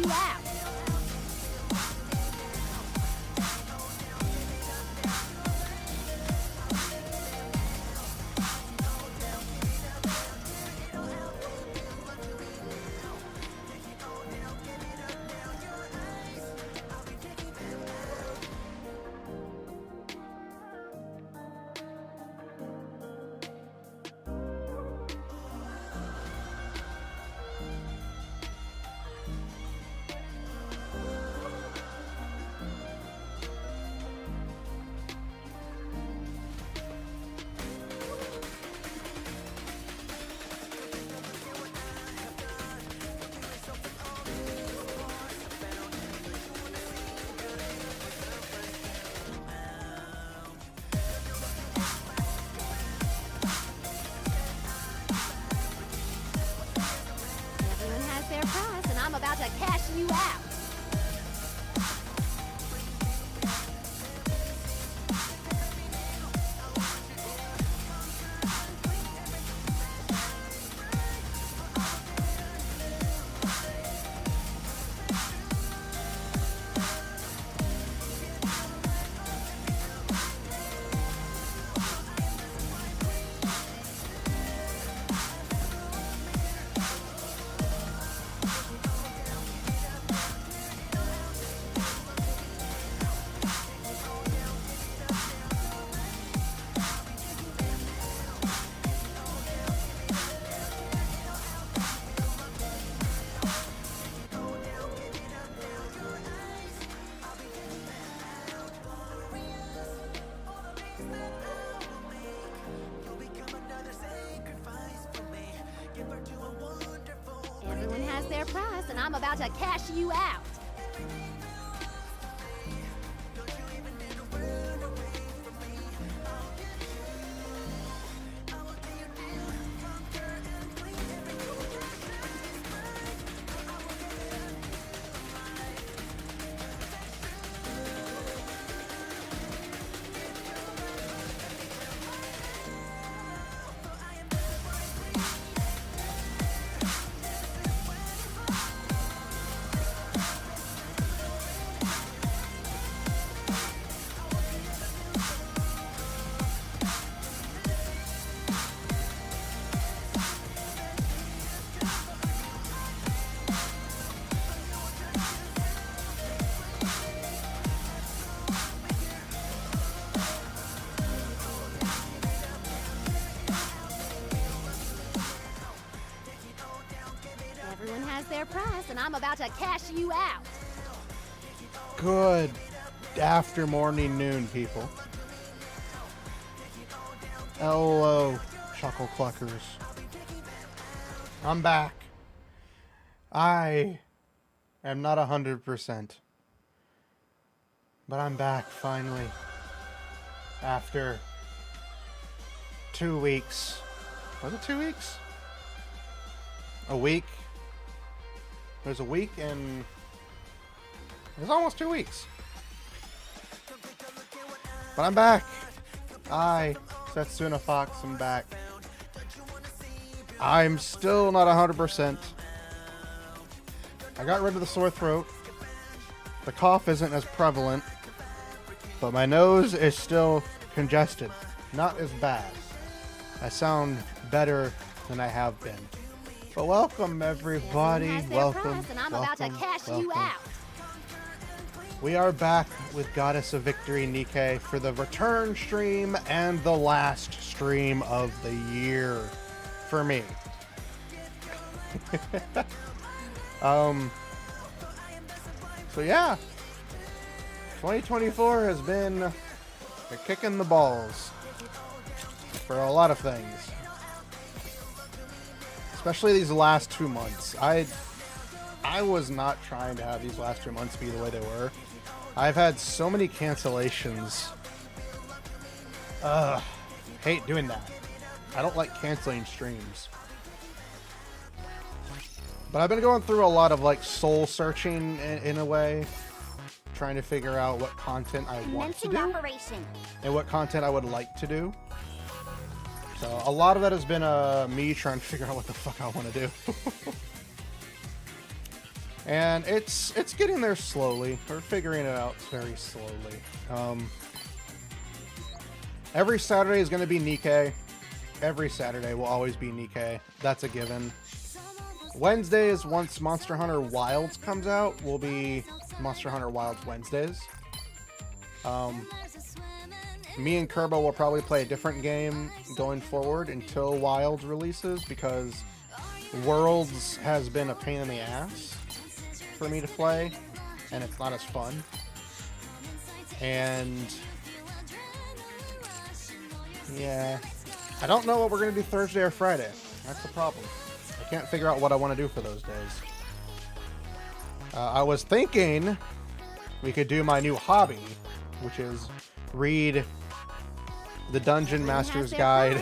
you out. I'm about to cash you out. Everyone has their price, and I'm about to cash you out. Everyone has their price, and I'm about to cash you out. Good after morning, noon, people. Hello, Chuckle Cluckers. I'm back. I am not 100%. But I'm back, finally. After 2 weeks. Was it 2 weeks? A week? There's a week and... It's almost 2 weeks. But I'm back. I, Setsuna Fox, am back. I'm still not 100%. I got rid of the sore throat. The cough isn't as prevalent. But my nose is still congested. Not as bad. I sound better than I have been. But welcome, everybody. Welcome. And I'm about to cash you out. We are back with Goddess of Victory Nikke for the return stream and the last stream of the year for me. So yeah, 2024 has been a kick in the balls for a lot of things. Especially these last 2 months. I was not trying to have these last 2 months be the way they were. I've had so many cancellations. Hate doing that. I don't like canceling streams. But I've been going through a lot of like soul searching in a way. Trying to figure out what content I want to do. And what content I would like to do. So a lot of that has been me trying to figure out what the fuck I want to do. And it's getting there slowly. We're figuring it out very slowly. Every Saturday is going to be Nikke. Every Saturday will always be Nikke. That's a given. Wednesdays, once Monster Hunter Wilds comes out, will be Monster Hunter Wilds Wednesdays. Me and Kerbo will probably play a different game going forward until Wilds releases, because Worlds has been a pain in the ass for me to play, and it's not as fun. And yeah, I don't know what we're going to do Thursday or Friday. That's the problem. I can't figure out what I want to do for those days. I was thinking we could do my new hobby, which is read the Dungeon Master's Guide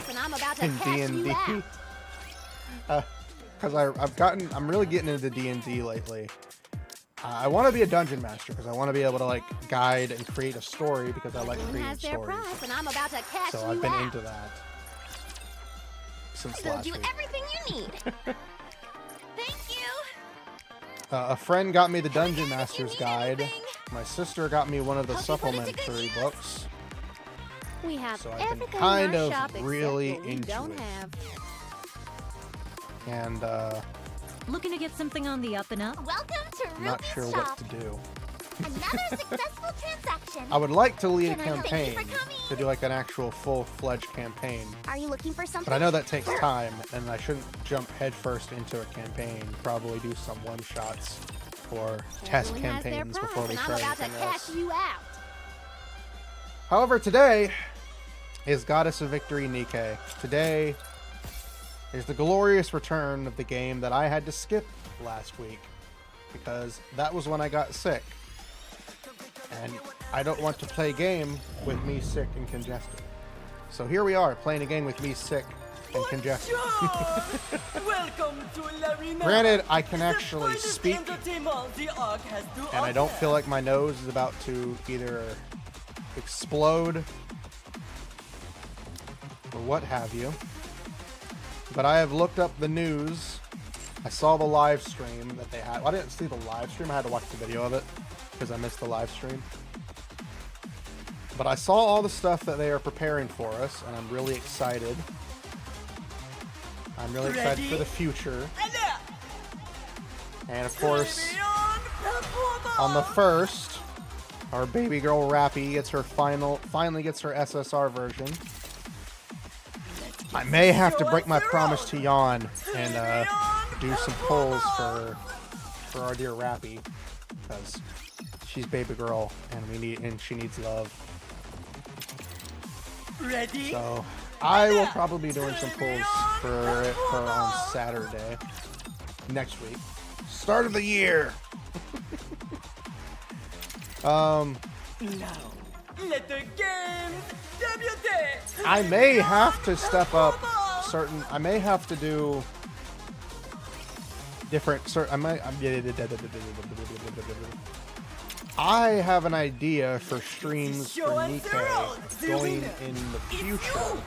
in D&D. Because I'm really getting into D&D lately. I want to be a dungeon master because I want to be able to like guide and create a story because I like creating stories. So I've been into that since last week. Everything you need. Thank you. A friend got me the Dungeon Master's Guide. My sister got me one of the supplementary books. We have so I've been kind of really into it. And looking to get something on the up and up? Welcome to I'm not sure what to do. Another successful transaction. I would like to lead a campaign, to do like an actual full-fledged campaign. Are you looking for something? But I know that takes time, and I shouldn't jump headfirst into a campaign. Probably do some one-shots or test campaigns before we try anything else. However, today is Goddess of Victory Nikke. Today is the glorious return of the game that I had to skip last week because that was when I got sick. And I don't want to play a game with me sick and congested. So here we are, playing a game with me sick and congested. Welcome to relearn. Granted, I can actually speak, and I don't feel like my nose is about to either explode or what have you. But I have looked up the news. I saw the live stream that they had. Well, I didn't see the live stream. I had to watch the video of it because I missed the live stream. But I saw all the stuff that they are preparing for us, and I'm really excited. I'm really excited for the future. And of course, on the 1st, our baby girl Rappy gets her finally gets her SSR version. I may have to break my promise to Yawn and do some polls for our dear Rappy, because she's baby girl and she needs love. Ready? So I will probably be doing some polls for her on Saturday next week. Start of the year. Now, let the game debut. I may have to step up certain. I may have to do different. I have an idea for streams for Nikke going in the future.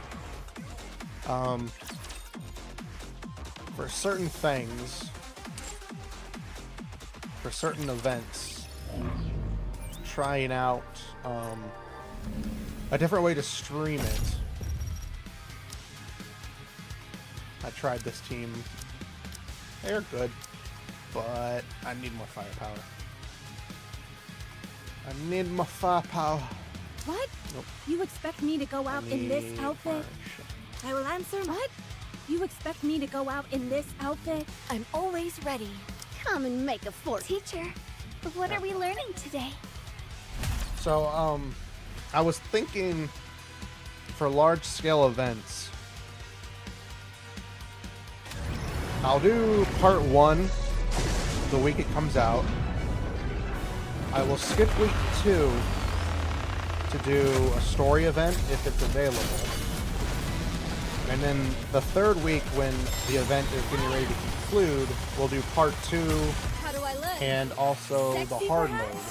For certain things, for certain events, trying out a different way to stream it. I tried this team. They're good, but I need more firepower. I need more firepower. What? Nope. You expect me to go out in this outfit? I will answer. What? You expect me to go out in this outfit? I'm always ready. Come and make a fortune. Teacher, what are we learning today? So, I was thinking for large-scale events, I'll do part 1 the week it comes out. I will skip week 2 to do a story event if it's available. And then the 3rd week, when the event is getting ready to conclude, we'll do part 2 and also the hard mode.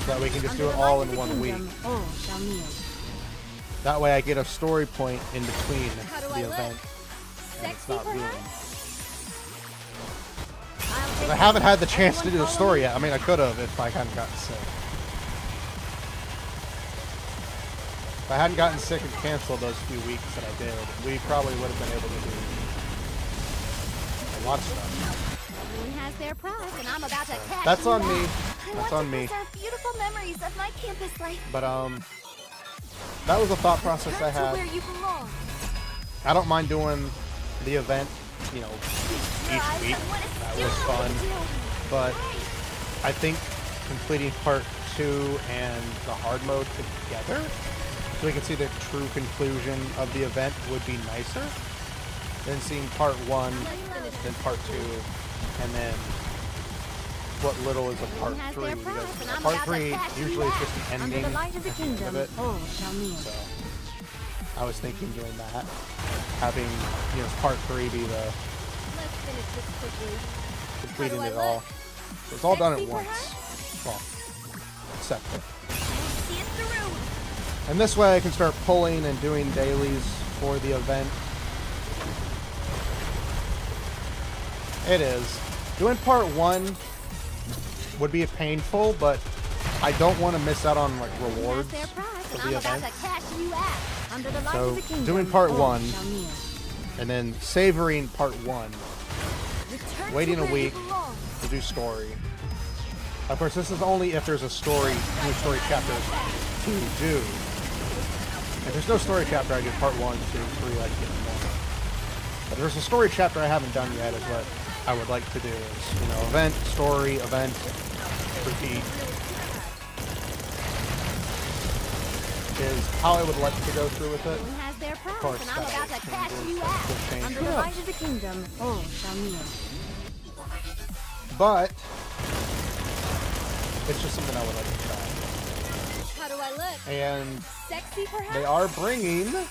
So that we can just do it all in 1 week. That way I get a story point in between the event. And it's not ruined. I'll I haven't had the chance to do the story yet. I mean, I could have if I hadn't gotten sick. If I hadn't gotten sick and canceled those few weeks that I did, we probably would have been able to do a lot of stuff. Everyone has their price, and I'm about to cash That's you on out. me. I That's want on to me. preserve beautiful memories of my campus life. But that was a thought process I Return to had. where you belong. I don't mind doing the event, you know, Your each eyes week. on what is That still was fun. to do. But I think completing part 2 and the hard mode together, so we can see the true conclusion of the event, would be nicer than seeing part 1, then part 2, and then what little is a part 3. Because part 3 usually is just the Under ending the light of the of kingdom, it. all shall kneel. So I was thinking doing that, having, you know, part 3 be the Let's finish this quickly. completing How do it I all. look? So it's all done at Sexy, once. Well, except for. See it through. And this way I can start pulling and doing dailies for the event. It is. Doing part 1 would be painful, but I don't want to miss out on like Everyone rewards has their price, for and the I'm about event. to cash you out. Under the light So, of the kingdom, doing part all 1. shall kneel. And then savoring part 1, Return waiting to a where week you belong. to do story. Of course, this is only if there's a story, new story chapter to do. If there's no story chapter, I do part 1, 2, 3, I get more. But there's a story chapter I haven't done yet, is what I would like to do. Is, you know, event, story, event, repeat. Is how I would like to go through with it. Everyone has their price, Of course, and I'm that about to cash you out. will change. Under the light of the kingdom, all shall kneel. But it's just something I would like to try. How do I look? And Sexy, perhaps? they are bringing I'll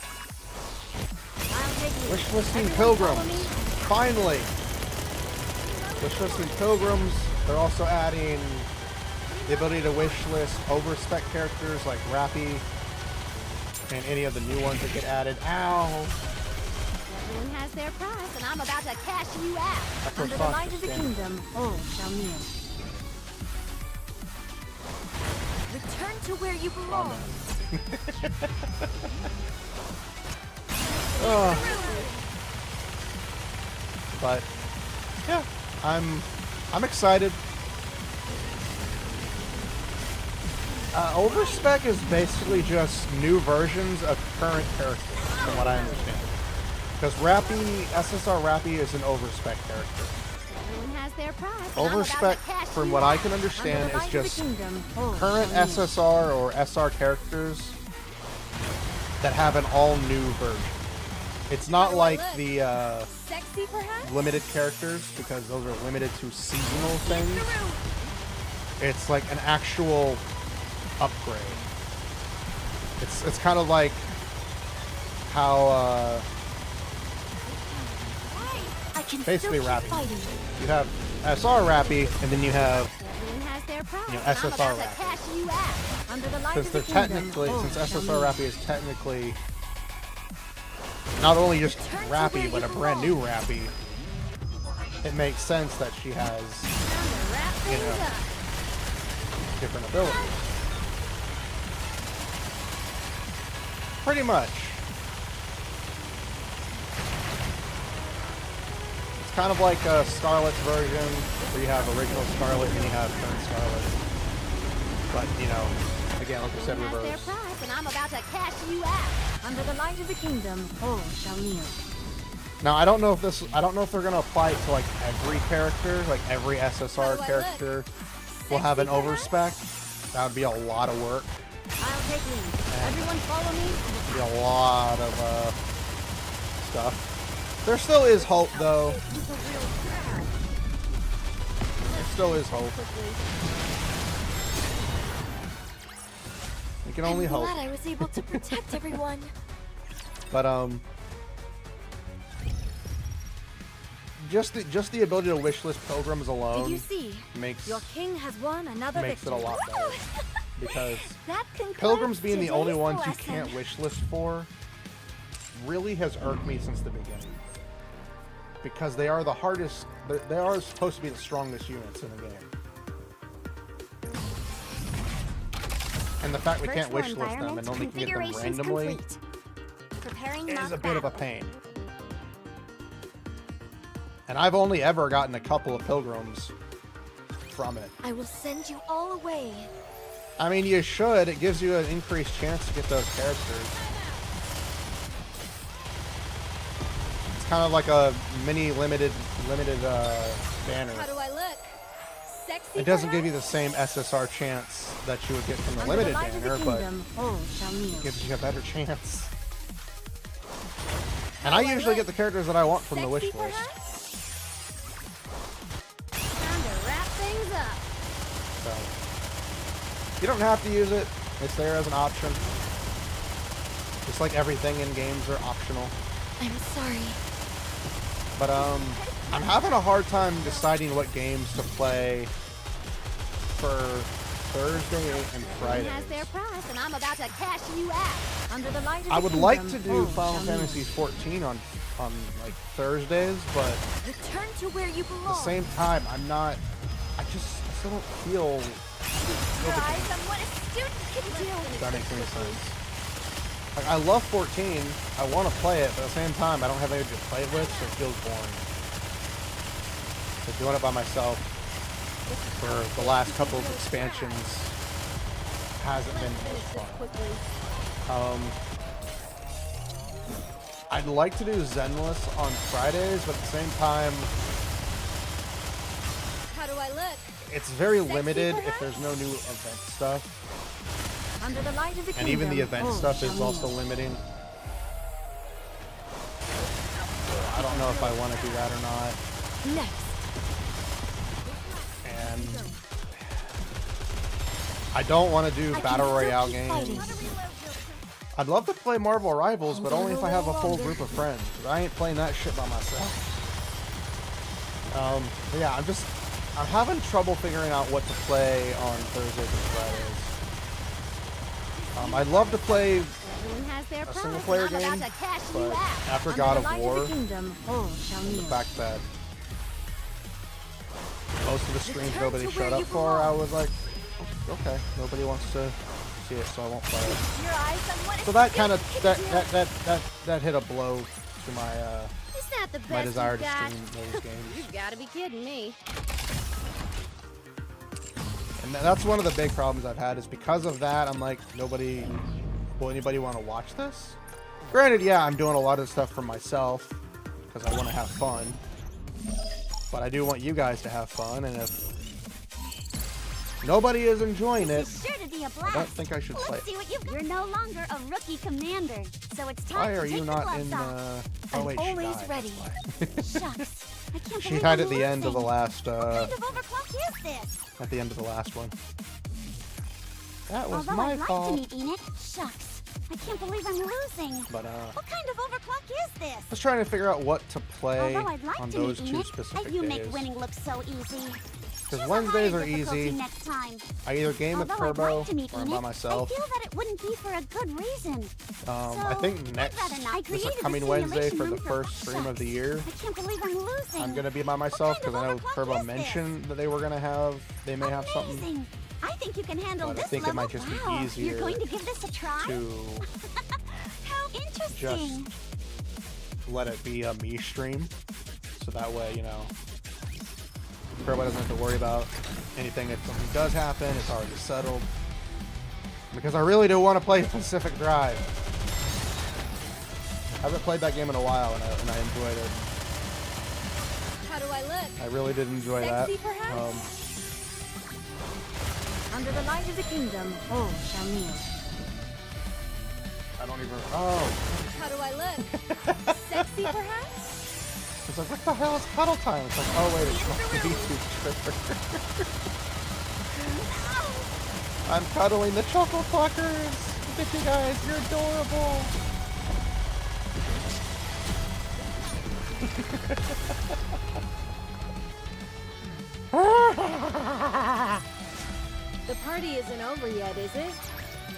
take you. Wishlisting Pilgrims. Finally! Wishlisting Pilgrims. They're also adding the ability to wishlist overspec characters like Rappy and any of the new ones that get added. Ow! Everyone has their price, and I'm about to cash you out. That's Under the what's light of the kingdom, all shall kneel. Return to where you belong. But yeah, I'm excited. Overspec is basically just new versions of current characters, from what I understand. Because Rappy, SSR Rappy is an overspec character. Everyone has their price, and I'm about to Overspec, cash from you what out. I can understand, Under the is light of just the kingdom, all current shall kneel. SSR or SR characters that have an all-new version. It's not like the Sexy, perhaps? limited characters, because those are limited to seasonal things. It's like an actual upgrade. It's kind of like how I can basically still keep Rappy. fighting. You have SR Rappy, and then you have, Everyone has their price, you know, and I'm SSR about to Rappy. cash you out. Under the light Since of they're the kingdom, technically, all since shall SSR kneel. Rappy is technically not only just Return to Rappy, where but you a brand new belong. Rappy, it makes sense that she has Time to wrap You things know. up. different abilities. Pretty much. It's kind of like a Scarlet's version, where you have original Scarlet and you have current Scarlet. But, you know, again, like I said, Everyone has their reverse. price, and I'm about to cash you out. Under the light of the kingdom, all shall kneel. Now, I don't know if they're gonna apply it to like every character, like every SSR How do I character will have an overspec. That would be a lot of work. I'll take lead. Everyone follow me. Be a lot of stuff. There still is hope, though. There still is hope. We can only I'm hope. glad I was able to protect everyone. But just the ability to wishlist Pilgrims Did you alone see? makes Your king has won another makes it victory. a lot better. Because That concludes Pilgrims being the only today's ones you lesson. can't wishlist for really has irked me since the beginning. because they are the hardest. They are supposed to be the strongest units in the game. And the fact we can't Virtual wishlist them and only can get them configurations randomly complete. Preparing is mock a bit of a battle. pain. And I've only ever gotten a couple of pilgrims from it. I will send you all away. I mean, you should. It gives you an increased chance to get those characters. It's kind of like a mini limited banner. How do I look? Sexy? It doesn't give you the same SSR chance that you would get from the Under limited light of the banner, but kingdom, all shall kneel. it gives you a better chance. And I usually get the characters that I want from the wish Sexy, list. perhaps? Time to wrap things up. So you don't have to use it. It's there as an option. Just like everything in games are optional. I'm sorry. But I'm having a hard time deciding what games to play for Thursday and Friday. Everyone has their price, and I'm about to cash you out. Under the light of I the would like kingdom, to do all Final shall kneel. Fantasy 14 on like Thursdays, but Return to where you at the belong. same time, I'm not. I still don't feel. Your eyes on what a student can do. If that makes any sense. Like, I love 14. I want to play it, but at the same time, I don't have anybody to play it with, so it feels boring. So doing it by myself for the last couple of expansions hasn't been as fun. I'd like to do Zenless on Fridays, but at the same time, How do I look? it's very limited if there's no new event stuff. Under the light of the And even the kingdom, event all stuff shall is also kneel. limiting. So I don't know if I want to do that or not. Next. And I don't want to do I can Battle still Royale keep games. fighting. I'd love to play Marvel Rivals, but only if I have a full group of friends. I ain't playing that shit by myself. But yeah, I'm having trouble figuring out what to play on Thursdays and Fridays. I'd love to play Everyone has their price, single player and I'm game, about to cash but you out. after Under God the of light War, of the kingdom, all shall the kneel. fact that most of the streams Return nobody to showed where up you for, I belong. was like, okay, nobody wants to see it, so I won't play it. Your eyes on what a So that kind of student can do. that hit a blow to my Is that the best my desire you've to got? stream those games. You've got to be kidding me. And that's one of the big problems I've had is because of that. I'm like, will anybody want to watch this? Granted, yeah, I'm doing a lot of stuff for myself because I want to have fun, but I do want you guys to have fun. And if nobody is enjoying it, This is sure to be a I blast. don't think I should play Let's it. see what you've got. You're no longer a rookie commander, so it's time Why to are take you the not gloves in off. the? Oh I'm wait, she always died. ready. That's why. Shucks. I can't She believe died I'm at the end of the losing. last. What kind of overclock is this? At the end of the last one. That was Although my I'd like fault. to meet Enid, shucks. I can't believe I'm losing. But What kind of overclock is this? I was trying to figure out what to play Although I'd like on to those meet two Enid, specific you days. make winning look so easy. Because Choose a Wednesdays higher are difficulty easy. Next time. I either game with Although I'd Turbo like to meet or I'm Enid, by myself. I feel that it wouldn't be for a good reason. I So, think I'd next, rather not. I this created coming this Wednesday simulation for the room for first stream of the year, I can't believe I'm losing. I'm gonna be by myself kind because I know of overclock Turbo is this? mentioned that they were gonna have, they may have something Amazing. I think you can handle But I this think it level. might just be Wow, easier You're going to give this a try? to How interesting. let it be a me stream, so that way Turbo doesn't have to worry about anything. If something does happen, it's already settled. Because I really do want to play Pacific Drive. I haven't played that game in a while, and I enjoyed it. How do I look? I really did enjoy Sexy, that. perhaps? Under the light of the kingdom, all shall kneel. I don't even. Oh, How do I look? Sexy, perhaps? it's like, what the hell is cuddle time? It's like, oh wait, it's not the YouTube trigger. I'm cuddling the Choco Cluckers. Look at you guys, you're adorable. The party isn't over yet, is it?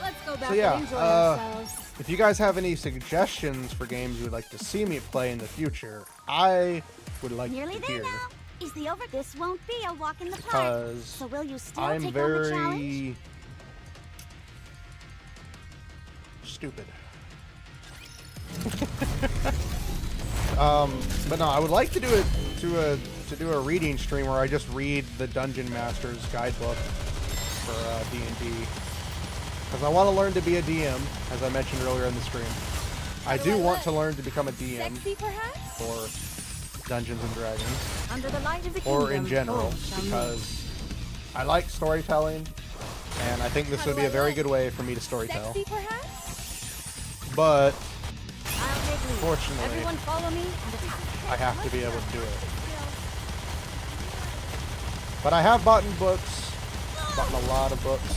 Let's go back So yeah, and enjoy ourselves. if you guys have any suggestions for games you would like to see me play in the future, I would like Nearly to there hear. now. Is the over? This won't be a walk in the park. Because So will you still I'm take on the challenge? very stupid. But no, I would like to do do a reading stream where I just read the Dungeon Master's guidebook for D&D, because I want to learn to be a DM, as I mentioned earlier in the stream. I do want to learn to become a DM Sexy, perhaps? for Dungeons and Dragons, Under the light of the or kingdom. in general, Oh, shall we? because I like storytelling, and I think this would be a very good way for me to storytell. Sexy, perhaps? But I'll take lead. fortunately, Everyone follow me. I have to be able to do it. But I have bought books. Bought a lot of books.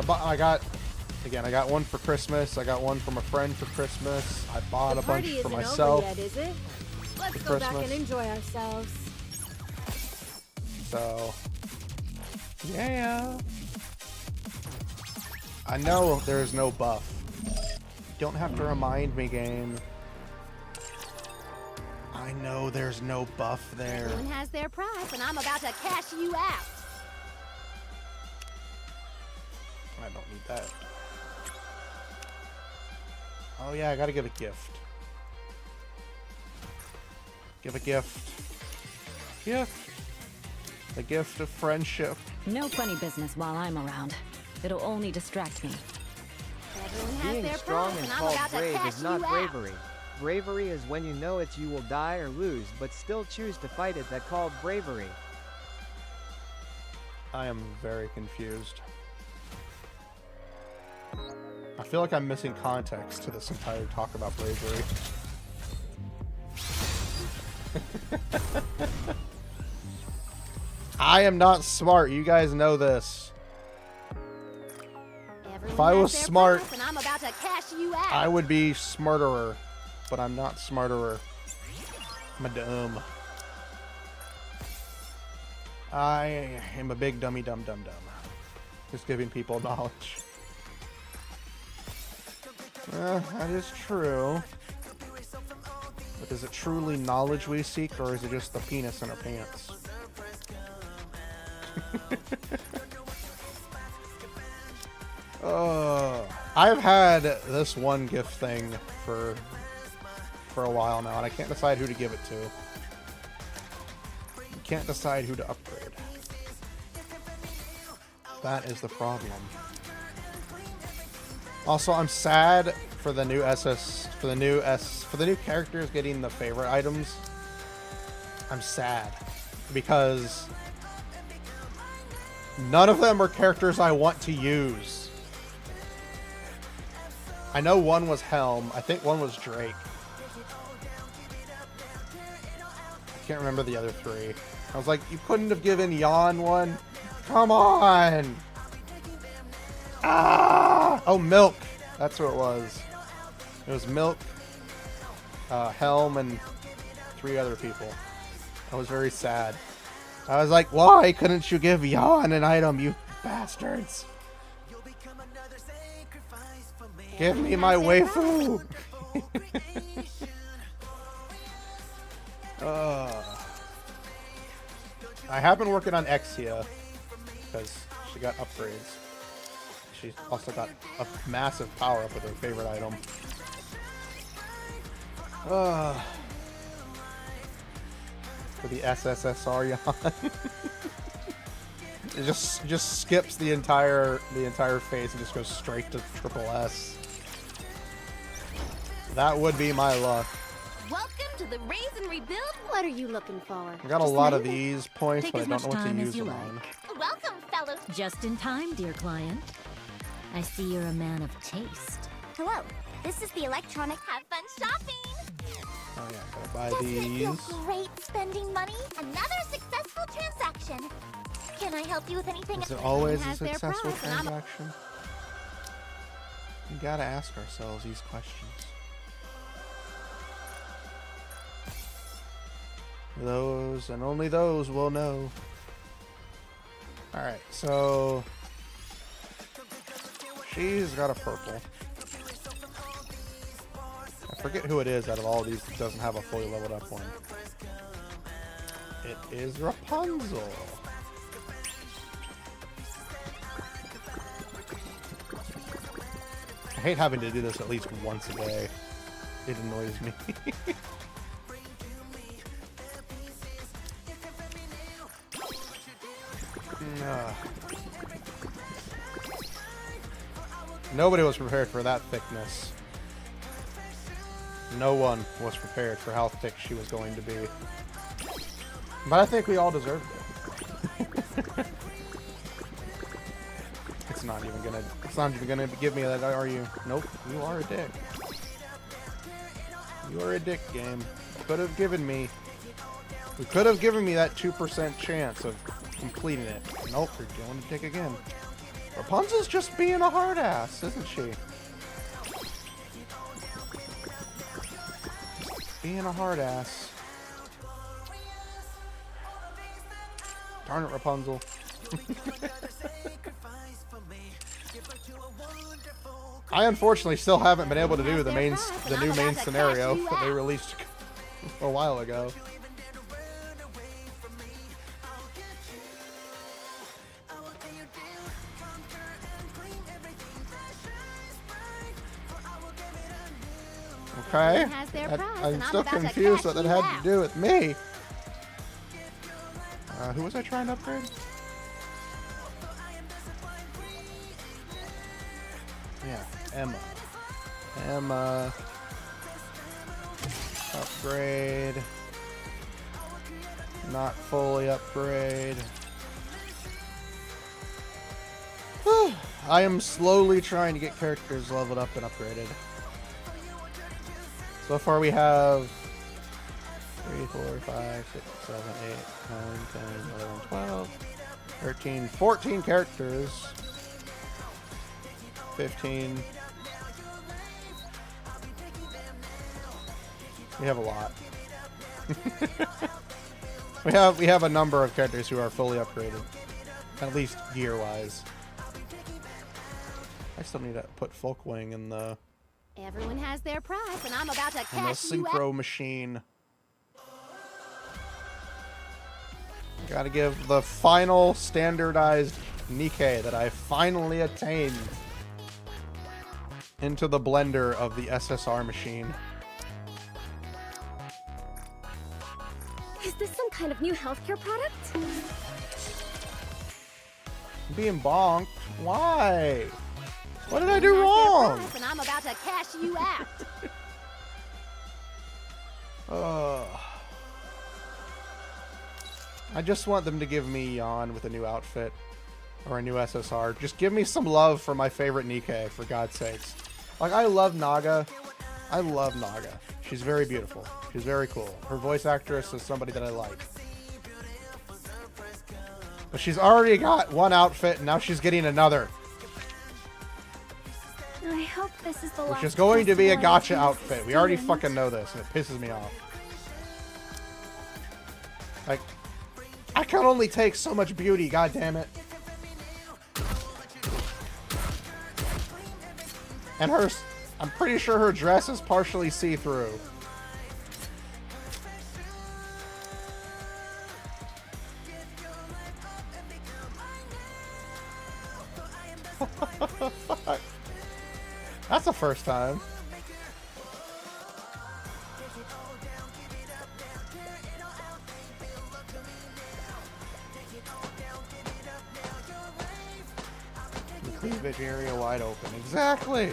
I got one for Christmas. I got one from a friend for Christmas. I bought a bunch Party for isn't myself. over yet, is it? Let's for go back Christmas. and enjoy ourselves. So, yeah. I know there's no buff. Don't have to remind me, game. I know there's no buff there. Everyone has their price, and I'm about to cash you out. I don't need that. Oh yeah, I gotta give a gift. Give a gift. Gift. The gift of friendship. No funny business while I'm around. It'll only distract me. Everyone has Being their strong price, and and I'm called about to brave cash is not you out. bravery. Bravery is when you know it's you will die or lose, but still choose to fight it. That called bravery. I am very confused. I feel like I'm missing context to this entire talk about bravery. I am not smart. You guys know this. Everyone If I has was their smart, price, and I'm about to cash you out. I would be smarterer, but I'm not smarterer. I'm a dumb. I am a big dummy dumb dumb dumb. Just giving people knowledge. That is true. But is it truly knowledge we seek, or is it just the penis in our pants? I've had this one gift thing for a while now, and I can't decide who to give it to. Can't decide who to upgrade. That is the problem. Also, I'm sad for the new for the new characters getting the favorite items. I'm sad because none of them are characters I want to use. I know one was Helm. I think one was Drake. I can't remember the other three. I was like, you couldn't have given Yon one? Come on! Ah! Oh, Milk. That's what it was. It was Milk, Helm, and 3 other people. I was very sad. I was like, why couldn't you give Yon an item, you bastards? Give me my waifu! I have been working on Exia because she got upgrades. She also got a massive power up with her favorite item. For the SSSR Yon. It just skips the entire phase and just goes straight to triple S. That would be my luck. Welcome to the Raise and Rebuild. What are you looking for? I got a lot of these points, Take but I as don't much know what to time as use you them like. on. Welcome, fellows. Just in time, dear client. I see you're a man of taste. Hello. This is the electronic. Have fun shopping. Oh yeah, gotta buy Doesn't it feel these. great spending money? Another successful transaction. Can I help you with anything? Is it always a has their successful price, and I'm- transaction? We gotta ask ourselves these questions. Those and only those will know. Alright, so She's got a purple. I forget who it is out of all these that doesn't have a fully leveled up one. It is Rapunzel. I hate having to do this at least once a day. It annoys me. Nobody was prepared for that thickness. No one was prepared for how thick she was going to be. But I think we all deserved it. It's not even gonna give me that, are you? Nope, you are a dick. You are a dick, game. Could have given me that 2% chance of completing it. Nope, you're going to dick again. Rapunzel's just being a hard ass, isn't she? Being a hard ass. Darn it, Rapunzel. I unfortunately still haven't been able to do the new main scenario that they released a while ago. Okay. I'm still confused what that had to do with me. Who was I trying to upgrade? Yeah, Emma. Upgrade. Not fully upgrade. I am slowly trying to get characters leveled up and upgraded. So far we have 3, 4, 5, 6, 7, 8, 9, 10, 11, 12, 13, 14 characters. 15. We have a lot. we have a number of characters who are fully upgraded. At least gear-wise. I still need to put Folkwing in the Everyone has their price, and I'm about to cash you out. synchro machine. Gotta give the final standardized Nikke that I finally attained into the blender of the SSR machine. Is this some kind of new healthcare product? I'm being bonked. Why? What did I do wrong? And I'm about to cash you out. I just want them to give me Yawn with a new outfit or a new SSR. Just give me some love for my favorite Nikke, for God's sakes. Like, I love Naga. I love Naga. She's very beautiful. She's very cool. Her voice actress is somebody that I like. But she's already got one outfit, and now she's getting another. I hope this is the Which last is going to be a festival gacha outfit. We already fucking know this, and it pisses me off. Like, I can only take so much beauty, god damn it. And I'm pretty sure her dress is partially see-through. Fuck. That's the first time. The cleavage area wide open. Exactly.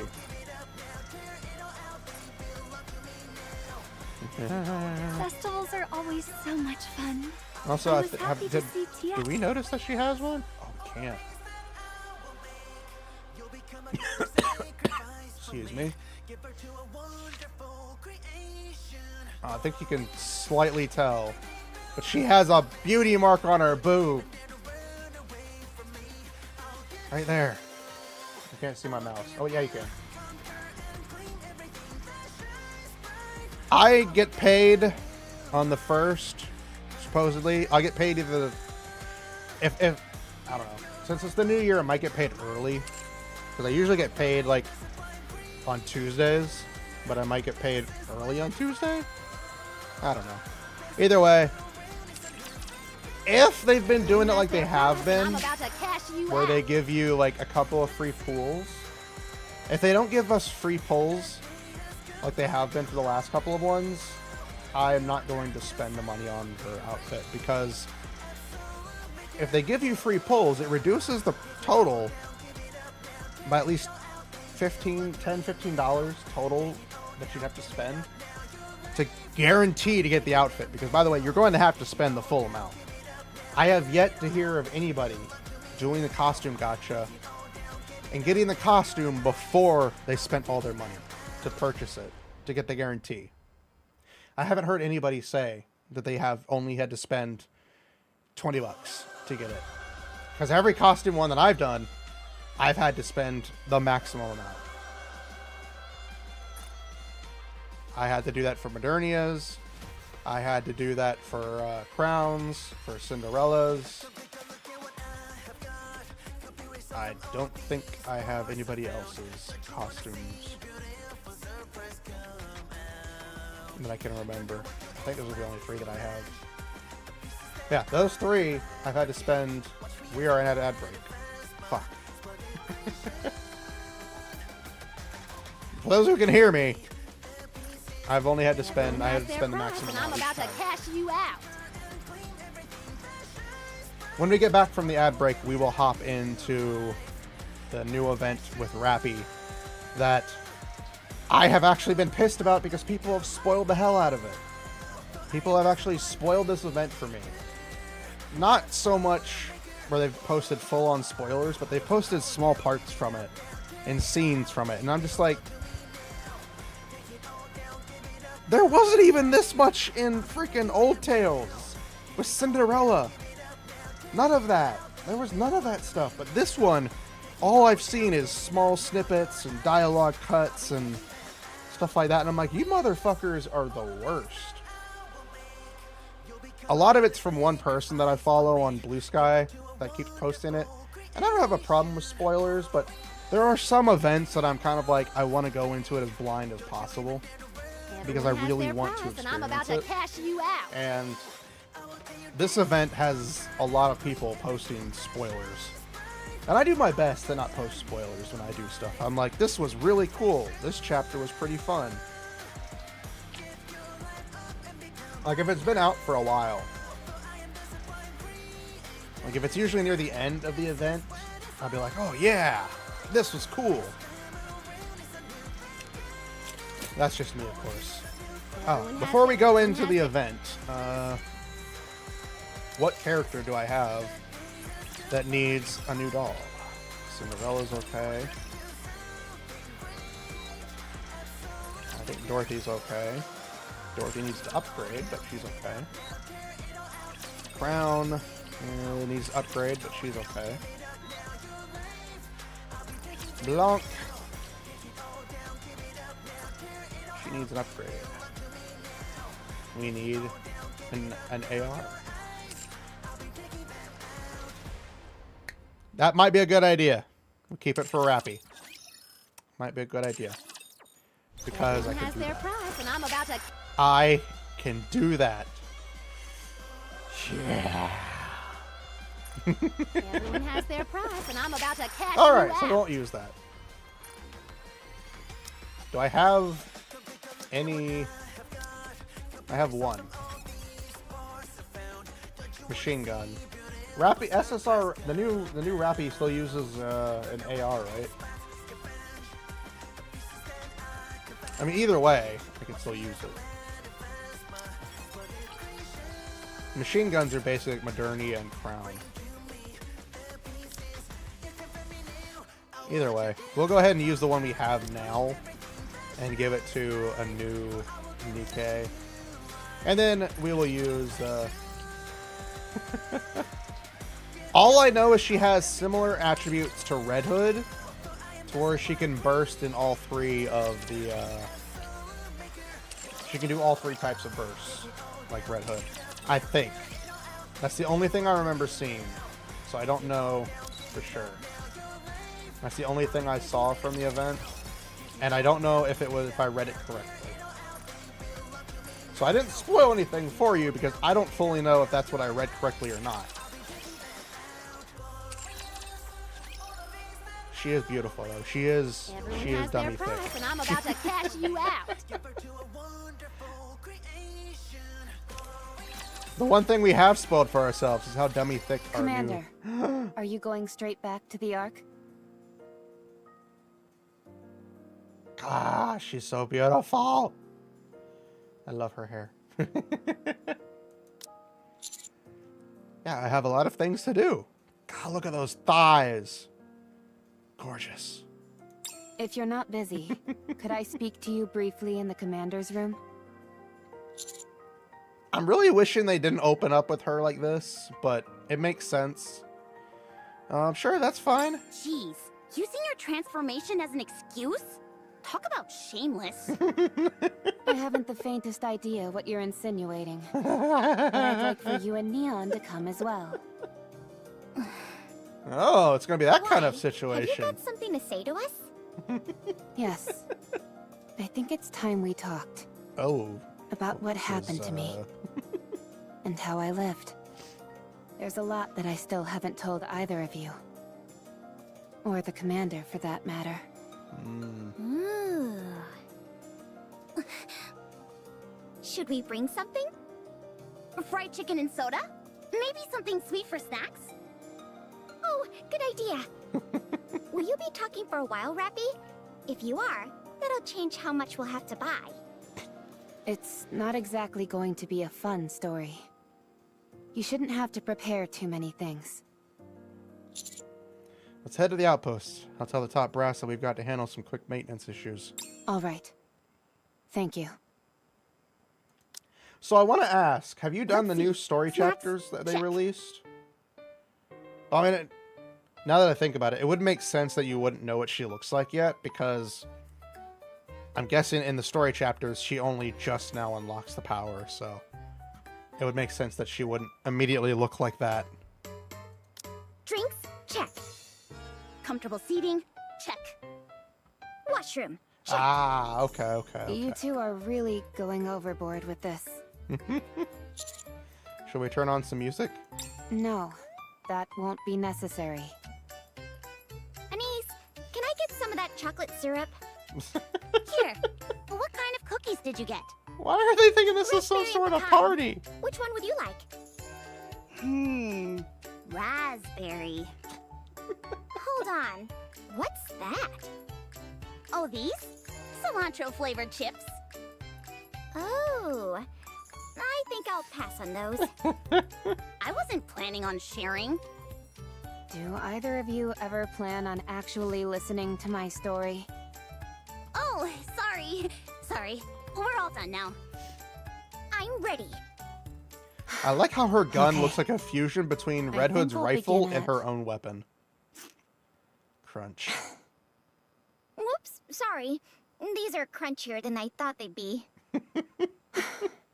Festivals are always so much fun. Also, I was happy to see TX. did we notice that she has one? Oh, we can't. Excuse me. I think you can slightly tell. But she has a beauty mark on her boob. Right there. You can't see my mouse. Oh, yeah, you can. I get paid on the 1st, supposedly. I'll get paid either... If I don't know. Since it's the new year, I might get paid early. Because I usually get paid, like, on Tuesdays. But I might get paid early on Tuesday? I don't know. Either way, if they've been doing it like they have been, where they give you, like, a couple of free pools. If they don't give us free pulls, like they have been for the last couple of ones, I'm not going to spend the money on her outfit, because if they give you free pulls, it reduces the total by at least $15 total that you'd have to spend to guarantee to get the outfit. Because, by the way, you're going to have to spend the full amount. I have yet to hear of anybody doing the costume gacha and getting the costume before they spent all their money to purchase it, to get the guarantee. I haven't heard anybody say that they have only had to spend $20 to get it. Because every costume one that I've done, I've had to spend the maximum amount. I had to do that for Modernias. I had to do that for Crowns, for Cinderella's. I don't think I have anybody else's costumes that I can remember. I think those are the only 3 that I have. Yeah, those 3 I've had to spend. We are in an ad break. Fuck. For those who can hear me, I've only had to spend. I had to spend the maximum amount. I'm about to cash you out. When we get back from the ad break, we will hop into the new event with Rappy that I have actually been pissed about because people have spoiled the hell out of it. People have actually spoiled this event for me. Not so much where they've posted full-on spoilers, but they've posted small parts from it and scenes from it. And I'm just like, there wasn't even this much in freaking Old Tales with Cinderella. None of that. There was none of that stuff. But this one, all I've seen is small snippets and dialogue cuts and stuff like that. And I'm like, you motherfuckers are the worst. A lot of it's from one person that I follow on Blue Sky that keeps posting it. And I don't have a problem with spoilers, but there are some events that I'm kind of like, I want to go into it as blind as possible. Because I really want to experience I'm about to cash you out. And this event has a lot of people posting spoilers. And I do my best to not post spoilers when I do stuff. I'm like, this was really cool. This chapter was pretty fun. Like, if it's been out for a while, like, if it's usually near the end of the event, I'll be like, oh yeah, this was cool. That's just me, of course. Oh, before we go into the event, what character do I have that needs a new doll? Cinderella's okay. I think Dorothy's okay. Dorothy needs to upgrade, but she's okay. Crown needs to upgrade, but she's okay. Blanc. She needs an upgrade. We need an AR. That might be a good idea. We'll keep it for Rappy. Might be a good idea. Because I can do that. Price and I'm about to... I can do that. Yeah. Everyone has their price and I'm about to cash Alright, you so out. I won't use that. Do I have any... I have one. Machine gun. Rappy SSR, the new Rappy still uses an AR, right? I mean, either way, I can still use it. Machine guns are basically Modernia and Crown. Either way, we'll go ahead and use the one we have now and give it to a new Nikke. And then we will use... all I know is she has similar attributes to Red Hood, to where she can burst in all 3 of the... she can do all 3 types of bursts, like Red Hood. I think. That's the only thing I remember seeing, so I don't know for sure. That's the only thing I saw from the event, and I don't know if I read it correctly. So I didn't spoil anything for you because I don't fully know if that's what I read correctly or not. She is beautiful though. She is Everyone has dummy their price, thick. and I'm about to cash you out. The one thing we have spoiled for ourselves is how dummy thick our Commander, new... are you going straight back to the Ark? Ah, she's so beautiful. I love her hair. Yeah, I have a lot of things to do. God, look at those thighs. Gorgeous. If you're not busy, could I speak to you briefly in the commander's room? I'm really wishing they didn't open up with her like this, but it makes sense. Sure, that's fine. Jeez, using your transformation as an excuse? Talk about shameless. I haven't the faintest idea what you're insinuating. But I'd like for you and Neon to come as well. Oh, it's gonna be that kind of Why? situation. Have you got something to say to us? Yes. I think it's time we talked. Oh. About what happened to me. And how I lived. There's a lot that I still haven't told either of you. Or the commander, for that matter. Ooh. Should we bring something? Fried chicken and soda? Maybe something sweet for snacks? Oh, good idea. Will you be talking for a while, Rappy? If you are, that'll change how much we'll have to buy. It's not exactly going to be a fun story. You shouldn't have to prepare too many things. Let's head to the outpost. I'll tell the top brass that we've got to handle some quick maintenance issues. All right. Thank you. So I want to ask, have you done the Let's new see. story Snacks? chapters that they Check. released? I mean, now that I think about it, it would make sense that you wouldn't know what she looks like yet, because I'm guessing in the story chapters, she only just now unlocks the power, so it would make sense that she wouldn't immediately look like that. Drinks? Check. Comfortable seating? Check. Washroom? Check. Ah, okay. You two are really going overboard with this. Should we turn on some music? No, that won't be necessary. Anise, can I get some of that chocolate syrup? Here. What kind of cookies did you get? Why are they thinking this is some Raspberry sort of pecan. party? Which one would you like? Raspberry. Hold on. What's that? Oh, these? Cilantro flavored chips. Oh. I think I'll pass on those. I wasn't planning on sharing. Do either of you ever plan on actually listening to my story? Oh, sorry. Sorry. We're all done now. I'm ready. I like how her gun Okay. looks like a fusion between I Red think Hood's we'll rifle begin and it. her own weapon. Crunch. Whoops, sorry. These are crunchier than I thought they'd be.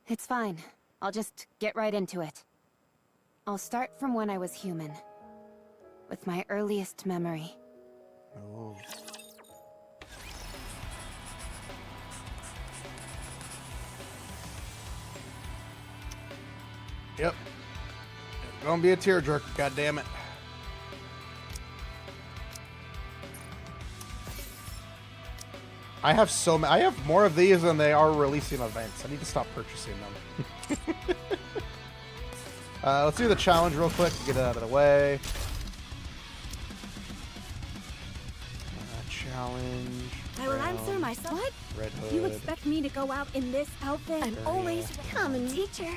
It's fine. I'll just get right into it. I'll start from when I was human. With my earliest memory. Oh. Yep. It's gonna be a tearjerker, goddammit. I have I have more of these than they are releasing events. I need to stop purchasing them. Let's do the challenge real quick to get it out of the way. Challenge. I will brown, answer myself. What? Red Hood. You expect me to go out in this outfit? I'm always Come, teacher.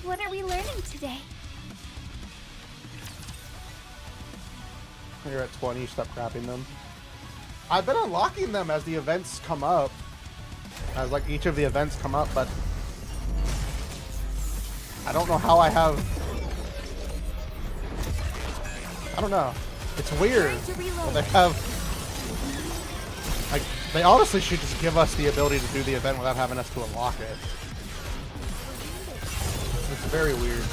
What are we learning today? You're at 20, you stop crapping them. I've been unlocking them as the events come up. As like each of the events come up, but I don't know how I have. I don't know. It's weird. They have. Like, they honestly should just give us the ability to do the event without having us to unlock it. It's very weird.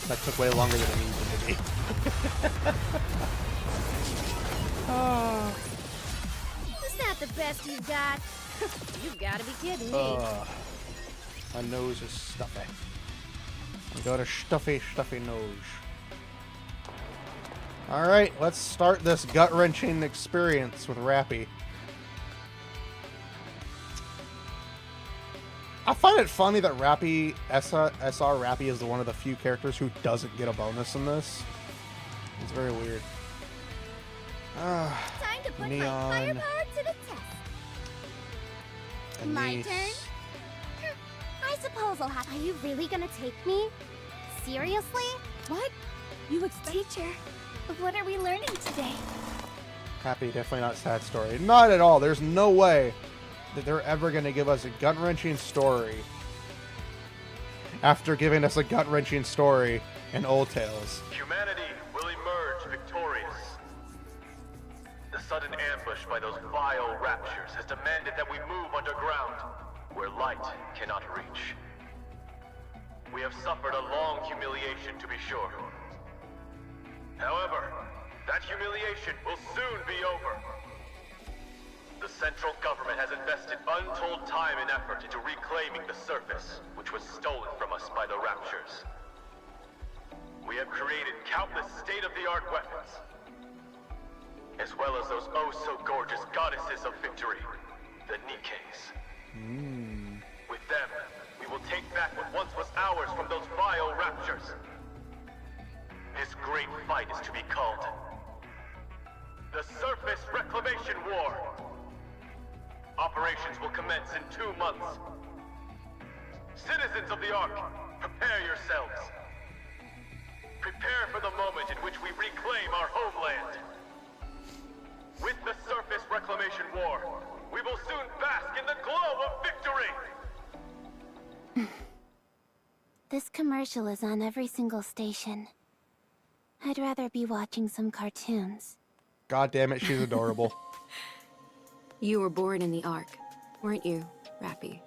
That took way longer than it needed to be. Is that the best you got? You gotta be kidding me. My nose is stuffy. I got a stuffy nose. Alright, let's start this gut-wrenching experience with Rappy. I find it funny that Rappy, SR Rappy is one of the few characters who doesn't get a bonus in this. It's very weird. Time to put my firepower Neon. to the test. My Anise. turn? I suppose I'll have. Are you really gonna take me? Seriously? What? You a teacher? What are we learning today? Happy, definitely not sad story. Not at all. There's no way that they're ever going to give us a gut-wrenching story after giving us a gut-wrenching story in Old Tales. Humanity will emerge victorious. The sudden ambush by those vile raptures has demanded that we move underground, where light cannot reach. We have suffered a long humiliation, to be sure. However, that humiliation will soon be over. The central government has invested untold time and effort into reclaiming the surface, which was stolen from us by the raptures. We have created countless state-of-the-art weapons, as well as those oh-so-gorgeous goddesses of victory, the Nikkes. With them, we will take back what once was ours from those vile raptures. This great fight is to be called the Surface Reclamation War. Operations will commence in 2 months. Citizens of the Ark, prepare yourselves. Prepare for the moment in which we reclaim our homeland. With the Surface Reclamation War, we will soon bask in the glow of victory! This commercial is on every single station. I'd rather be watching some cartoons. God damn it, she's adorable. You were born in the Ark, weren't you, Rappy?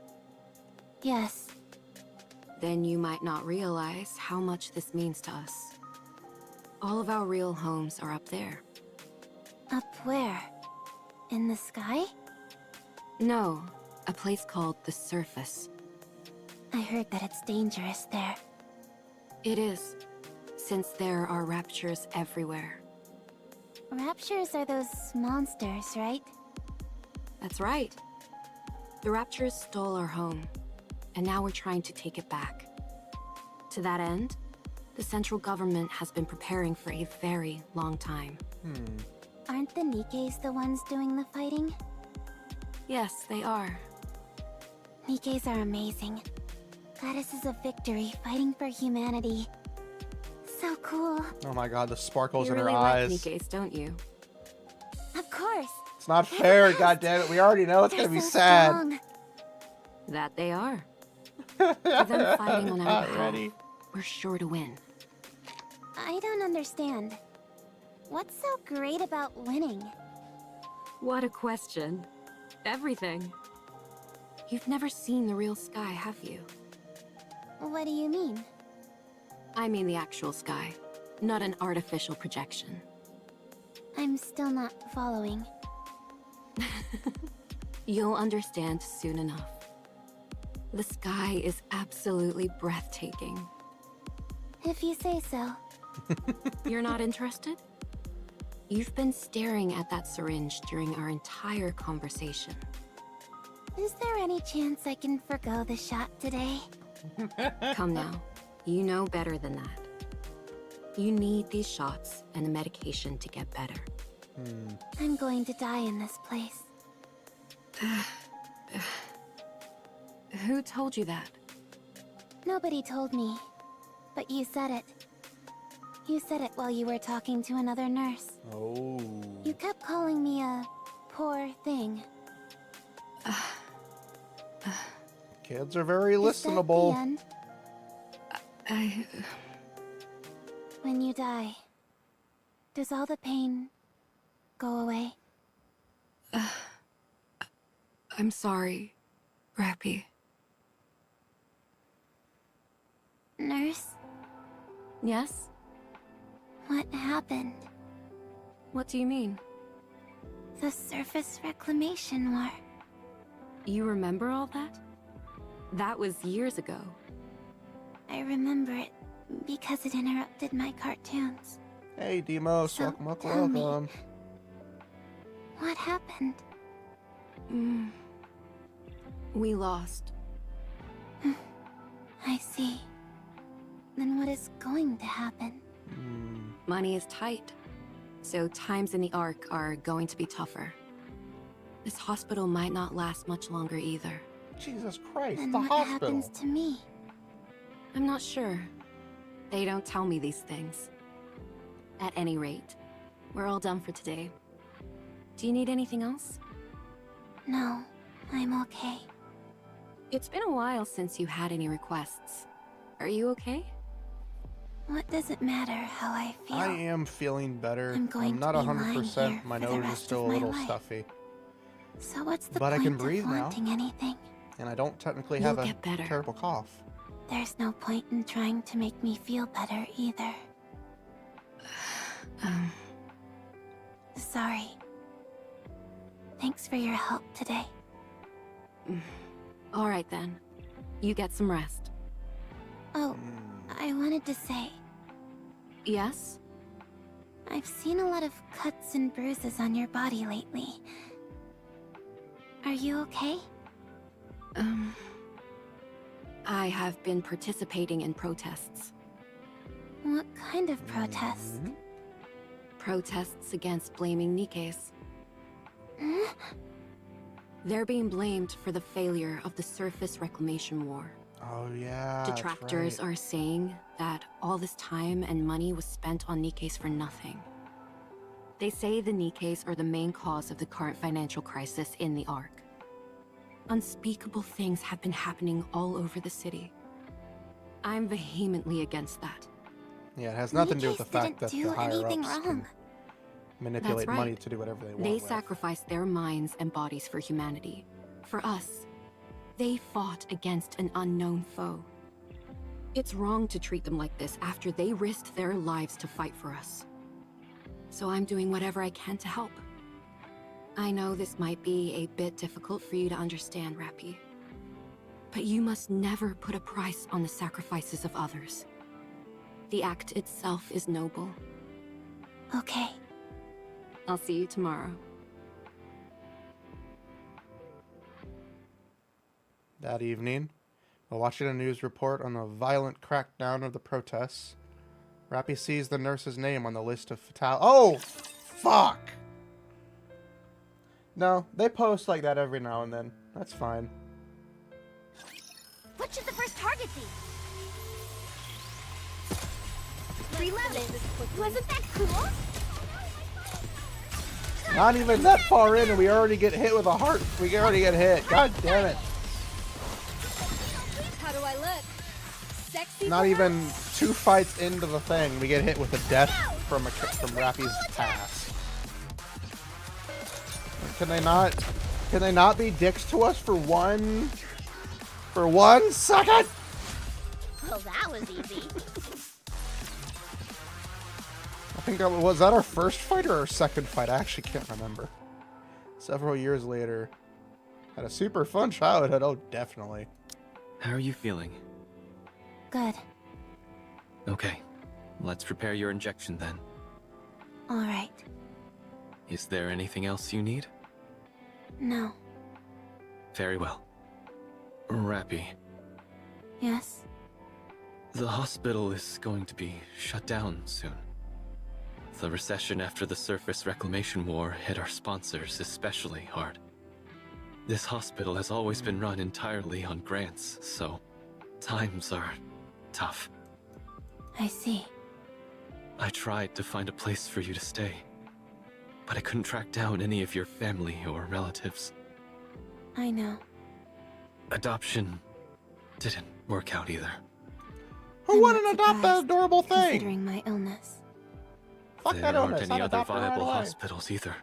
Yes. Then you might not realize how much this means to us. All of our real homes are up there. Up where? In the sky? No, a place called the Surface. I heard that it's dangerous there. It is, since there are raptures everywhere. Raptures are those monsters, right? That's right. The raptures stole our home, and now we're trying to take it back. To that end, the central government has been preparing for a very long time. Aren't the Nikkes the ones doing the fighting? Yes, they are. Nikkes are amazing. Goddesses of victory fighting for humanity. So cool. Oh my god, the sparkles You in really her like eyes. Nikkes, don't you? Of course. It's not fair, god damn it. We already know it's They're gonna be so sad. strong. That they are. With them fighting on our Not behalf, ready. we're sure to win. I don't understand. What's so great about winning? What a question. Everything. You've never seen the real sky, have you? What do you mean? I mean the actual sky, not an artificial projection. I'm still not following. You'll understand soon enough. The sky is absolutely breathtaking. If you say so. You're not interested? You've been staring at that syringe during our entire conversation. Is there any chance I can forgo the shot today? Come now, you know better than that. You need these shots and the medication to get better. I'm going to die in this place. Who told you that? Nobody told me, but you said it. You said it while you were talking to another nurse. Oh. You kept calling me a poor thing. Kids are very Is that the listenable. end? When you die, does all the pain go away? I'm sorry, Rappy. Nurse? Yes? What happened? What do you mean? The surface reclamation war. You remember all that? That was years ago. I remember it because it interrupted my cartoons. Hey, Demos, So, welcome, tell me. welcome. What happened? We lost. I see. Then what is going to happen? Money is tight, so times in the Ark are going to be tougher. This hospital might not last much longer either. Jesus Christ, Then the what hospital. happens to me? I'm not sure. They don't tell me these things. At any rate, we're all done for today. Do you need anything else? No, I'm okay. It's been a while since you had any requests. Are you okay? What does it matter how I feel? I am feeling better. I'm going not to be lying 100%. here My for the nose is rest still of a my little life. stuffy. So what's the But I point can breathe of now. wanting anything? And I don't technically You'll have a get better. terrible cough. There's no point in trying to make me feel better either. Sorry. Thanks for your help today. All right then. You get some rest. Oh, I wanted to say, Yes? I've seen a lot of cuts and bruises on your body lately. Are you okay? I have been participating in protests. What kind of protests? Protests against blaming Nikkes. They're being blamed for the failure of the surface reclamation war. Oh, yeah. that's Detractors right. are saying that all this time and money was spent on Nikkes for nothing. They say the Nikkes are the main cause of the current financial crisis in the Ark. Unspeakable things have been happening all over the city. I'm vehemently against that. Yeah, it has nothing to do with the Nikke's fact that didn't the do higher anything ups can wrong. manipulate That's money right. to do whatever they want. They with. sacrificed their minds and bodies for humanity. For us. They fought against an unknown foe. It's wrong to treat them like this after they risked their lives to fight for us. So I'm doing whatever I can to help. I know this might be a bit difficult for you to understand, Rappy. But you must never put a price on the sacrifices of others. The act itself is noble. Okay. I'll see you tomorrow. That evening, while watching a news report on the violent crackdown of the protests, Rappy sees the nurse's name on the list of Oh, fuck! No, they post like that every now and then. That's fine. What should the first target be? Reloaded. Wasn't that cool? Not even that far in and we already get hit with a heart. We already get hit. God damn it. How do I look? Sexy? Not perhaps? even 2 fights into the thing, we get hit with a death from Rappy's ass. Can they not be dicks to us for one second? Well, that was easy. I think was that our first fight or our second fight? I actually can't remember. Several years later. Had a super fun childhood, oh definitely. How are you feeling? Good. Okay, let's prepare your injection then. All right. Is there anything else you need? No. Very well. Rappy, Yes? the hospital is going to be shut down soon. The recession after the surface reclamation war hit our sponsors especially hard. This hospital has always been run entirely on grants, so times are tough. I see. I tried to find a place for you to stay, but I couldn't track down any of your family or relatives. I know. Adoption didn't work out either. Who I'm wouldn't not adopt that surprised, adorable thing? Considering my illness. Fuck There that aren't illness. any I'd other adopt her right viable away. hospitals either.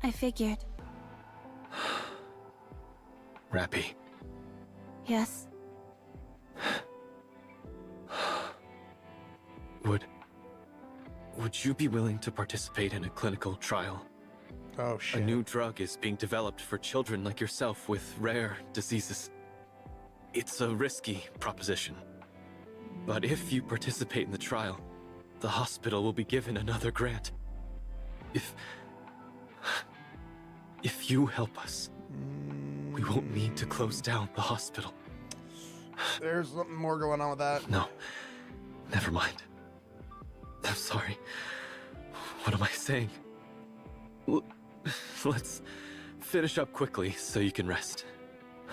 I figured. Rappy, Yes? Would you be willing to participate in a clinical trial? Oh, A shit. new drug is being developed for children like yourself with rare diseases. It's a risky proposition. But if you participate in the trial, the hospital will be given another grant. If you help us, we won't need to close down the hospital. There's something more going on with that. No, never mind. I'm sorry. What am I saying? Let's finish up quickly so you can rest.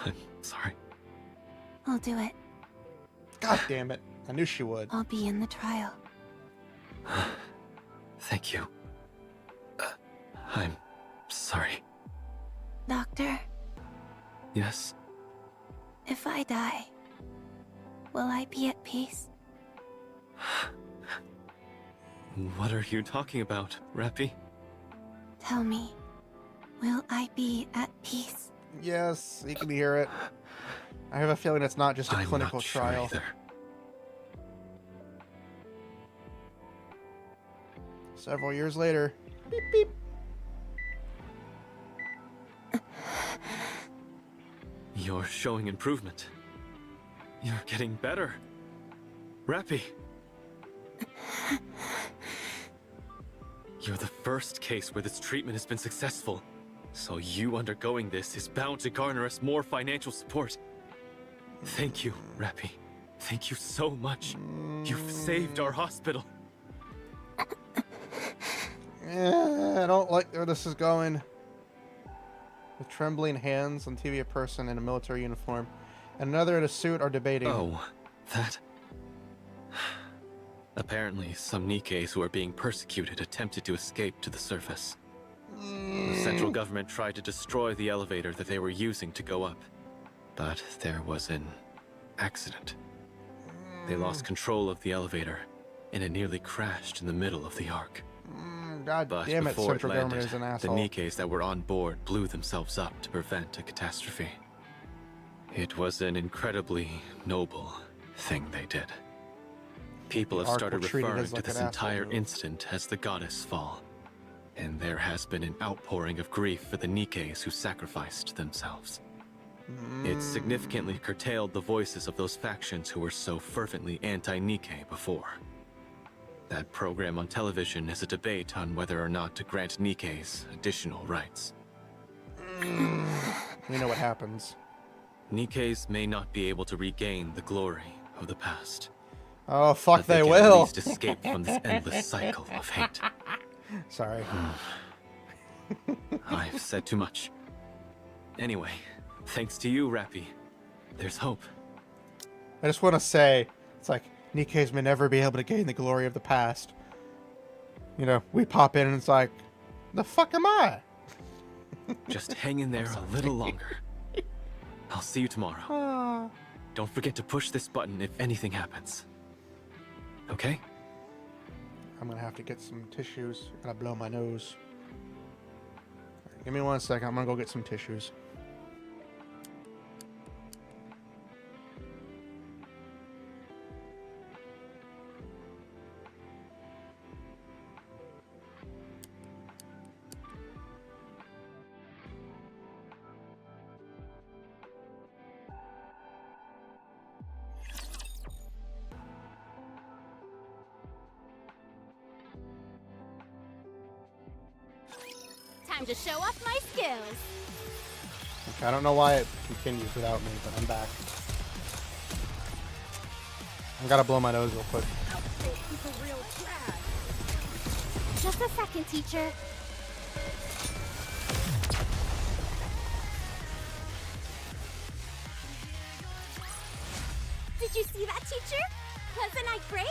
I'm sorry. I'll do it. God damn it. I knew she would. I'll be in the trial. Thank you. I'm sorry. Doctor, Yes? if I die, will I be at peace? What are you talking about, Rappy? Tell me, will I be at peace? Yes, you can hear it. I have a feeling it's not just a I'm clinical not sure trial. either. Several years later. Beep, beep. You're showing improvement. You're getting better. Rappy! You're the first case where this treatment has been successful. So you undergoing this is bound to garner us more financial support. Thank you, Rappy. Thank you so much. You've saved our hospital. I don't like where this is going. With trembling hands on TV, a person in a military uniform and another in a suit are debating. Oh, that... Apparently, some Nikkes who are being persecuted attempted to escape to the surface. The central government tried to destroy the elevator that they were using to go up. But there was an accident. They lost control of the elevator, and it nearly crashed in the middle of the arc. God But damn it, before central it government landed, is an the asshole. Nikkes that were on board blew themselves up to prevent a catastrophe. It was an incredibly noble thing they did. People have Ark started were treated referring as to like this an asshole entire move. incident as the goddess fall. And there has been an outpouring of grief for the Nikkes who sacrificed themselves. It significantly curtailed the voices of those factions who were so fervently anti-Nikke before. That program on television is a debate on whether or not to grant Nikkes additional rights. We know what happens. Nikkes may not be able to regain the glory of the past. Oh, fuck, but they can will. at least escape from this endless cycle of hate. Sorry. I've said too much. Anyway, thanks to you, Rappy, there's hope. I just want to say, it's like, Nikkes may never be able to gain the glory of the past. You know, we pop in and it's like, the fuck am I? Just hang in there a little longer. I'll see you tomorrow. Don't forget to push this button if anything happens. Okay? I'm gonna have to get some tissues. Gotta blow my nose. Alright, give me 1 second. I'm gonna go get some tissues. Time to show off my skills. Okay, I don't know why it continues without me, but I'm back. I gotta blow my nose real quick. Just a second, teacher. Did you see that, teacher? Wasn't I great?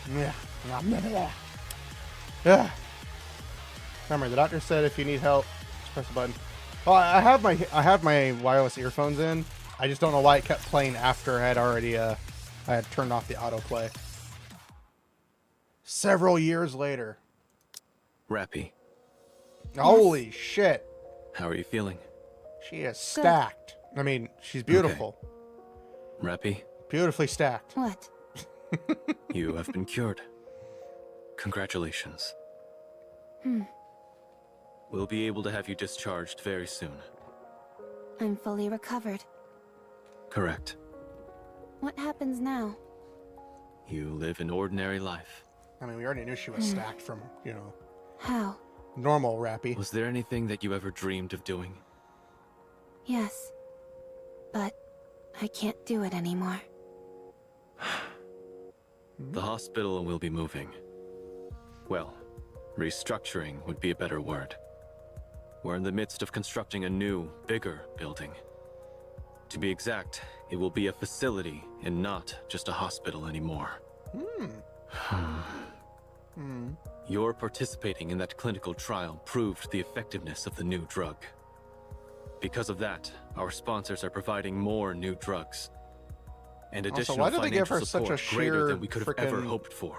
Yeah. Yeah. Remember, the doctor said if you need help, just press the button. Well, I have my wireless earphones in. I just don't know why it kept playing after I had already I had turned off the autoplay. Several years later. Rappy, Holy shit. how are you feeling? She is stacked. I mean, she's beautiful. Rappy, Beautifully stacked. What? you have been cured. Congratulations. We'll be able to have you discharged very soon. I'm fully recovered. Correct. What happens now? You live an ordinary life. I mean, we already knew she was stacked from, you know, How? normal Rappy. Was there anything that you ever dreamed of doing? Yes. But I can't do it anymore. The hospital will be moving. Well, restructuring would be a better word. We're in the midst of constructing a new, bigger building. To be exact, it will be a facility and not just a hospital anymore. Your participating in that clinical trial proved the effectiveness of the new drug. Because of that, our sponsors are providing more new drugs. And additional why did they give financial her such support a greater sheer than we could have ever frickin' hoped for.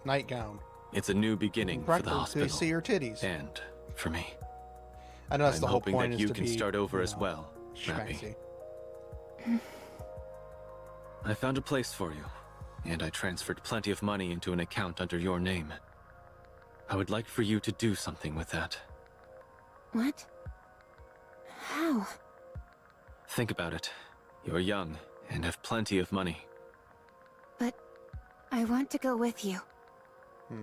Nightgown. It's a new beginning for the Practically hospital. see her titties. And for me. I know that's I'm the whole hoping point, that is you to can be, start over you as know, well, Rappy. schmancy. I found a place for you, and I transferred plenty of money into an account under your name. I would like for you to do something with that. What? How? Think about it. You're young and have plenty of money. But I want to go with you.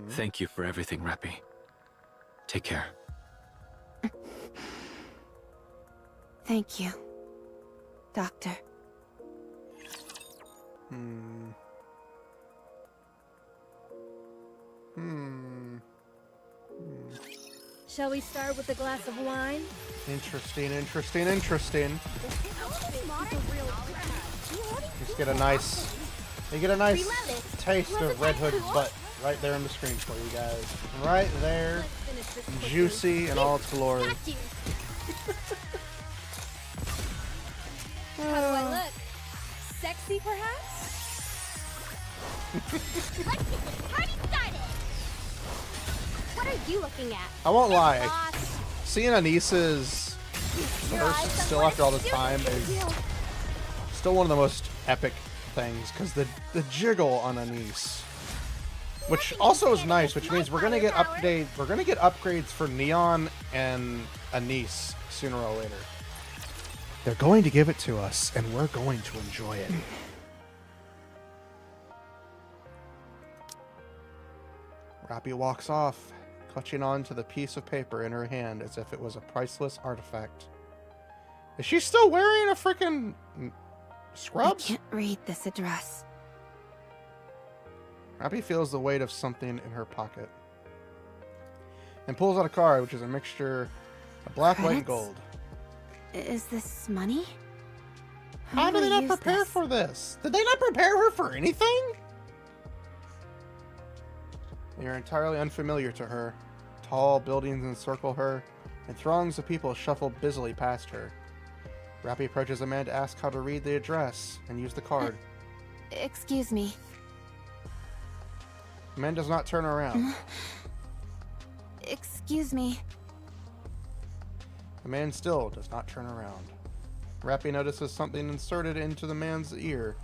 Thank you for everything, Rappy. Take care. Thank you, Doctor. Shall we start with a glass of wine? Interesting. Just get a nice, you get a nice taste of Red Hood's butt right there on the screen for you guys. Right there, juicy in all its glory. How do I look? Sexy, perhaps? Let's get this party started! What are you looking at? I won't lie, Boss, seeing Anisa's first still after all this time is still one of the most epic things, because the jiggle on Anise, which also is nice, which means we're gonna get upgrades for Neon and Anise sooner or later. They're going to give it to us, and we're going to enjoy it. Rappy walks off, clutching on to the piece of paper in her hand as if it was a priceless artifact. Is she still wearing a freaking scrubs? I can't read this address. Rappy feels the weight of something in her pocket and pulls out a card, which is a mixture of black, white, and Credits? gold. Is this money? How do I they not use prepare this? for this? Did they not prepare her for anything? They are entirely unfamiliar to her. Tall buildings encircle her, and throngs of people shuffle busily past her. Rappy approaches a man to ask how to read the address and use the card. Excuse me. The man does not turn around. Excuse me. The man still does not turn around. Rappy notices something inserted into the man's ear.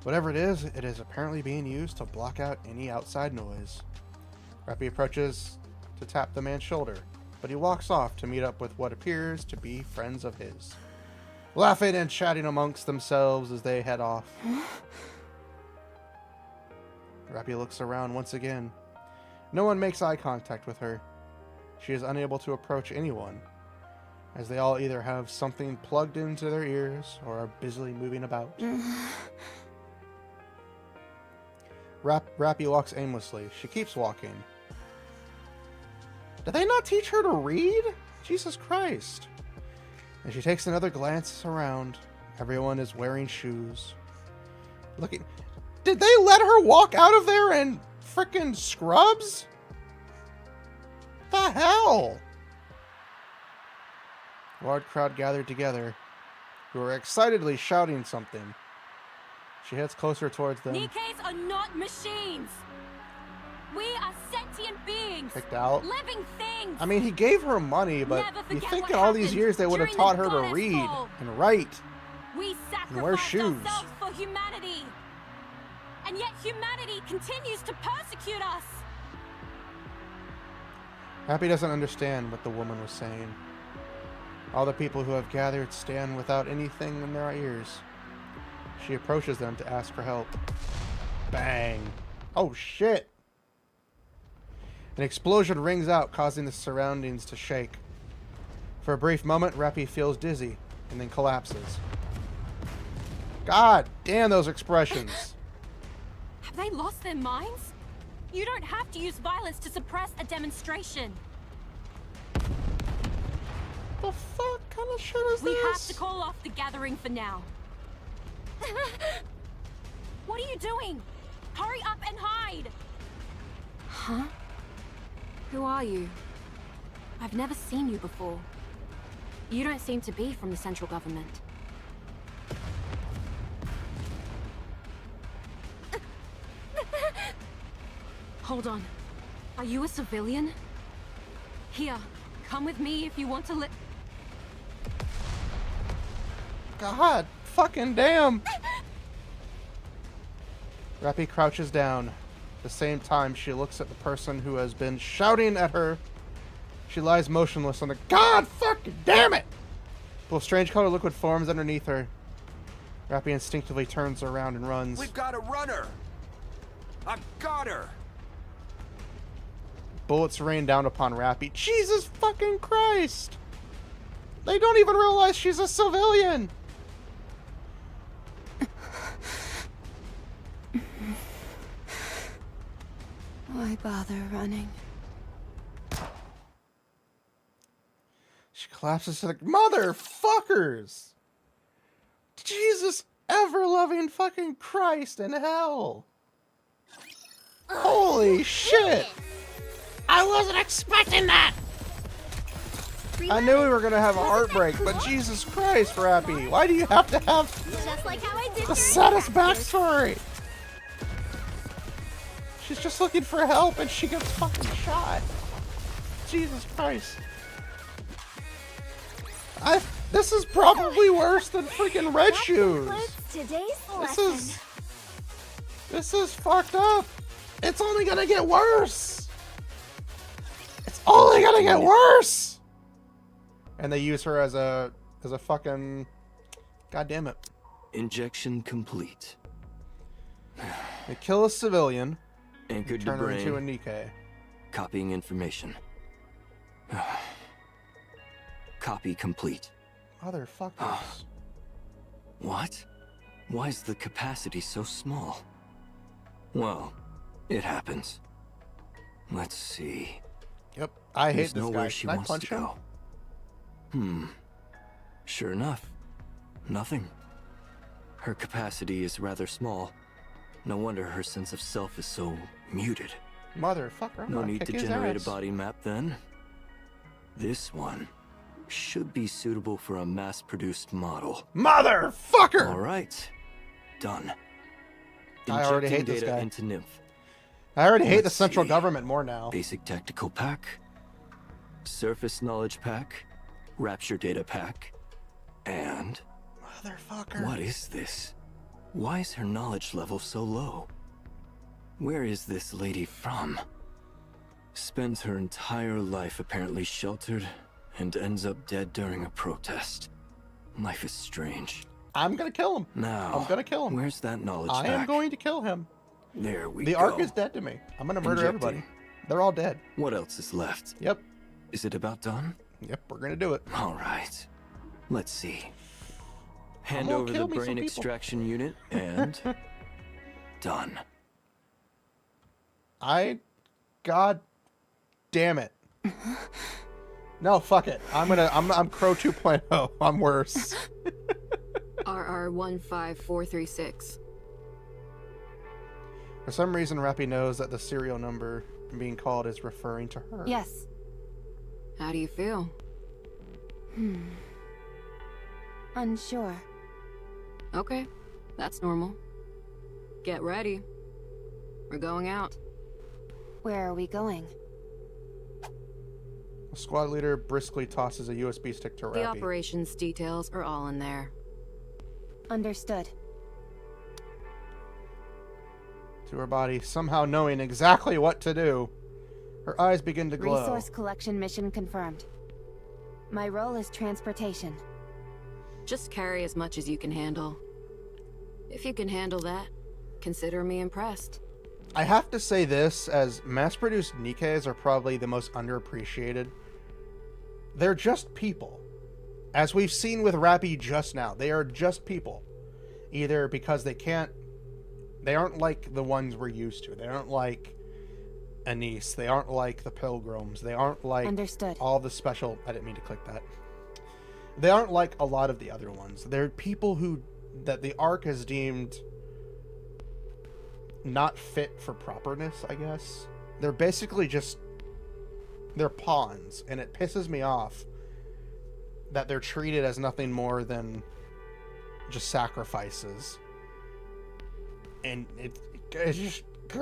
Whatever it is apparently being used to block out any outside noise. Rappy approaches to tap the man's shoulder, but he walks off to meet up with what appears to be friends of his, laughing and chatting amongst themselves as they head off. Rappy looks around once again. No one makes eye contact with her. She is unable to approach anyone, as they all either have something plugged into their ears or are busily moving about. Rappy walks aimlessly. She keeps walking. Did they not teach her to read? Jesus Christ. And she takes another glance around. Everyone is wearing shoes. Looking. Did they let her walk out of there and frickin' scrubs? The hell? A large crowd gathered together, who were excitedly shouting something. She heads closer towards them. Nikkes are not machines. We are sentient beings. Kicked out. Living things. I mean, he gave her money, but you think in all these years they would have taught her to read and write We and wear sacrificed shoes. ourselves for humanity. And yet humanity continues to persecute us. Happy doesn't understand what the woman was saying. All the people who have gathered stand without anything in their ears. She approaches them to ask for help. Bang. Oh shit. An explosion rings out, causing the surroundings to shake. For a brief moment, Rappy feels dizzy, and then collapses. God damn those expressions. Have they lost their minds? You don't have to use violence to suppress a demonstration. The fuck kind of shit is We this? have to call off the gathering for now. What are you doing? Hurry up and hide! Huh? Who are you? I've never seen you before. You don't seem to be from the central government. Hold on. Are you a civilian? Here, come with me if you want to God fucking damn. Rappy crouches down. At the same time, she looks at the person who has been shouting at her. She lies motionless on the— God fucking damn it! Well, strange colored liquid forms underneath her. Rappy instinctively turns around and runs. We've got a runner! I've got her! Bullets rain down upon Rappy. Jesus fucking Christ! They don't even realize she's a civilian! Why bother running? She collapses to the— Motherfuckers! Jesus ever-loving fucking Christ in hell! Holy shit! I wasn't expecting that! I knew we were gonna have a heartbreak, but Jesus Christ, Rappy, why do you have to have Just like how I did the during saddest practice. backstory? She's just looking for help and she gets fucking shot. Jesus Christ. This is probably worse than freaking Red Shoes. Today's This is fucked up. It's only gonna get worse. It's only gonna get worse. And they use her as a fucking— God damn it. Injection complete. They kill a civilian. Anchored to Turn her brain. into a Nikke. Copying information. Copy complete. Motherfuckers. What? Why is the capacity so small? Well, it happens. Let's see. Yep, I hate There's this nowhere guy. she Can I wants punch to him? go. Sure enough. Nothing. Her capacity is rather small. No wonder her sense of self is so muted. Motherfucker, I'm No gonna need kick to his generate ass. a body map then. This one should be suitable for a mass-produced model. Motherfucker! All right. Done. I already hate Injecting this data guy. into Nymph. I already hate the Let's central see. government more now. Basic tactical pack. Surface knowledge pack. Rapture data pack. And Motherfucker. what is this? Why is her knowledge level so low? Where is this lady from? Spends her entire life apparently sheltered and ends up dead during a protest. Life is strange. I'm gonna kill him. Now, I'm gonna kill him. Where's that knowledge I pack? am going to kill him. There we The go. Ark is dead to me. I'm gonna murder Injecting. everybody. They're all dead. What else is left? Yep. Is it about done? Yep, we're gonna do it. All right. Let's see. Hand gonna over kill the me some brain people. extraction unit and done. God damn it. No, fuck it. I'm Crow 2.0. I'm worse. RR15436. For some reason, Rappy knows that the serial number being called is referring to her. Yes. How do you feel? Unsure. Okay, that's normal. Get ready. We're going out. Where are we going? The squad leader briskly tosses a USB stick to Rappy. The operations details are all in there. Understood. To her body, somehow knowing exactly what to do, her eyes begin to glow. Resource collection mission confirmed. My role is transportation. Just carry as much as you can handle. If you can handle that, consider me impressed. I have to say this, as mass-produced Nikkes are probably the most underappreciated. They're just people. As we've seen with Rappy just now, they are just people. Either because they aren't like the ones we're used to. They aren't like Anise. They aren't like the Pilgrims. They aren't like Understood. all the special... I didn't mean to click that. They aren't like a lot of the other ones. They're people that the Ark has deemed not fit for properness, I guess. They're basically just... they're pawns, and it pisses me off that they're treated as nothing more than just sacrifices. And it's just... And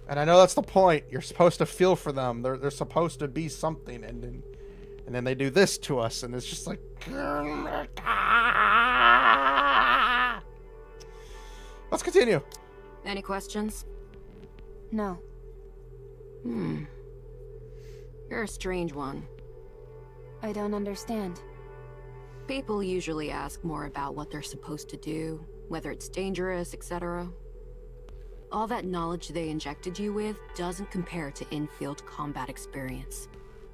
I know that's the point. You're supposed to feel for them. They're supposed to be something, and then they do this to us, and it's just like... Let's continue. Any questions? No. You're a strange one. I don't understand. People usually ask more about what they're supposed to do, whether it's dangerous, etc. All that knowledge they injected you with doesn't compare to in-field combat experience.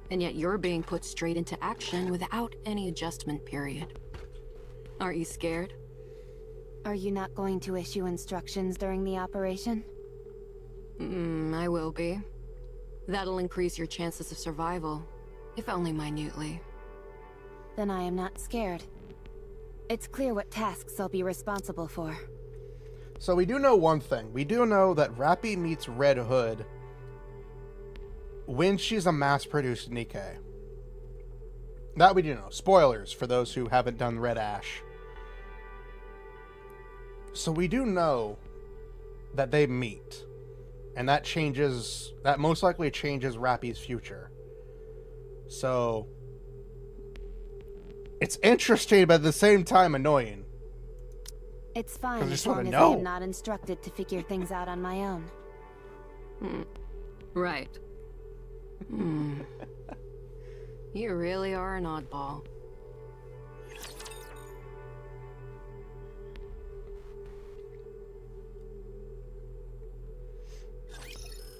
And yet you're being put straight into action without any adjustment period. Aren't you scared? Are you not going to issue instructions during the operation? I will be. That'll increase your chances of survival, if only minutely. Then I am not scared. It's clear what tasks I'll be responsible for. So we do know one thing. We do know that Rappy meets Red Hood when she's a mass-produced Nikke. That we do know. Spoilers for those who haven't done Red Ash. So we do know that they meet. And that most likely changes Rappy's future. So it's interesting, but at the same time annoying. It's fine I just as long wanna as know. I am not instructed to figure things out on my own. Right. You really are an oddball.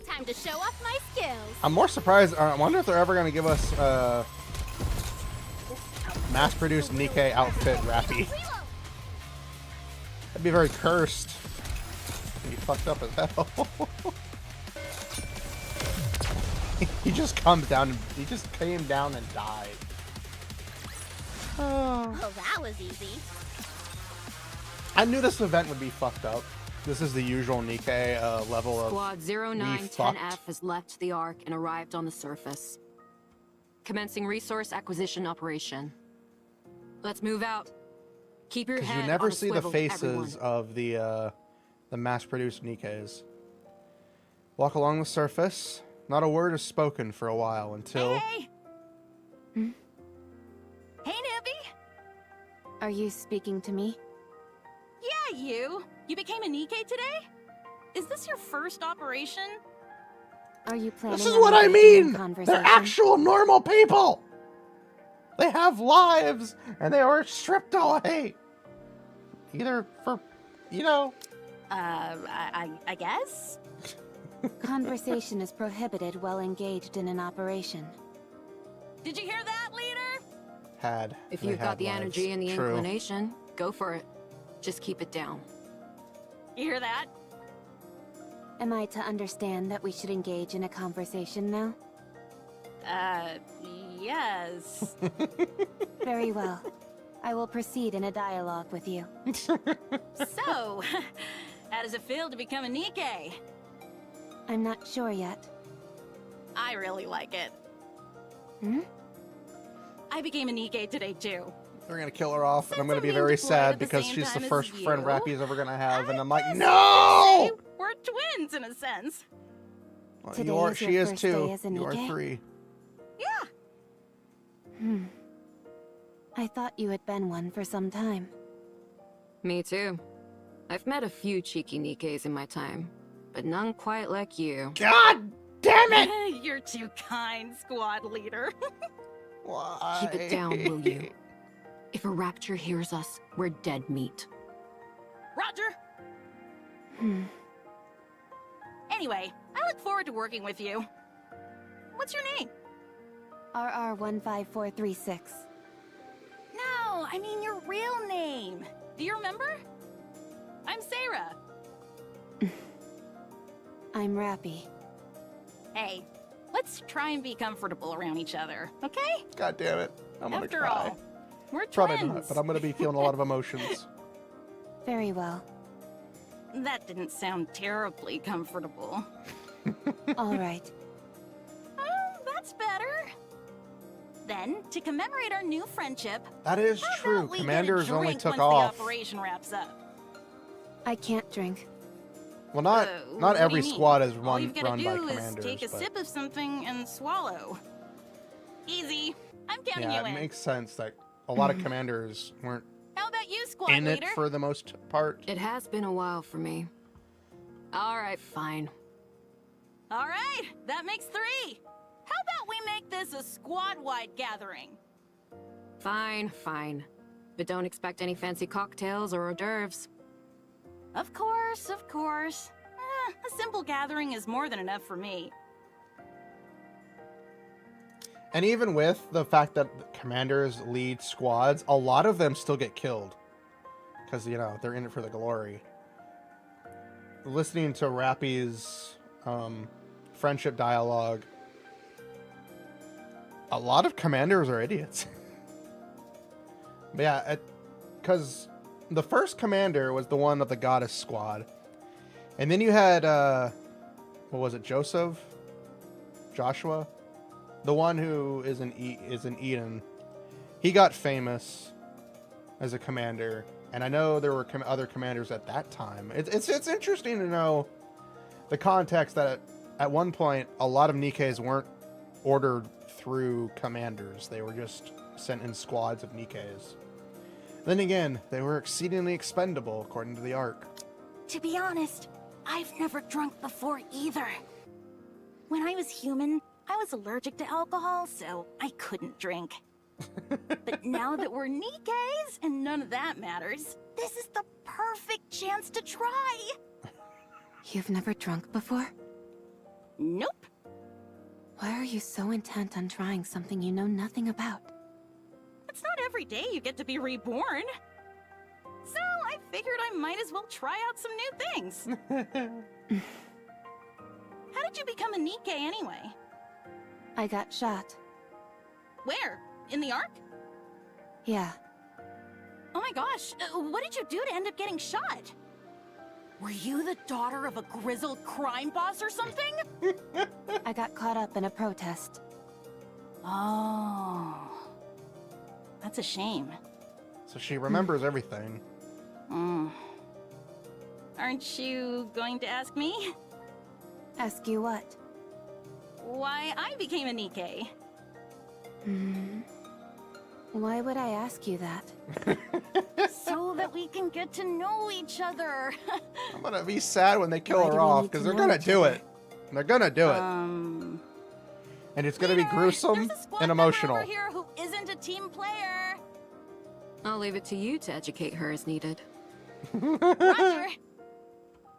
Time to show off my skills. I'm more surprised. I wonder if they're ever going to give us mass-produced Nikke outfit Rappy. That'd be very cursed. It'd be fucked up as hell. He just comes down. He just came down and died. Oh, that was easy. I knew this event would be fucked up. This is the usual Nikke level of... Squad 0910F has left the Ark and arrived on the surface. Commencing resource acquisition operation. Let's move out. Keep your head on a Because you never see the swivel, faces of the mass-produced Nikkes. Walk along the surface. Not a word is spoken for a while until... Hey! Hey, newbie! Are you speaking to me? Yeah, you. You became a Nikke today? Is this your first operation? Are you planning This is on what I engaging in mean! conversation? They're actual normal people! They have lives, and they were stripped away! Either for, you know... I guess? Conversation is prohibited while engaged in an operation. Did you hear that, leader? If They you've got had the lives. energy and the True. inclination, go for it. Just keep it down. You hear that? Am I to understand that we should engage in a conversation now? Yes. Very well. I will proceed in a dialogue with you. So, how does it feel to become a Nikke? I'm not sure yet. I really like it. Hmm? I became a Nikke today too. They're gonna kill her off, and I'm gonna be I'm very employed sad at the because same she's the time first as friend you, Rappy's ever gonna have, and I'm like, guess you no! could say we're twins in a sense. Well, Today you are, is your she is first too. day as a You are Nikke? 3. Yeah. I thought you had been one for some time. Me too. I've met a few cheeky Nikkes in my time, but none quite like you. God damn it! You're too kind, squad leader. Why? Keep it down, will you? If a rapture hears us, we're dead meat. Roger. Anyway, I look forward to working with you. What's your name? RR15436. No, I mean your real name. Do you remember? I'm Sarah. I'm Rappy. Hey, let's try and be comfortable around each other, okay? God damn it. I'm gonna After cry. all, we're Probably twins. not, but I'm gonna be feeling a lot of emotions. Very well. That didn't sound terribly comfortable. All right. Oh, that's better. Then, to commemorate our new friendship, That is how true. about we get a Commanders only drink took once off. the operation wraps up? I can't drink. Well, not What do every you mean? squad is All run you've gotta by do is commanders. take a but sip of something and swallow. Easy. I'm counting yeah, you it in. makes sense that a lot of commanders weren't How about you, squad in leader? it for the most part. It has been a while for me. All right, fine. All right, that makes 3. How about we make this a squad-wide gathering? Fine, fine. But don't expect any fancy cocktails or hors d'oeuvres. Of course, of course. A simple gathering is more than enough for me. And even with the fact that commanders lead squads, a lot of them still get killed. Because, you know, they're in it for the glory. Listening to Rappy's friendship dialogue, a lot of commanders are idiots. But yeah, because the first commander was the one of the goddess squad. And then you had, what was it, Joshua? The one who is in Eden. He got famous as a commander. And I know there were other commanders at that time. It's interesting to know the context that at one point, a lot of Nikkes weren't ordered through commanders. They were just sent in squads of Nikkes. Then again, they were exceedingly expendable, according to the arc. To be honest, I've never drunk before either. When I was human, I was allergic to alcohol, so I couldn't drink. But now that we're Nikkes and none of that matters, this is the perfect chance to try. You've never drunk before? Nope. Why are you so intent on trying something you know nothing about? It's not every day you get to be reborn. So I figured I might as well try out some new things. How did you become a Nikke anyway? I got shot. Where? In the Ark? Yeah. Oh my gosh, what did you do to end up getting shot? Were you the daughter of a grizzled crime boss or something? I got caught up in a protest. Oh. That's a shame. So she remembers everything. Aren't you going to ask me? Ask you what? Why I became a Nikke. Why would I ask you that? So that we can get to know each other. I'm gonna be sad when they kill Why do her we off, need because to they're know gonna each do other? it. They're gonna do it. And it's gonna be gruesome There's a squad and member emotional. over here who isn't a team player. I'll leave it to you to educate her as needed. Roger.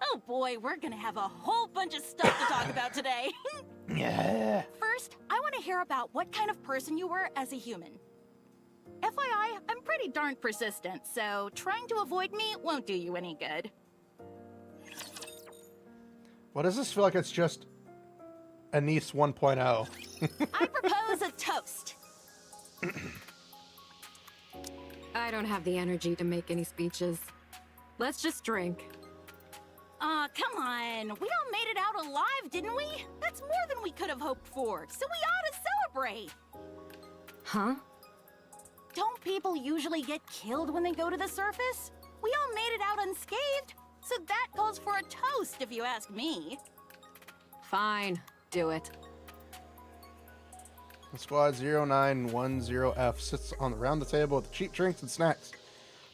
Oh boy, we're gonna have a whole bunch of stuff to talk about today. Yeah. First, I want to hear about what kind of person you were as a human. FYI, I'm pretty darn persistent, so trying to avoid me won't do you any good. Well, does this feel like it's just Anise 1.0? I propose a toast. I I don't have the energy to make any speeches. Let's just drink. Aw, come on. We all made it out alive, didn't we? That's more than we could have hoped for, so we ought to celebrate. Huh? Don't people usually get killed when they go to the surface? We all made it out unscathed, so that calls for a toast, if you ask me. Fine, do it. The squad 0910F sits around the table with cheap drinks and snacks,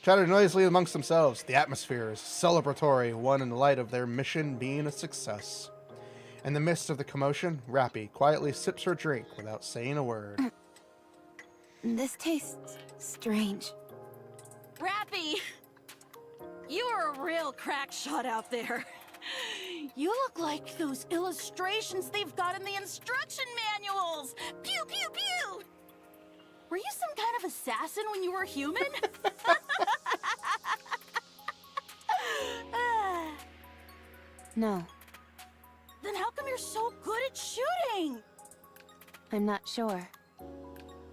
chatter noisily amongst themselves. The atmosphere is celebratory, one in the light of their mission being a success. In the midst of the commotion, Rappy quietly sips her drink without saying a word. This tastes strange. Rappy! You're a real crack shot out there. You look like those illustrations they've got in the instruction manuals! Pew, pew, pew! Were you some kind of assassin when you were human? No, Then how come you're so good at shooting? I'm not sure.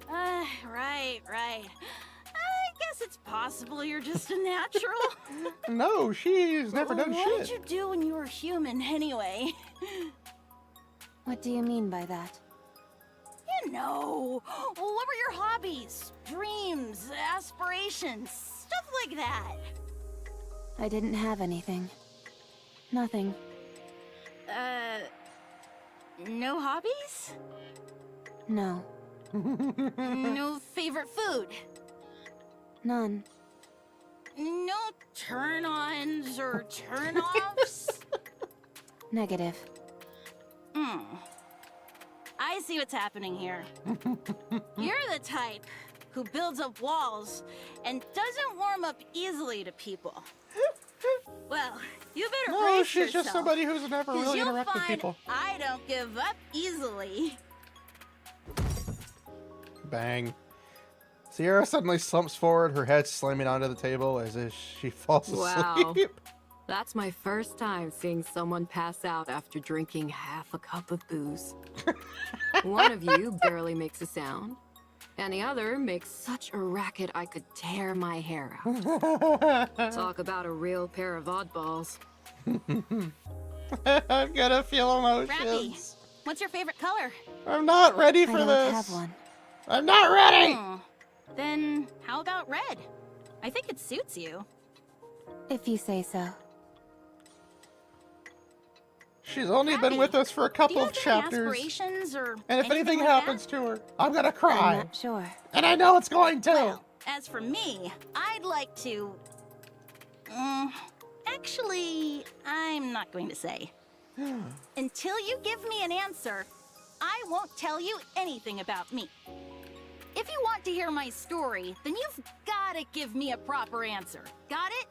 Right. I guess it's possible you're just a natural. No, she's never done What shit. did you do when you were human, anyway? What do you mean by that? You know, what were your hobbies, dreams, aspirations, stuff like that? I didn't have anything. Nothing. No hobbies? No. No favorite food? None. No turn-ons or turn-offs? Negative. I see what's happening here. You're the type who builds up walls and doesn't warm up easily to people. Well, you better No, brace she's yourself, just somebody who's never 'cause really you'll interacted with find people. I don't give up easily. Bang. Sierra suddenly slumps forward, her head slamming onto the table as if she falls Wow. asleep. That's my first time seeing someone pass out after drinking half a cup of booze. One of you barely makes a sound, and the other makes such a racket I could tear my hair out. Talk about a real pair of oddballs. I'm gonna feel Rappy, emotions. what's your favorite color? I'm not ready for I don't this. have one. I'm not ready. Then how about red? I think it suits you. If you say so. She's only been with us for a Do couple you of have any chapters. aspirations or And if anything like happens to her, I'm gonna cry. I'm not sure. And I know it's going to. Well, as for me, I'd like to... actually, I'm not going to say. Until you give me an answer, I won't tell you anything about me. If you want to hear my story, then you've gotta give me a proper answer. Got it?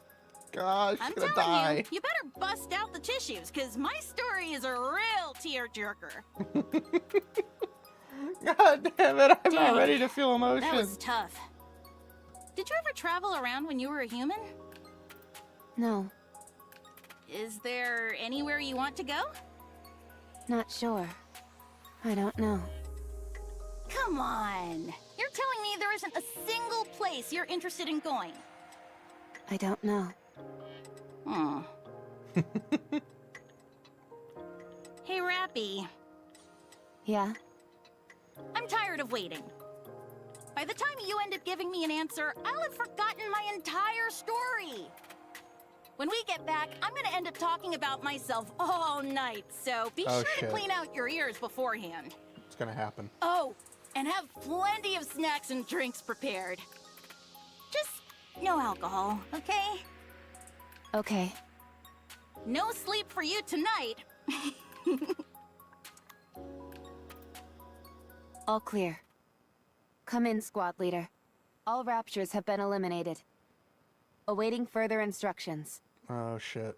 Gosh, she's I'm gonna telling die. you better bust out the tissues, because my story is a real tearjerker. God damn it, I'm not Dang, ready to feel That was emotions. tough. Did you ever travel around when you were a human? No, Is there anywhere you want to go? not sure. I don't know. Come on. You're telling me there isn't a single place you're interested in going? I don't know. Hey, Rappy. Yeah? I'm tired of waiting. By the time you end up giving me an answer, I'll have forgotten my entire story. When we get back, I'm gonna end up talking about myself all night, so be Oh, sure shit. to clean out your ears beforehand. It's gonna happen. Oh, and have plenty of snacks and drinks prepared. Just no alcohol, okay? Okay. No sleep for you tonight. All clear. Come in, squad leader. All raptures have been eliminated. Awaiting further instructions. Oh shit.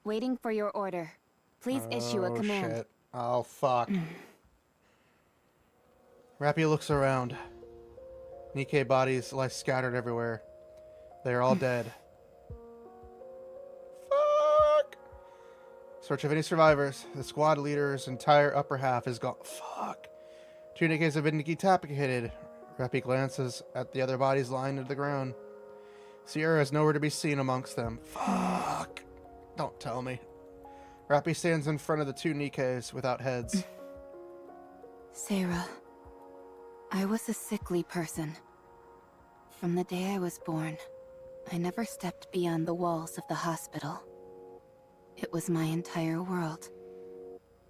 Waiting for your order. Please issue a Oh, command. shit. Oh fuck. Rappy looks around. Nikke bodies lie scattered everywhere. They are all dead. Fuck! Search of any survivors. The squad leader's entire upper half is gone. Fuck. 2 Nikkes have been decapitated. Rappy glances at the other bodies lying to the ground. Sierra is nowhere to be seen amongst them. Fuck. Don't tell me. Rappy stands in front of the two Nikkes without heads. Sarah, I was a sickly person. From the day I was born, I never stepped beyond the walls of the hospital. It was my entire world.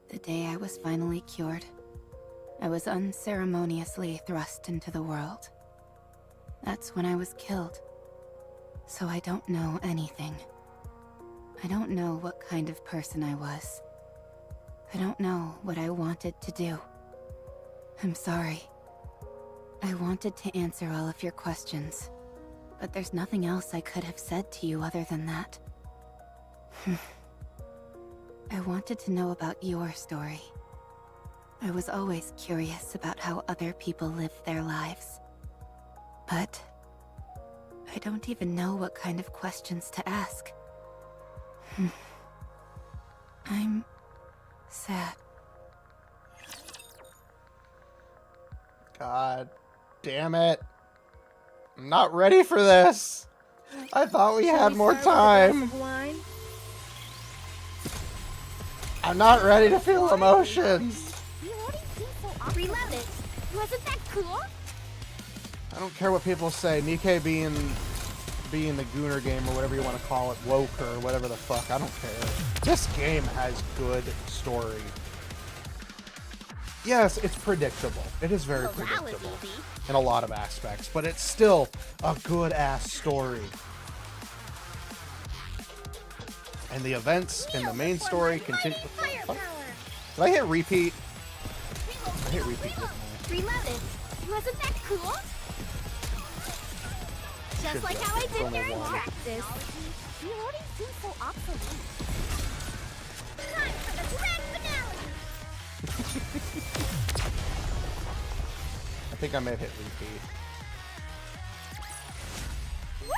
The day I was finally cured, I was unceremoniously thrust into the world. That's when I was killed. So I don't know anything. I don't know what kind of person I was. I don't know what I wanted to do. I'm sorry. I wanted to answer all of your questions, but there's nothing else I could have said to you other than that. I wanted to know about your story. I was always curious about how other people lived their lives. But I don't even know what kind of questions to ask. I'm sad. God damn it. I'm not ready for this. I thought we had more time. I'm not ready to feel emotions. Reload it. Wasn't that cool? I don't care what people say. Nikke being the Gooner game or whatever you want to call it, woke or whatever the fuck, I don't care. This game has good story. Yes, it's predictable. It is very predictable in a lot of aspects, but it's still a good-ass story. And the events in the main story continue. Did I hit repeat? I hit repeat, didn't I? Reload it. Wasn't that cool? Just like how I did during practice. Reloading seems so obsolete. Time for the grand finale! I think I may have hit repeat. Woo!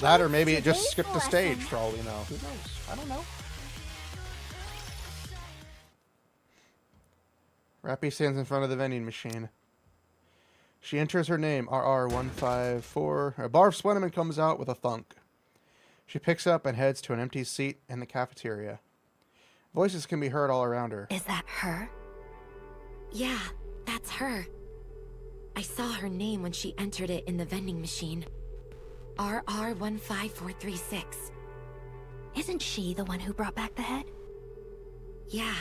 That or maybe it just skipped the stage for all we know. Who knows? I don't know. Rappy stands in front of the vending machine. She enters her name, RR154. A bar of Splendiman comes out with a thunk. She picks up and heads to an empty seat in the cafeteria. Voices can be heard all around her. Is that her? Yeah, that's her. I saw her name when she entered it in the vending machine. RR15436. Isn't she the one who brought back the head? Yeah.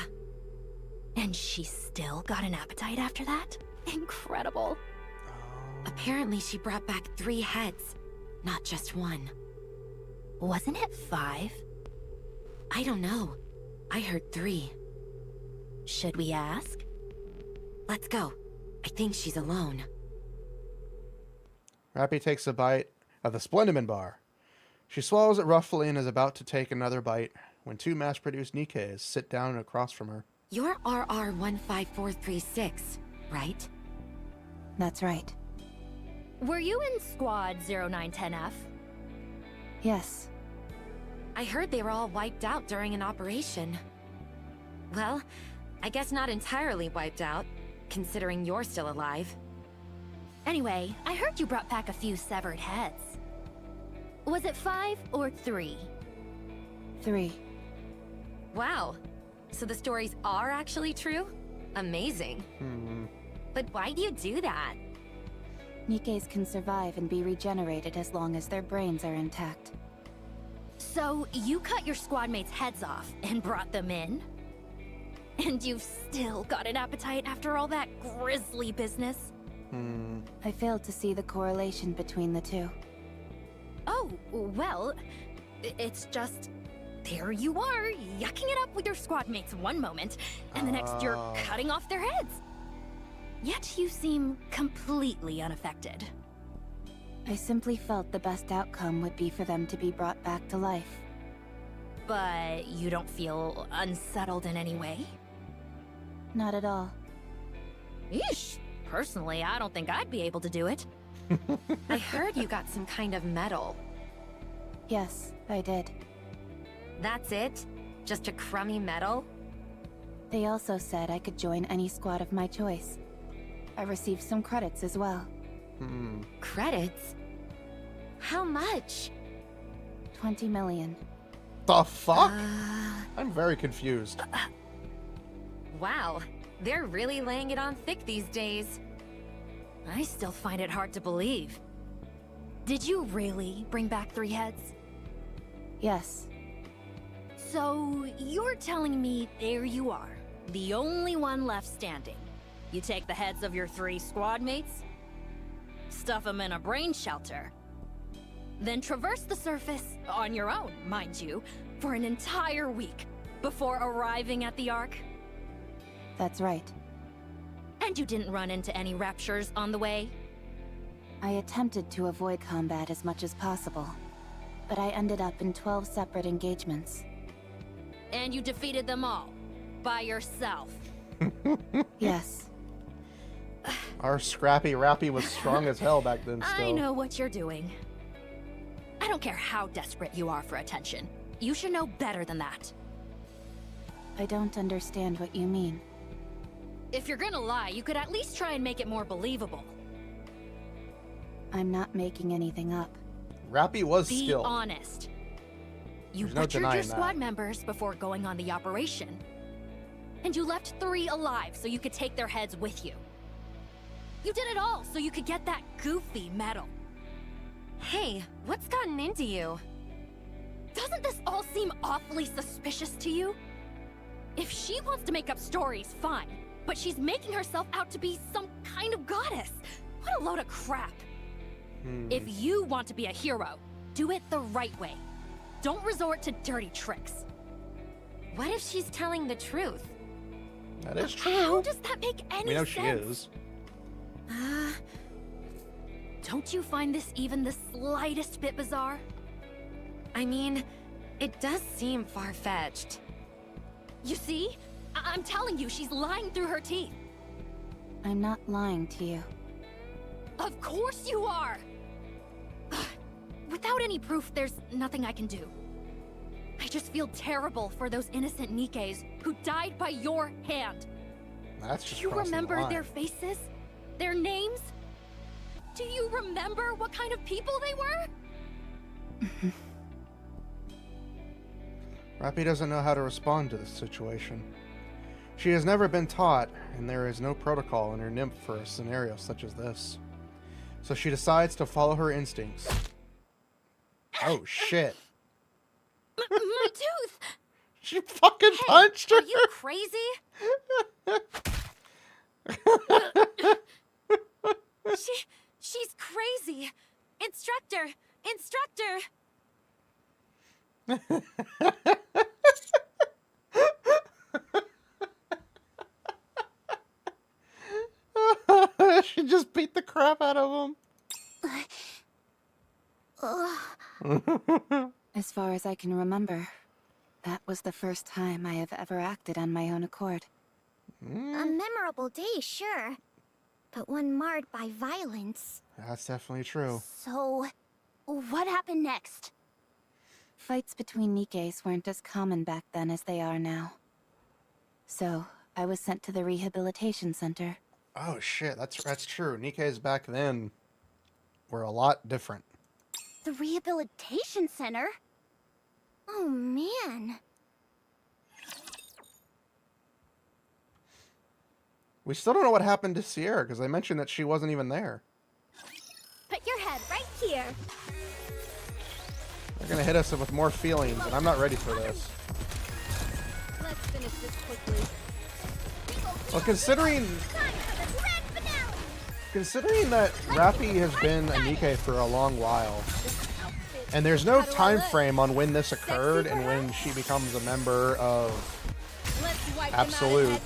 And she still got an appetite after that? Incredible. Apparently she brought back 3 heads, not just 1. Wasn't it 5? I don't know. I heard 3. Should we ask? Let's go. I think she's alone. Rappy takes a bite of the Splendiman bar. She swallows it roughly and is about to take another bite when 2 mass-produced Nikkes sit down across from her. You're RR15436, right? That's right. Were you in Squad 0910F? Yes. I heard they were all wiped out during an operation. Well, I guess not entirely wiped out, considering you're still alive. Anyway, I heard you brought back a few severed heads. Was it 5 or 3? 3. Wow. So the stories are actually true? Amazing. But why do you do that? Nikkes can survive and be regenerated as long as their brains are intact. So you cut your squad mates' heads off and brought them in? And you've still got an appetite after all that grisly business? I failed to see the correlation between the two. Oh, well, it's just... There you are, yucking it up with your squad mates one moment, and the next you're cutting off their heads. Yet you seem completely unaffected. I simply felt the best outcome would be for them to be brought back to life. But you don't feel unsettled in any way? Not at all. Eesh. Personally, I don't think I'd be able to do it. I heard you got some kind of medal. Yes, I did. That's it? Just a crummy medal? They also said I could join any squad of my choice. I received some credits as well. Credits? How much? 20 million. The fuck? I'm very confused. Wow, they're really laying it on thick these days. I still find it hard to believe. Did you really bring back 3 heads? Yes. So, you're telling me there you are, the only one left standing. You take the heads of your 3 squad mates, stuff them in a brain shelter, then traverse the surface, on your own, mind you, for an entire week before arriving at the Ark? That's right. And you didn't run into any raptures on the way? I attempted to avoid combat as much as possible, but I ended up in 12 separate engagements. And you defeated them all, by yourself? Yes. Our Scrappy Rappy was strong as hell back then still. I know what you're doing. I don't care how desperate you are for attention. You should know better than that. I don't understand what you mean. If you're gonna lie, you could at least try and make it more believable. I'm not making anything up. Rappy was Be skilled. honest. You There's no butchered your denying squad that. members before going on the operation. And you left 3 alive so you could take their heads with you. You did it all so you could get that goofy medal. Hey, what's gotten into you? Doesn't this all seem awfully suspicious to you? If she wants to make up stories, fine. But she's making herself out to be some kind of goddess. What a load of crap. If you want to be a hero, do it the right way. Don't resort to dirty tricks. What if she's telling the truth? That is true. How does that make any sense? We know she is. Don't you find this even the slightest bit bizarre? I mean, it does seem far-fetched. You see? I'm telling you, she's lying through her teeth. I'm not lying to you. Of course you are! Without any proof, there's nothing I can do. I just feel terrible for those innocent Nikkes who died by your hand. That's just Do you crossing the remember line. their faces? Their names? Do you remember what kind of people they were? Rappy doesn't know how to respond to this situation. She has never been taught, and there is no protocol in her nymph for a scenario such as this. So she decides to follow her instincts. Oh shit. My tooth! She fucking punched her! Are you crazy? She's crazy. Instructor! She just beat the crap out of him. As far as I can remember, that was the first time I have ever acted on my own accord. A memorable day, sure. But one marred by violence. That's definitely true. So, what happened next? Fights between Nikkes weren't as common back then as they are now. So, I was sent to the rehabilitation center. Oh shit, that's true. Nikkes back then were a lot different. The rehabilitation center? Oh man. We still don't know what happened to Sierra, because they mentioned that she wasn't even there. Put your head right here. They're gonna hit us with more feelings, and I'm not ready for this. Let's finish this quickly. Well, considering that Rappy has been a Nikke for a long while, and there's no time frame on when this occurred and when she becomes a member of Absolute.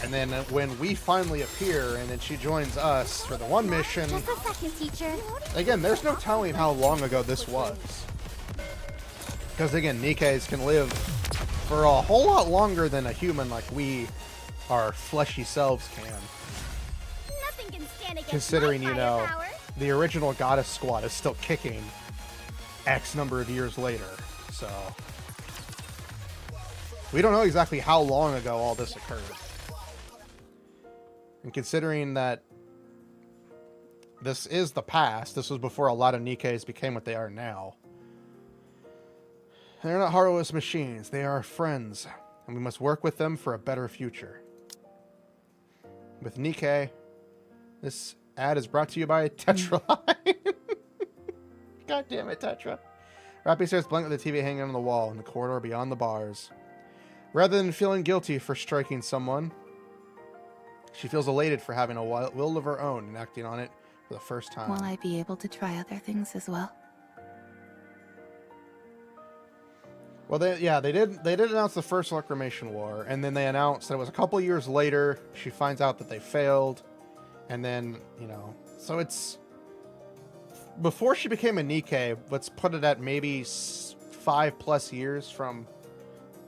And then when we finally appear, and then she joins us for the one mission. Just a second, teacher. Again, there's no telling how long ago this was. Because again, Nikkes can live for a whole lot longer than a human like we, our fleshy selves, can. Nothing can stand against Considering, my you know, firepower. the original Goddess Squad is still kicking X number of years later. So, we don't know exactly how long ago all this occurred. And considering that this is the past, this was before a lot of Nikkes became what they are now. They're not heartless machines, they are friends, and we must work with them for a better future. With Nikke, this ad is brought to you by Tetraline. God damn it, Tetra. Rappy stares blankly at the TV hanging on the wall in the corridor beyond the bars. Rather than feeling guilty for striking someone, she feels elated for having a will of her own and acting on it for the first time. Will I be able to try other things as well? Well, they did announce the first reclamation war, and then they announced that it was a couple years later she finds out that they failed, and then, you know, so it's before she became a Nikke. Let's put it at maybe 5+ years from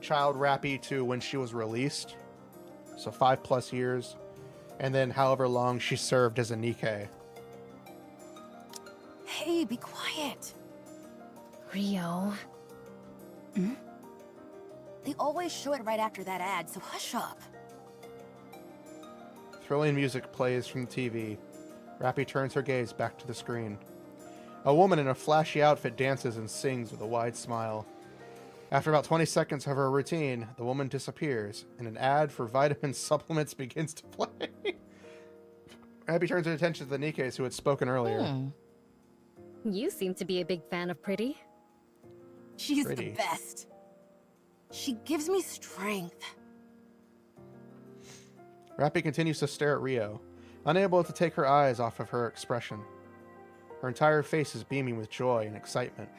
Child Rappy to when she was released, so 5+ years, and then however long she served as a Nikke. Hey, be quiet. Rio. Hmm? They always show it right after that ad, so hush up. Thrilling music plays from the TV. Rappy turns her gaze back to the screen. A woman in a flashy outfit dances and sings with a wide smile. After about 20 seconds of her routine, the woman disappears, and an ad for vitamin supplements begins to play. Rappy turns her attention to the Nikkes who had spoken earlier. You seem to be a big fan of Pretty. She's the best. She gives me strength. Rappy continues to stare at Rio, unable to take her eyes off of her expression. Her entire face is beaming with joy and excitement.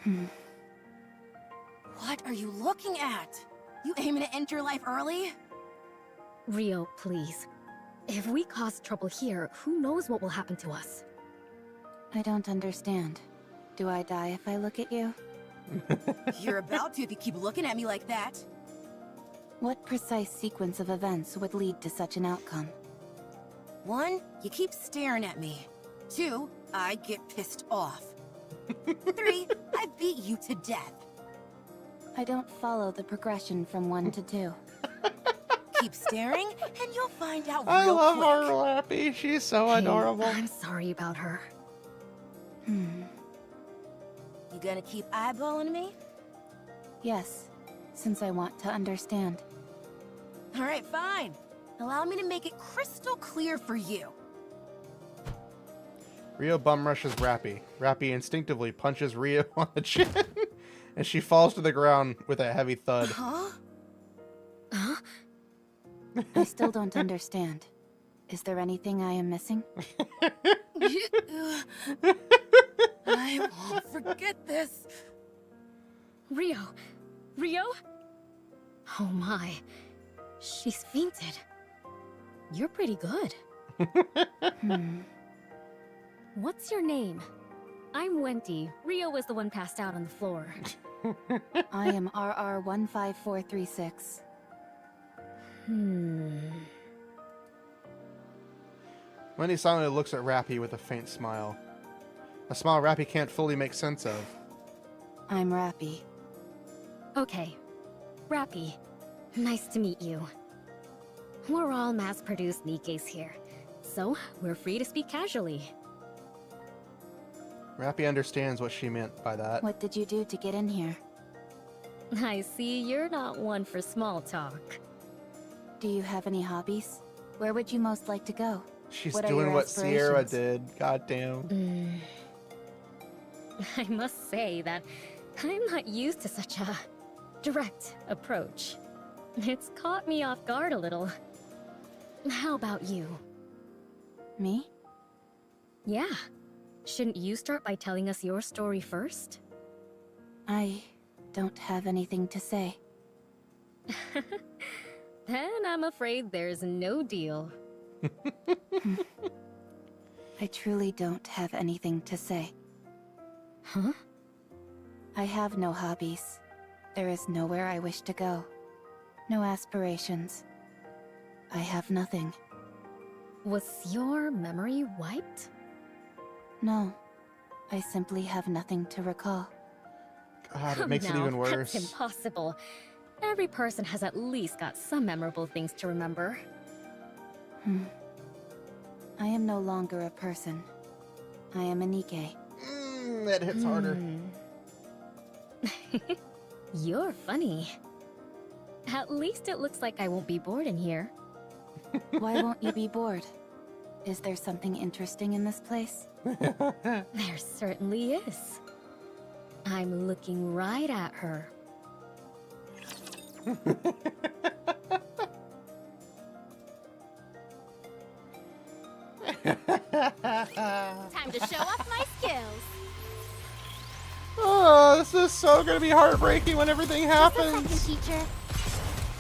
What are you looking at? You aiming to end your life early? Rio, please. If we cause trouble here, who knows what will happen to us? I don't understand. Do I die if I look at you? You're about to if you keep looking at me like that. What precise sequence of events would lead to such an outcome? 1, you keep staring at me. 2, I get pissed off. 3, I beat you to death. I don't follow the progression from 1 to 2. Keep staring, and you'll find out I real love quick. her, Rappy. She's so adorable. I'm sorry about her. You gonna keep eyeballing me? Yes, since I want to understand. Alright, fine. Allow me to make it crystal clear for you. Rio bum rushes Rappy. Rappy instinctively punches Rio on the chin, and she falls to the ground with a heavy thud. Huh? I still don't understand. Is there anything I am missing? I won't forget this. Rio! Rio? Oh my. She's fainted. You're pretty good. What's your name? I'm Wendy. Rio was the one passed out on the floor. I am RR15436. Wendy silently looks at Rappy with a faint smile. A smile Rappy can't fully make sense of. I'm Rappy. Okay. Rappy. Nice to meet you. We're all mass-produced Nikkes here, so we're free to speak casually. Rappy understands what she meant by that. What did you do to get in here? I see you're not one for small talk. Do you have any hobbies? Where would you most like to go? She's What are doing your what Sierra aspirations? did. Goddamn. I must say that I'm not used to such a direct approach. It's caught me off guard a little. How about you? Me? Yeah. Shouldn't you start by telling us your story first? I don't have anything to say. Then I'm afraid there's no deal. I truly don't have anything to say. Huh? I have no hobbies. There is nowhere I wish to go. No aspirations. I have nothing. Was your memory wiped? No. I simply have nothing to recall. God, it makes it even worse. That's impossible. Every person has at least got some memorable things to remember. I am no longer a person. I am a Nikke. That hits harder. You're funny. At least it looks like I won't be bored in here. Why won't you be bored? Is there something interesting in this place? There certainly is. I'm looking right at her. Time to show off my skills. Oh, this is so gonna be heartbreaking when everything happens. Teacher.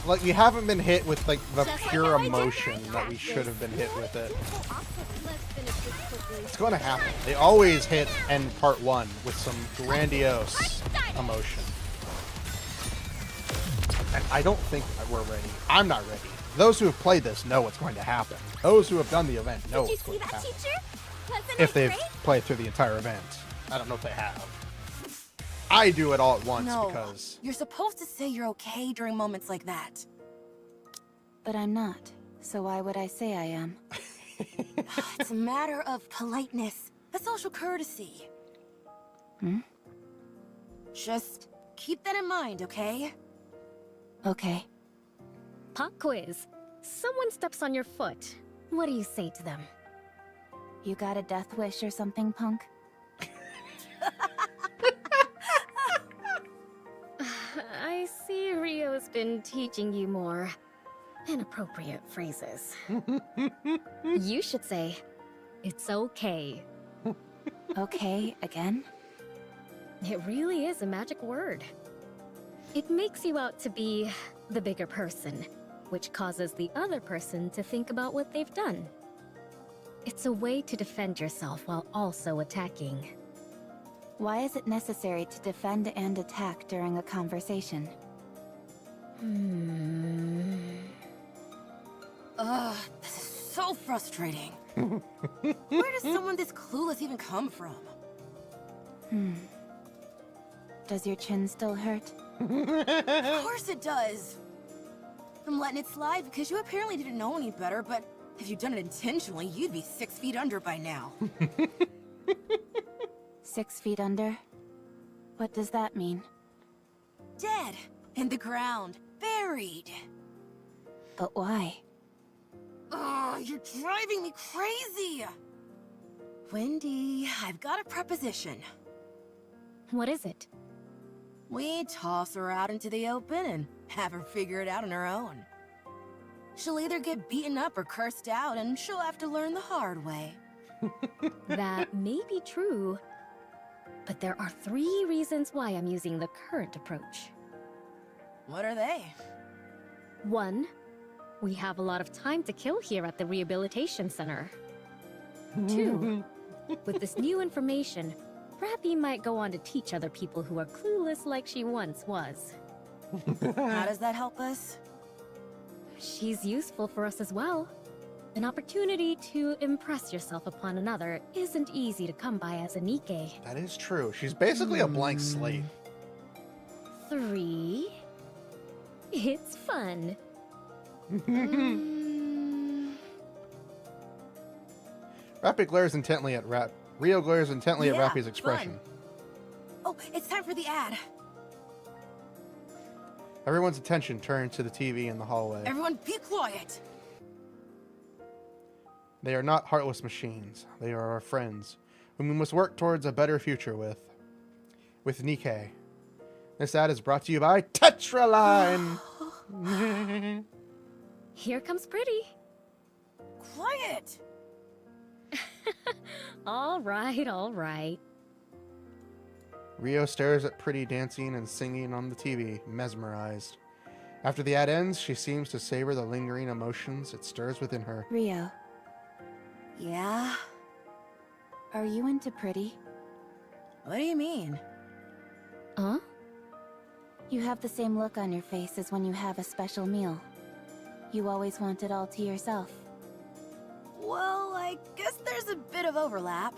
Like, we haven't been hit with like the pure emotion that we should have been hit with it. Let's finish this quickly. It's gonna happen. They always hit end part 1 with some grandiose emotion. And I don't think we're ready. I'm not ready. Those who have played this know what's going to happen. Those who have done the event know what's going to happen. If they've played through the entire event. I don't know if they have. I do it all at once because... You're supposed to say you're okay during moments like that. But I'm not. So why would I say I am? It's a matter of politeness, a social courtesy. Just keep that in mind, okay? Okay. Pop quiz. Someone steps on your foot. What do you say to them? You got a death wish or something, punk? I see Rio's been teaching you more inappropriate phrases. You should say, "It's okay." Okay, again? It really is a magic word. It makes you out to be the bigger person, which causes the other person to think about what they've done. It's a way to defend yourself while also attacking. Why is it necessary to defend and attack during a conversation? Ugh, this is so frustrating. Where does someone this clueless even come from? Does your chin still hurt? Of course it does. I'm letting it slide because you apparently didn't know any better, but if you'd done it intentionally, you'd be 6 feet under by now. 6 feet under? What does that mean? Dead. In the ground. Buried. But why? Ugh, you're driving me crazy! Wendy, I've got a proposition. What is it? We toss her out into the open and have her figure it out on her own. She'll either get beaten up or cursed out, and she'll have to learn the hard way. That may be true, but there are 3 reasons why I'm using the current approach. What are they? 1, we have a lot of time to kill here at the rehabilitation center. 2, with this new information, Rappy might go on to teach other people who are clueless like she once was. How does that help us? She's useful for us as well. An opportunity to impress yourself upon another isn't easy to come by as a Nikke. That is true. She's basically a blank slate. 3, it's fun. Rappy glares intently at Rio glares intently at Yeah, Rappy's expression. fun. Oh, it's time for the ad. Everyone's attention turns to the TV in the hallway. Everyone be quiet. They are not heartless machines. They are our friends, whom we must work towards a better future with. With Nikke. This ad is brought to you by Tetraline! Here comes Pretty. Quiet! All right, all right. Rio stares at Pretty dancing and singing on the TV, mesmerized. After the ad ends, she seems to savor the lingering emotions it stirs within her. Rio, Yeah? are you into Pretty? What do you mean? Huh? You have the same look on your face as when you have a special meal. You always want it all to yourself. Well, I guess there's a bit of overlap.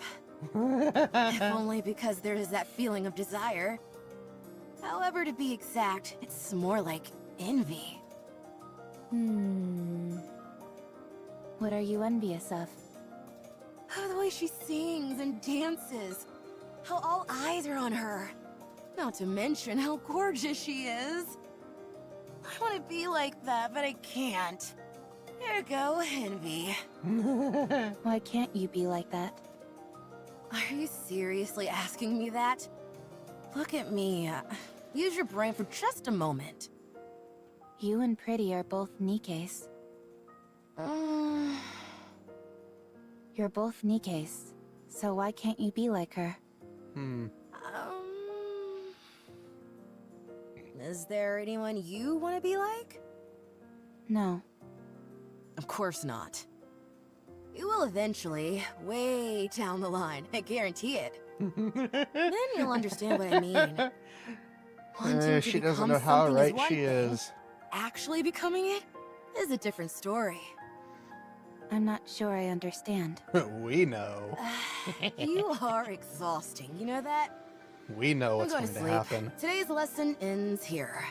If only because there is that feeling of desire. However, to be exact, it's more like envy. What are you envious of? Oh, the way she sings and dances. How all eyes are on her. Not to mention how gorgeous she is. I want to be like that, but I can't. There you go, envy. Why can't you be like that? Are you seriously asking me that? Look at me. Use your brain for just a moment. You and Pretty are both Nikke's. You're both Nikke's, so why can't you be like her? Is there anyone you want to be like? No. Of course not. You will eventually, way down the line. I guarantee it. Then you'll understand what I mean. Wanting She to doesn't become know how something right one she thing. is. Actually becoming it is a different story. I'm not sure I understand. We know. You are exhausting, you know that? We know I'm what's going going to to sleep. happen. Today's lesson ends here.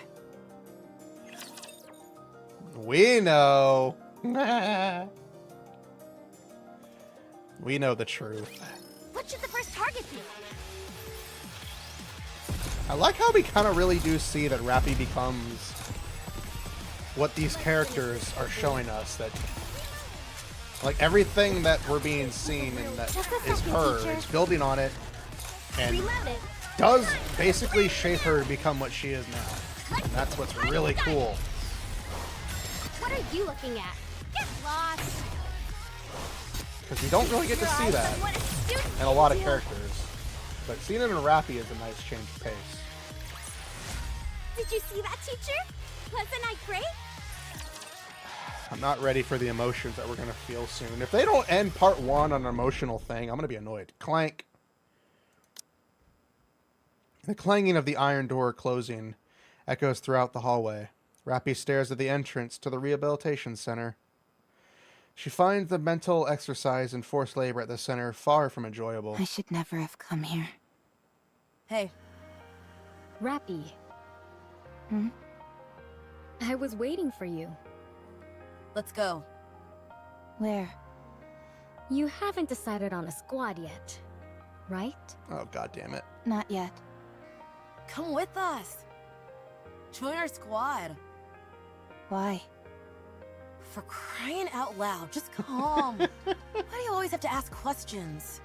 We know. We know the truth. What should the first target be? I like how we kind of really do see that Rappy becomes what these characters are showing us. That, like, everything that we're being seen and that is her, it's building on it, and does basically shape her to become what she is now. And that's what's really cool. What are you looking at? Get lost. Because we don't really get to see that in a lot of characters. But seeing it in Rappy is a nice change of pace. Did you see that, teacher? Wasn't I great? I'm not ready for the emotions that we're going to feel soon. If they don't end part 1 on an emotional thing, I'm going to be annoyed. Clank. The clanging of the iron door closing echoes throughout the hallway. Rappy stares at the entrance to the rehabilitation center. She finds the mental exercise and forced labor at the center far from enjoyable. I should never have come here. Hey. Rappy. I was waiting for you. Let's go. Where? You haven't decided on a squad yet, right? Oh, God damn it. Not yet. Come with us. Join our squad. Why? For crying out loud, just calm. Why do you always have to ask questions?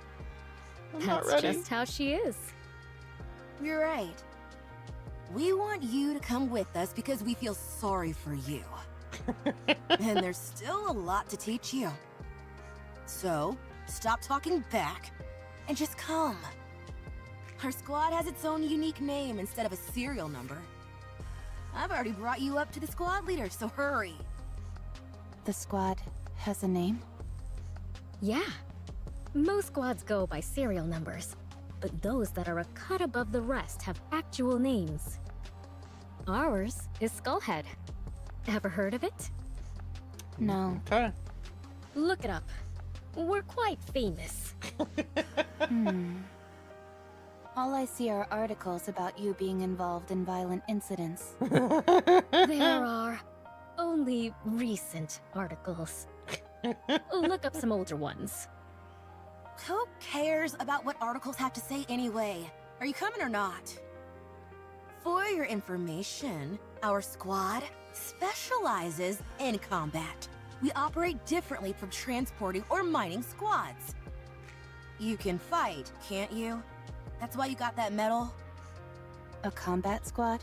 That's just how she is. You're right. We want you to come with us because we feel sorry for you. And there's still a lot to teach you. So, stop talking back and just come. Our squad has its own unique name instead of a serial number. I've already brought you up to the squad leader, so hurry. The squad has a name? Yeah. Most squads go by serial numbers, but those that are a cut above the rest have actual names. Ours is Skullhead. Ever heard of it? No. Okay. Look it up. We're quite famous. All I see are articles about you being involved in violent incidents. There are only recent articles. Look up some older ones. Who cares about what articles have to say anyway? Are you coming or not? For your information, our squad specializes in combat. We operate differently from transporting or mining squads. You can fight, can't you? That's why you got that medal? A combat squad?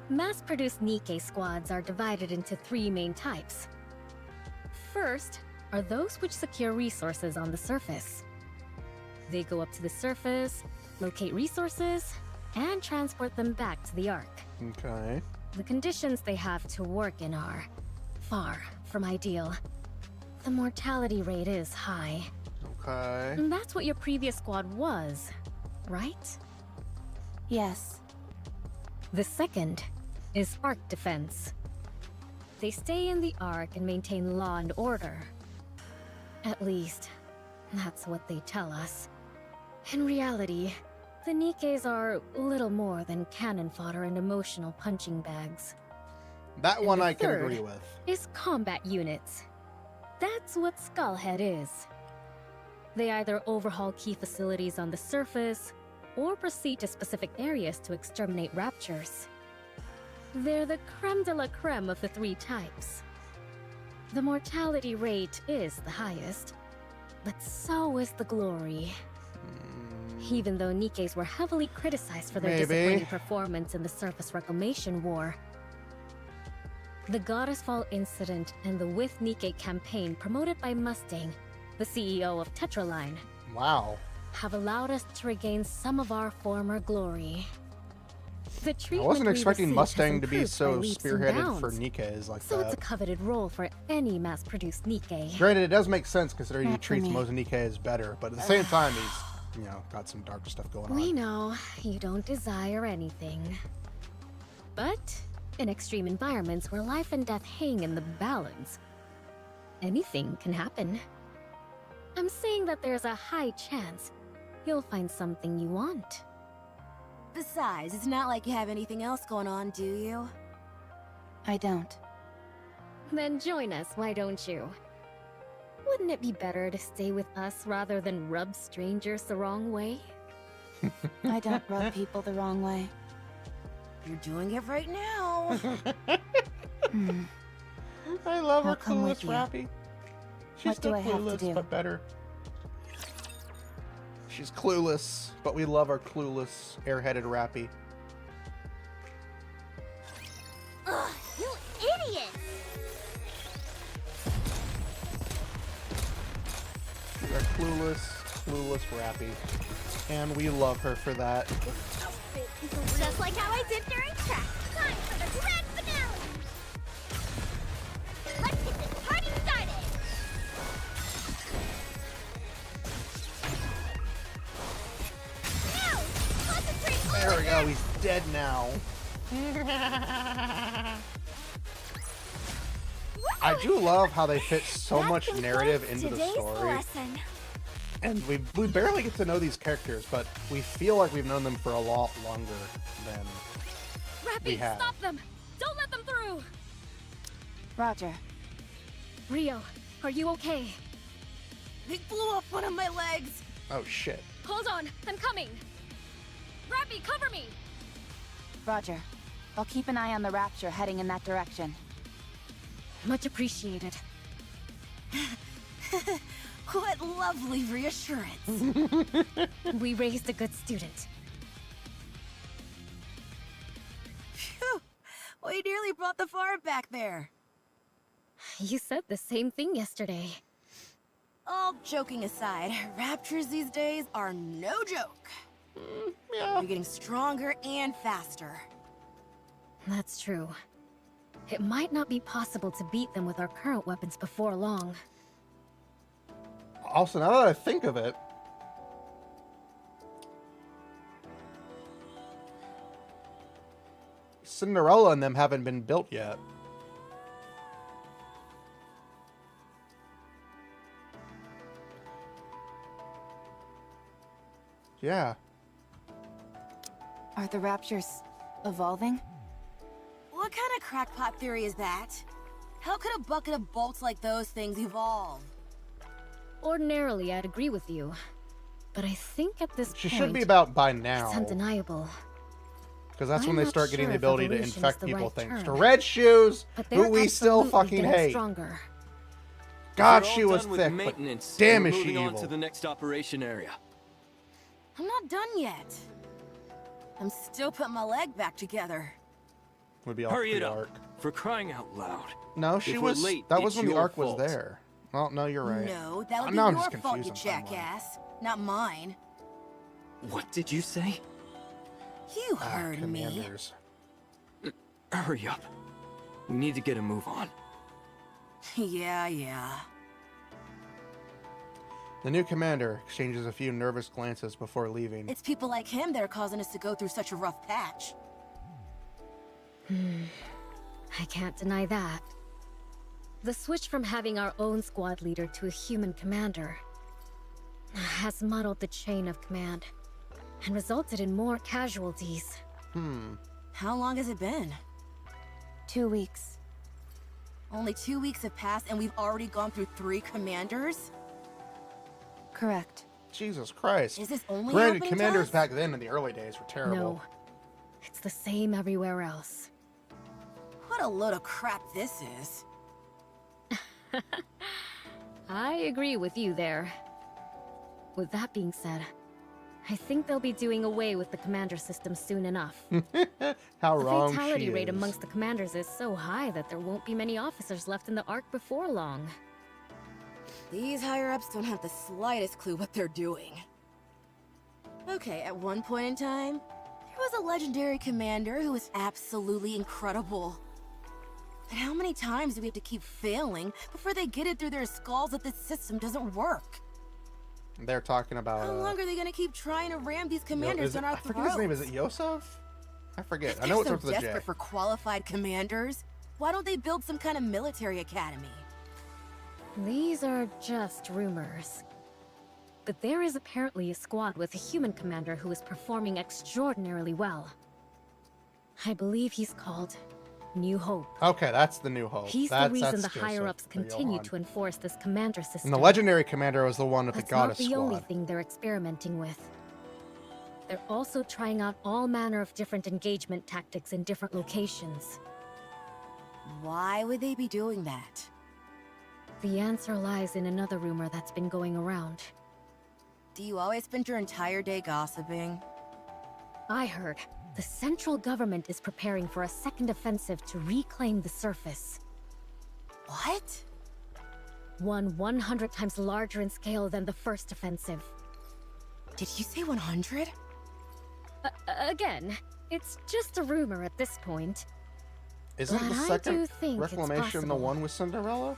Mass-produced Nikke squads are divided into 3 main types. First are those which secure resources on the surface. They go up to the surface, locate resources, and transport them back to the Ark. Okay. The conditions they have to work in are far from ideal. The mortality rate is high. Okay. And that's what your previous squad was, right? Yes. The second is Ark defense. They stay in the Ark and maintain law and order. At least, that's what they tell us. In reality, the Nikkes are little more than cannon fodder and emotional punching bags. That And one the I can third agree with. is combat units. That's what Skullhead is. They either overhaul key facilities on the surface, or proceed to specific areas to exterminate raptures. They're the creme de la creme of the three types. The mortality rate is the highest, but so is the glory. Even though Nikkes were heavily criticized for their disappointing performance in the surface reclamation war, the Goddess Fall incident and the With Nikke campaign promoted by Mustang, the CEO of Tetraline, wow, have allowed us to regain some of our former glory. I wasn't expecting Mustang to be so spearheaded for Nikkes like so that. It's a coveted role for any mass-produced Nikke. Granted, it does make sense considering he treats most Nikkes better, but at the same time, he's, you know, got some dark stuff going on. We know you don't desire anything. But in extreme environments where life and death hang in the balance, anything can happen. I'm saying that there's a high chance you'll find something you want. Besides, it's not like you have anything else going on, do you? I don't. Then join us, why don't you? Wouldn't it be better to stay with us rather than rub strangers the wrong way? I don't rub people the wrong way. You're doing it right now. I love her I'll come with clueless you. Rappy. She's What still do I have to clueless, do? but better. She's clueless, but we love our clueless, airheaded Rappy. Ugh, you idiot! She's our clueless Rappy. And we love her for that. Just like how I did during track. Time for the grand finale! Let's get this party started! Now, concentrate on There we go, he's dead now. I do love how they fit so much narrative into the story. And we barely get to know these characters, but we feel like we've known them for a lot longer than we Rappy, have. stop them! Don't let them through! Roger. Rio, are you okay? They blew off one of my legs. Oh shit. Hold on, I'm coming! Rappy, cover me! Roger. I'll keep an eye on the Rapture heading in that direction. Much appreciated. What lovely reassurance. We raised a good student. Phew. We nearly brought the farm back there. You said the same thing yesterday. All joking aside, raptures these days are no joke. Yeah. They're getting stronger and faster. That's true. It might not be possible to beat them with our current weapons before long. Also, now that I think of it, Cinderella and them haven't been built yet. Yeah. Are the Raptures evolving? What kind of crackpot theory is that? How could a bucket of bolts like those things evolve? Ordinarily, I'd agree with you. But I think at this She point, should be about by now. it's undeniable. Because that's when I'm they not start getting sure the if ability to evolution is infect the people right thanks to term. Red Shoes, But who they're we still absolutely fucking getting hate. stronger. God, We're all she was done with thick, maintenance. but damn We're is she moving on evil. to the next operation area. I'm not done yet. I'm still putting my leg back together. Would be all Hurry it the up. arc. For crying out loud. No, she If we're was. late, That was it's when the your arc fault. was there. Well, no, you're right. No, that would be Now I'm your just fault, you confused on timeline. jackass. Not mine. What did you say? You heard me. Commanders. Hurry up. We need to get a move on. Yeah. The new commander exchanges a few nervous glances before leaving. It's people like him that are causing us to go through such a rough patch. I can't deny that. The switch from having our own squad leader to a human commander has muddled the chain of command and resulted in more casualties. How long has it been? 2 weeks. Only 2 weeks have passed and we've already gone through 3 commanders? Correct. Jesus Christ. Is this only Granted, happening to commanders us? back then in the early days were terrible. No. It's the same everywhere else. What a load of crap this is. I agree with you there. With that being said, I think they'll be doing away with the commander system soon enough. How The wrong fatality she rate is. amongst the commanders is so high that there won't be many officers left in the Ark before long. These higher-ups don't have the slightest clue what they're doing. Okay, at one point in time, there was a legendary commander who was absolutely incredible. But how many times do we have to keep failing before they get it through their skulls that this system doesn't work? They're talking about. How long are they gonna keep trying to ram these commanders down our I forget his name. Is it Yosef? I forget. I know it They're starts so with a J. desperate for qualified commanders. Why don't they build some kind of military academy? These are just rumors. But there is apparently a squad with a human commander who is performing extraordinarily well. I believe he's called New Hope. Okay, that's the New Hope. He's that's, the reason that's the higher-ups Joseph, continue Johan. to enforce this commander system. And the legendary commander was the one with That's the goddess not the squad. only thing they're experimenting with. They're also trying out all manner of different engagement tactics in different locations. Why would they be doing that? The answer lies in another rumor that's been going around. Do you always spend your entire day gossiping? I heard the central government is preparing for a second offensive to reclaim the surface. What? One 100 times larger in scale than the first offensive. Did you say 100? Again, it's just a rumor at this point. Isn't But the I do second think it's reclamation the possible. one with Cinderella?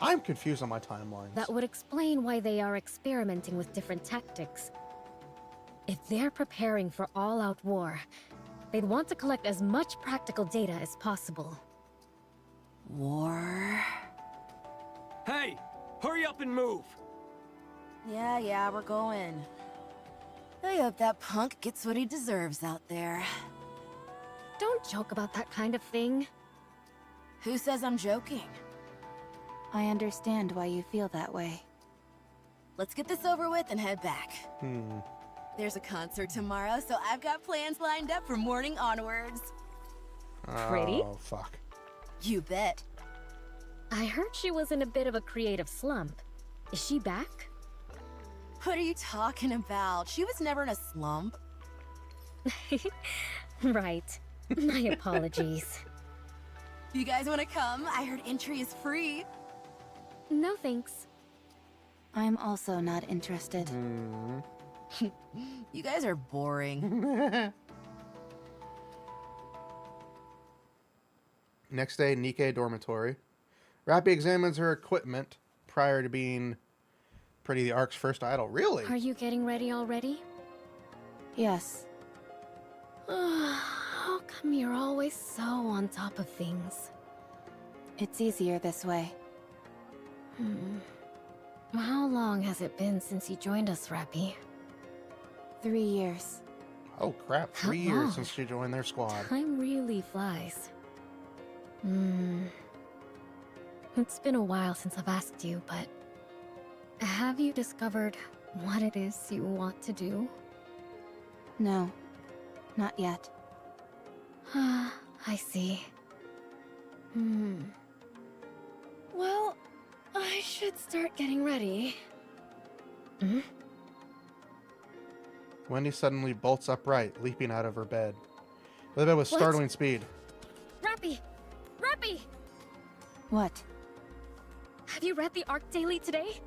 I'm confused on my timelines. That would explain why they are experimenting with different tactics. If they're preparing for all-out war, they'd want to collect as much practical data as possible. War? Hey, hurry up and move. Yeah, we're going. I hope that punk gets what he deserves out there. Don't joke about that kind of thing. Who says I'm joking? I understand why you feel that way. Let's get this over with and head back. Hmm. There's a concert tomorrow, so I've got plans lined up from morning onwards. Pretty? Oh, fuck. You bet. I heard she was in a bit of a creative slump. Is she back? What are you talking about? She was never in a slump. Right. My apologies. You guys want to come? I heard entry is free. No thanks. I'm also not interested. You guys are boring. Next day, Nikke dormitory. Rappy examines her equipment prior to being Pretty the Ark's first idol. Really? Are you getting ready already? Yes. How come you're always so on top of things? It's easier this way. How long has it been since you joined us, Rappy? 3 years. Oh crap, How 3 years long? since she joined their squad. Time really flies. It's been a while since I've asked you, but have you discovered what it is you want to do? No, not yet. I see. Well, I should start getting ready. Wendy suddenly bolts upright, leaping out of her bed. The bed with What? startling speed. Rappy! Rappy! What? Have you read the Arc Daily today?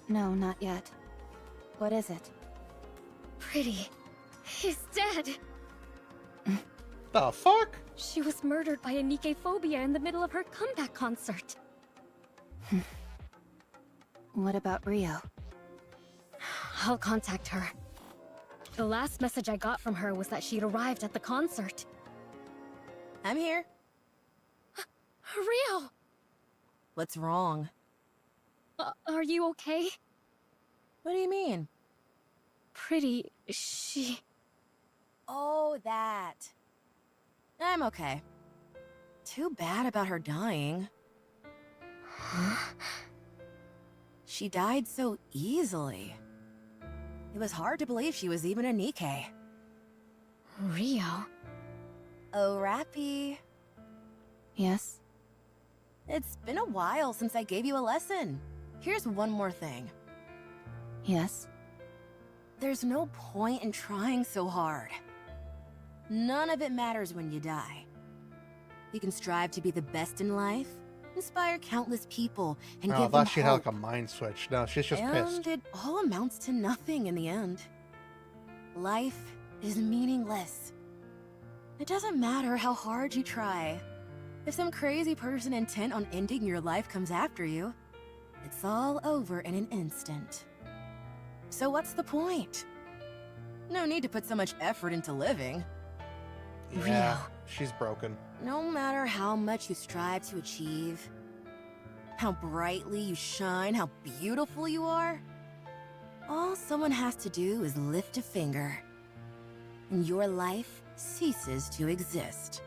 No, not yet. What is it? Pretty is dead. The fuck? She was murdered by a Nikke phobia in the middle of her comeback concert. What about Rio? I'll contact her. The last message I got from her was that she'd arrived at the concert. I'm here. Rio! What's wrong? Are you okay? What do you mean? Pretty, she... Oh, that. I'm okay. Too bad about her dying. She died so easily. It was hard to believe she was even a Nikke. Rio? Oh, Rappy. Yes? It's been a while since I gave you a lesson. Here's one more thing. Yes? There's no point in trying so hard. None of it matters when you die. You can strive to be the best in life, inspire countless people, and Oh, I give them thought she had like hope. a mind switch. No, she's just And pissed. it all amounts to nothing in the end. Life is meaningless. It doesn't matter how hard you try. If some crazy person intent on ending your life comes after you, it's all over in an instant. So what's the point? No need to put so much effort into living. Yeah, she's broken. No matter how much you strive to achieve, how brightly you shine, how beautiful you are, all someone has to do is lift a finger, and your life ceases to exist.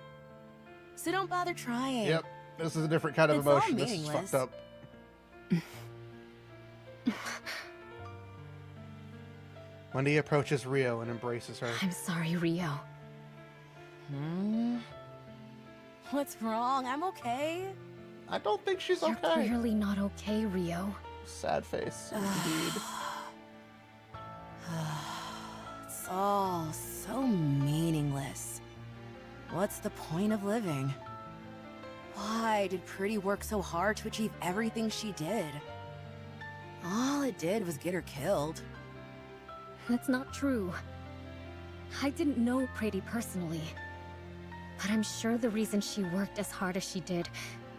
So don't bother trying. Yep, this is a different kind of It's all emotion. This is meaningless. fucked up. Wendy approaches Rio and embraces her. I'm sorry, Rio. What's wrong? I'm okay. I don't think she's You're okay. clearly not okay, Rio. Sad face, indeed. It's all so meaningless. What's the point of living? Why did Pretty work so hard to achieve everything she did? All it did was get her killed. That's not true. I didn't know Pretty personally. But I'm sure the reason she worked as hard as she did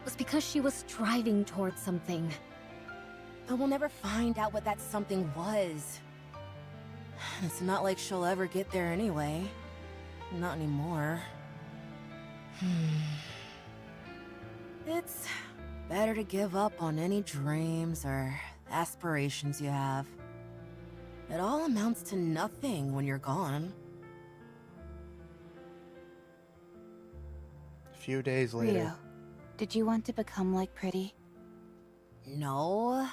was because she was striving towards something. But we'll never find out what that something was. It's not like she'll ever get there anyway. Not anymore. It's better to give up on any dreams or aspirations you have. It all amounts to nothing when you're gone. A few days later. Rio, did you want to become like Pretty? No.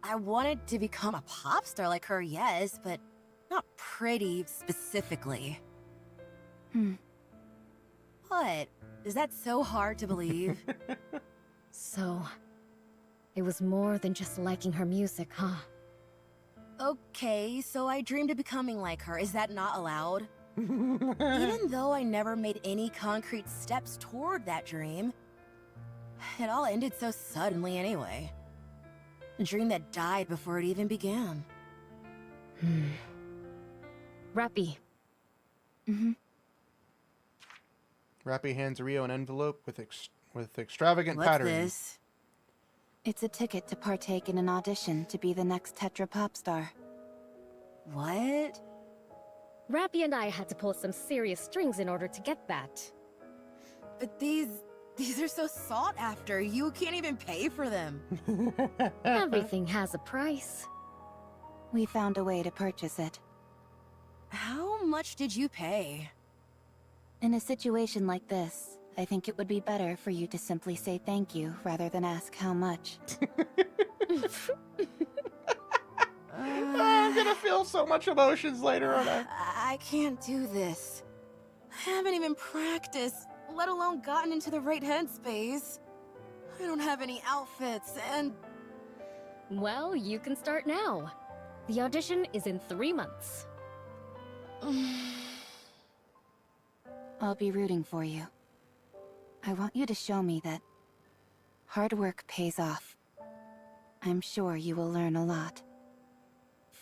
I wanted to become a pop star like her, yes, but not Pretty specifically. What? Is that so hard to believe? So, it was more than just liking her music, huh? Okay, so I dreamed of becoming like her. Is that not allowed? Even though I never made any concrete steps toward that dream, it all ended so suddenly anyway. A dream that died before it even began. Rappy. Rappy hands Rio an envelope with extravagant What's patterns. this? It's a ticket to partake in an audition to be the next Tetra pop star. What? Rappy and I had to pull some serious strings in order to get that. But these are so sought after. You can't even pay for them. Everything has a price. We found a way to purchase it. How much did you pay? In a situation like this, I think it would be better for you to simply say thank you rather than ask how much. I'm gonna feel so much emotions later on. I can't do this. I haven't even practiced, let alone gotten into the right headspace. I don't have any outfits, and... Well, you can start now. The audition is in 3 months. I'll be rooting for you. I want you to show me that hard work pays off. I'm sure you will learn a lot.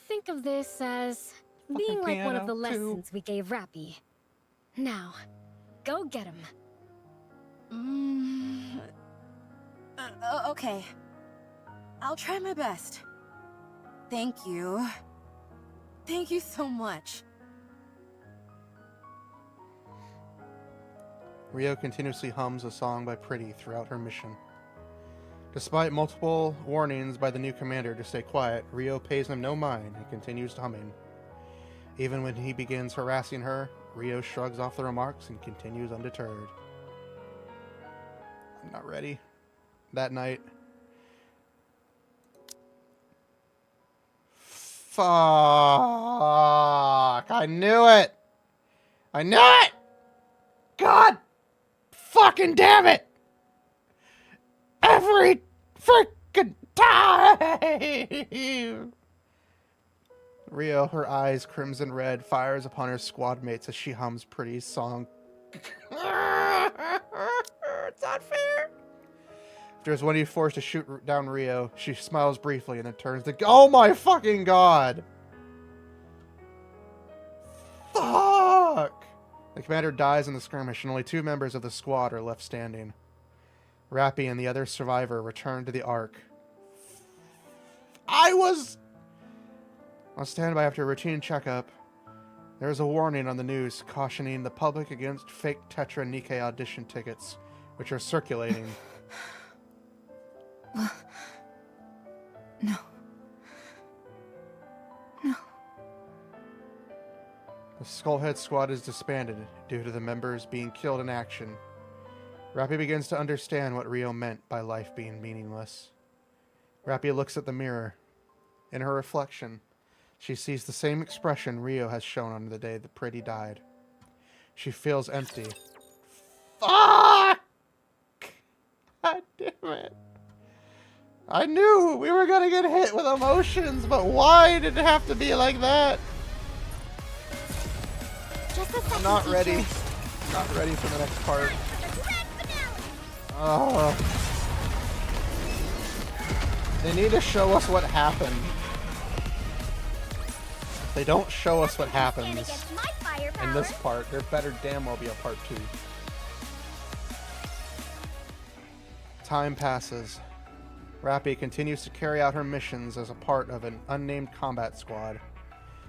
Think of this as being like one of the lessons we gave Rappy. Now, go get him. Okay. I'll try my best. Thank you. Thank you so much. Rio continuously hums a song by Pretty throughout her mission. Despite multiple warnings by the new commander to stay quiet, Rio pays him no mind and continues humming. Even when he begins harassing her, Rio shrugs off the remarks and continues undeterred. I'm not ready. That night, Fuck. I knew it. I knew it. God fucking damn it. Every freaking time. Rio, her eyes crimson red, fires upon her squad mates as she hums Pretty's song. It's not fair. After as Wendy forced to shoot down Rio, she smiles briefly and then turns to oh my fucking god! Fuck! The commander dies in the skirmish and only 2 members of the squad are left standing. Rappy and the other survivor return to the Ark. On standby after a routine checkup, there is a warning on the news cautioning the public against fake Tetra Nikke audition tickets, which are circulating. No. No. The Skullhead Squad is disbanded due to the members being killed in action. Rappy begins to understand what Rio meant by life being meaningless. Rappy looks at the mirror. In her reflection, she sees the same expression Rio has shown on the day that Pretty died. She feels empty. Fuck! God damn it. I knew we were gonna get hit with emotions, but why did it have to be like that? I'm not ready. Not ready for the next part. Oh. They need to show us what happened. If they don't show us what happens in this part, there better damn well be a part 2. Time passes. Rappy continues to carry out her missions as a part of an unnamed combat squad.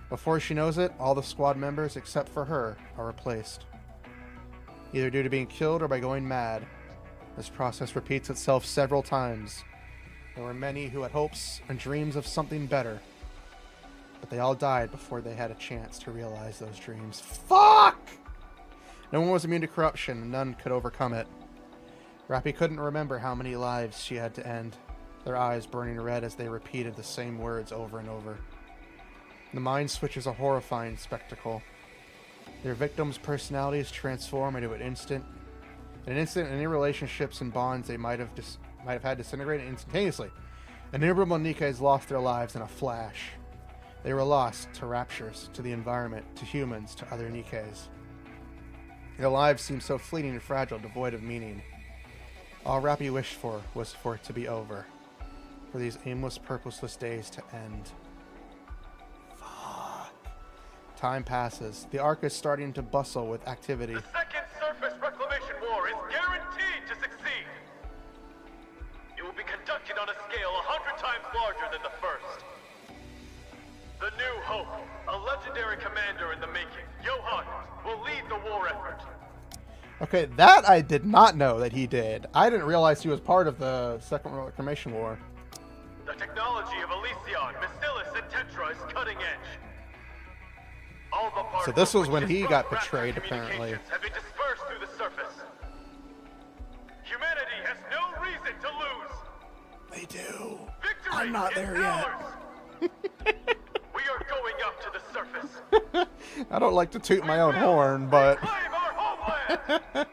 Before she knows it, all the squad members except for her are replaced. Either due to being killed or by going mad. This process repeats itself several times. There were many who had hopes and dreams of something better, but they all died before they had a chance to realize those dreams. Fuck! No one was immune to corruption, and none could overcome it. Rappy couldn't remember how many lives she had to end, their eyes burning red as they repeated the same words over and over. The mind switch is a horrifying spectacle. Their victims' personalities transform into an instant. In an instant, any relationships and bonds they might have had disintegrated instantaneously. Innumerable Nikkes lost their lives in a flash. They were lost to raptures, to the environment, to humans, to other Nikkes. Their lives seemed so fleeting and fragile, devoid of meaning. All Rappy wished for was for it to be over. For these aimless, purposeless days to end. Fuck. Time passes. The Ark is starting to bustle with activity. The second surface reclamation war is guaranteed to succeed. It will be conducted on a scale 100 times larger than the first. The New Hope, a legendary commander in the making, Johan, will lead the war effort. Okay, that I did not know that he did. I didn't realize he was part of the Second Reclamation War. The technology of Elysion, Bacillus, and Tetra is cutting edge. All the parts So this was which when he got disrupt betrayed, raptor apparently. communications have been dispersed through the surface. Humanity has no reason to lose. They do. Victory I'm not is there yet. ours. We are going up to the surface. I don't like to toot my own horn, but... Claim our homeland.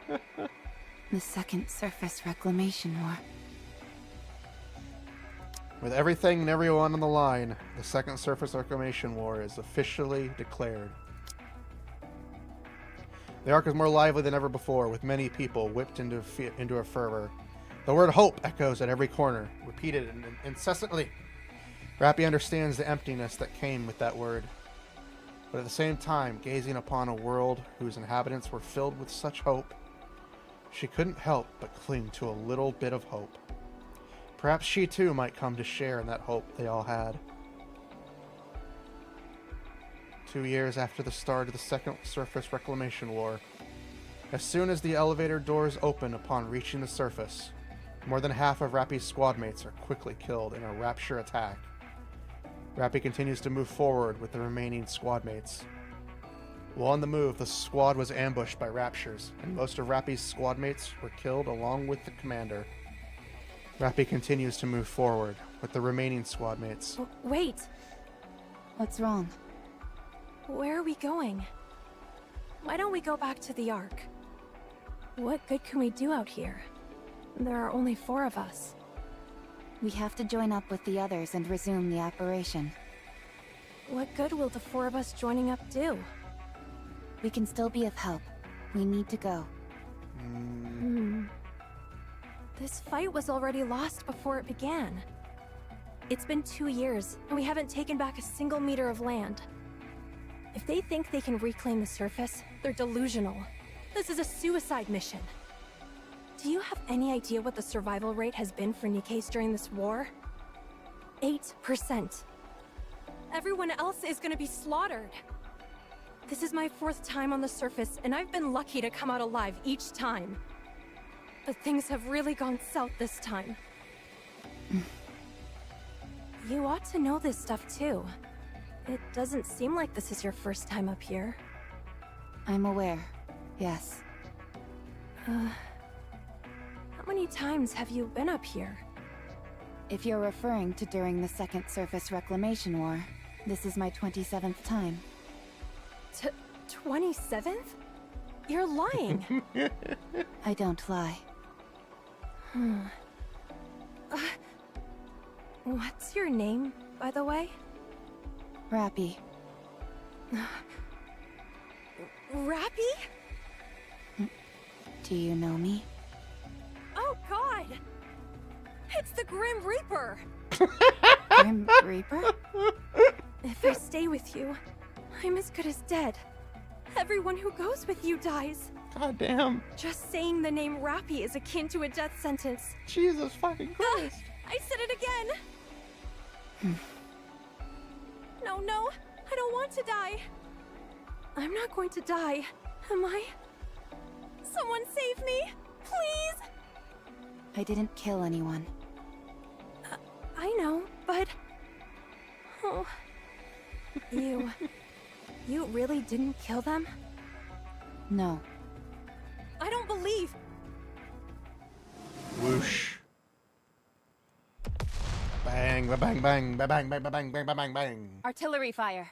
The Second Surface Reclamation War. With everything and everyone on the line, the Second Surface Reclamation War is officially declared. The Ark is more lively than ever before, with many people whipped into a fervor. The word hope echoes at every corner, repeated incessantly. Rappy understands the emptiness that came with that word. But at the same time, gazing upon a world whose inhabitants were filled with such hope, she couldn't help but cling to a little bit of hope. Perhaps she too might come to share in that hope they all had. 2 years after the start of the Second Surface Reclamation War, as soon as the elevator doors open upon reaching the surface, more than half of Rappy's squad mates are quickly killed in a rapture attack. Rappy continues to move forward with the remaining squad mates. While on the move, the squad was ambushed by raptures, and most of Rappy's squad mates were killed along with the commander. Rappy continues to move forward with the remaining squad mates. Wait. What's wrong? Where are we going? Why don't we go back to the Ark? What good can we do out here? There are only 4 of us. We have to join up with the others and resume the operation. What good will the 4 of us joining up do? We can still be of help. We need to go. This fight was already lost before it began. It's been 2 years, and we haven't taken back a single meter of land. If they think they can reclaim the surface, they're delusional. This is a suicide mission. Do you have any idea what the survival rate has been for Nikkes during this war? 8%. Everyone else is gonna be slaughtered. This is my 4th time on the surface, and I've been lucky to come out alive each time. But things have really gone south this time. You ought to know this stuff too. It doesn't seem like this is your first time up here. I'm aware, yes. How many times have you been up here? If you're referring to during the Second Surface Reclamation War, this is my 27th time. 27th? You're lying! I don't lie. What's your name, by the way? Rappy. Rappy? Do you know me? Oh god! It's the Grim Reaper! Grim Reaper? If I stay with you, I'm as good as dead. Everyone who goes with you dies. God damn. Just saying the name Rappy is akin to a death sentence. Jesus fucking Christ. I said it again! No, I don't want to die. I'm not going to die, am I? Someone save me, please! I didn't kill anyone. I know, but... Oh... You really didn't kill them? No. I don't believe... Whoosh. Bang, ba bang, bang, ba bang, bang, ba bang, bang, ba bang, bang. Artillery fire.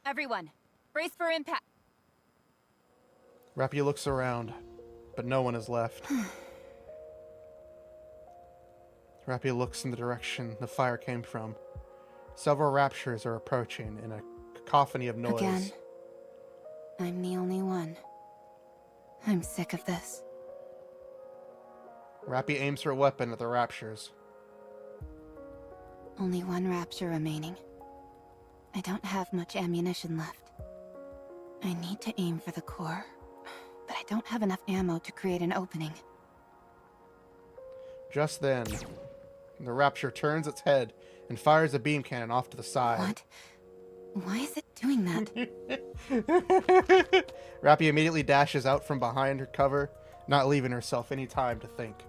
Everyone, brace for impact. Rappy looks around, but no one is left. Rappy looks in the direction the fire came from. Several raptures are approaching in a cacophony of noise. Again. I'm the only one. I'm sick of this. Rappy aims her weapon at the raptures. Only one rapture remaining. I don't have much ammunition left. I need to aim for the core, but I don't have enough ammo to create an opening. Just then, the rapture turns its head and fires a beam cannon off to the side. What? Why is it doing that? Rappy immediately dashes out from behind her cover, not leaving herself any time to think.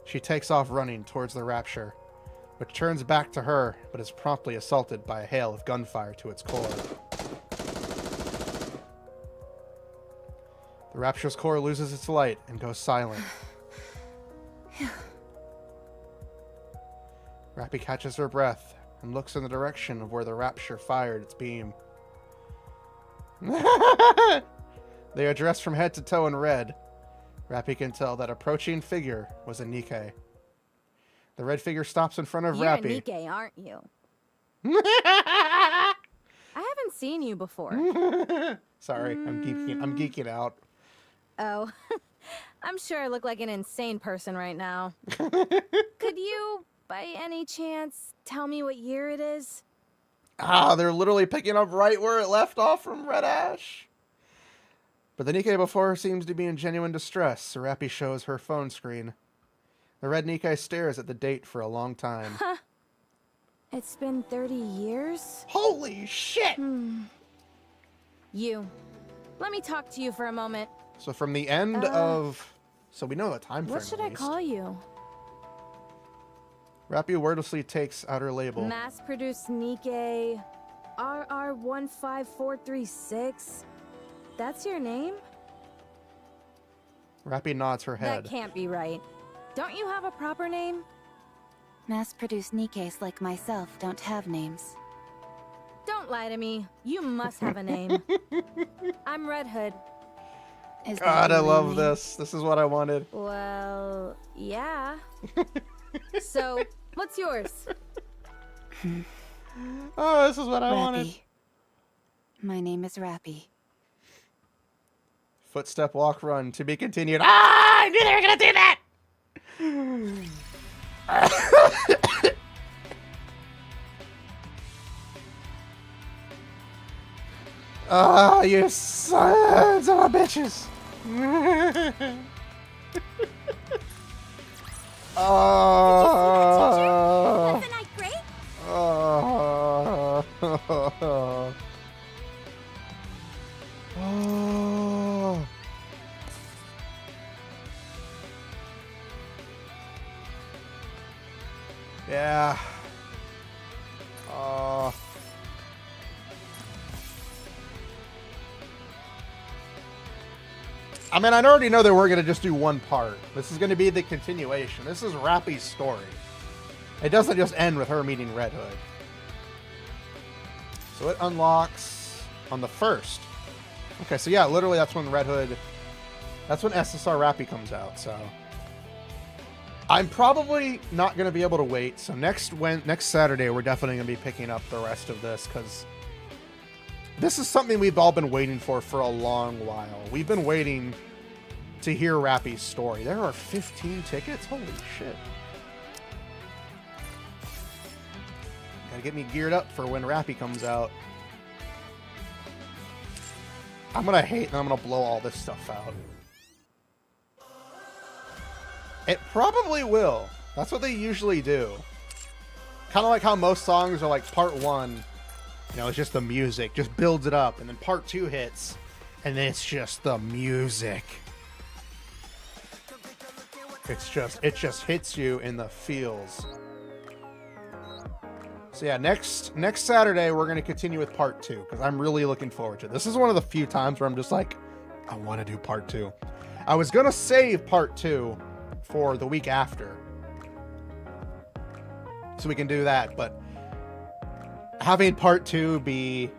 She takes off running towards the rapture, which turns back to her, but is promptly assaulted by a hail of gunfire to its core. The rapture's core loses its light and goes silent. Rappy catches her breath and looks in the direction of where the rapture fired its beam. They are dressed from head to toe in red. Rappy can tell that approaching figure was a Nikke. The red figure stops in front of Rappy. You're a Nikke, aren't you? I haven't seen you before. Sorry, I'm geeking out. Oh, I'm sure I look like an insane person right now. Could you, by any chance, tell me what year it is? Ah, they're literally picking up right where it left off from Red Ash. But the Nikke before her seems to be in genuine distress, so Rappy shows her phone screen. The red Nikke stares at the date for a long time. Huh. It's been 30 years? Holy shit! You. Let me talk to you for a moment. So from the end of... So we know the time frame. What should I call you? Rappy wordlessly takes out her label. Mass-produced Nikke RR15436. That's your name? Rappy nods her head. That can't be right. Don't you have a proper name? Mass-produced Nikkes like myself don't have names. Don't lie to me. You must have a name. I'm Red Hood. God, I love this. This is what I wanted. Well, yeah. So, what's yours? Oh, this is what I Rappy. wanted. My name is Rappy. Footstep, walk, run. To be continued. Ah! I knew they were gonna do that! Ah, you sons of a bitches! Oh. Wasn't I great? Oh. Oh. Yeah. Oh. I mean, I already know that we're going to just do one part. This is going to be the continuation. This is Rappy's story. It doesn't just end with her meeting Red Hood. So it unlocks on the 1st. Okay, so yeah, literally that's when Red Hood... That's when SSR Rappy comes out, so... I'm probably not going to be able to wait, so next Saturday we're definitely going to be picking up the rest of this, because... This is something we've all been waiting for a long while. We've been waiting to hear Rappy's story. There are 15 tickets? Holy shit. Gotta get me geared up for when Rappy comes out. I'm gonna hate and I'm gonna blow all this stuff out. It probably will. That's what they usually do. Kind of like how most songs are like part 1. You know, it's just the music, just builds it up, and then part 2 hits, and then it's just the music. It just hits you in the feels. So yeah, next Saturday we're gonna continue with part 2 because I'm really looking forward to it. This is one of the few times where I'm just like, I want to do part 2. I was gonna save part 2 for the week after, so we can do that, but. Having part 2 be...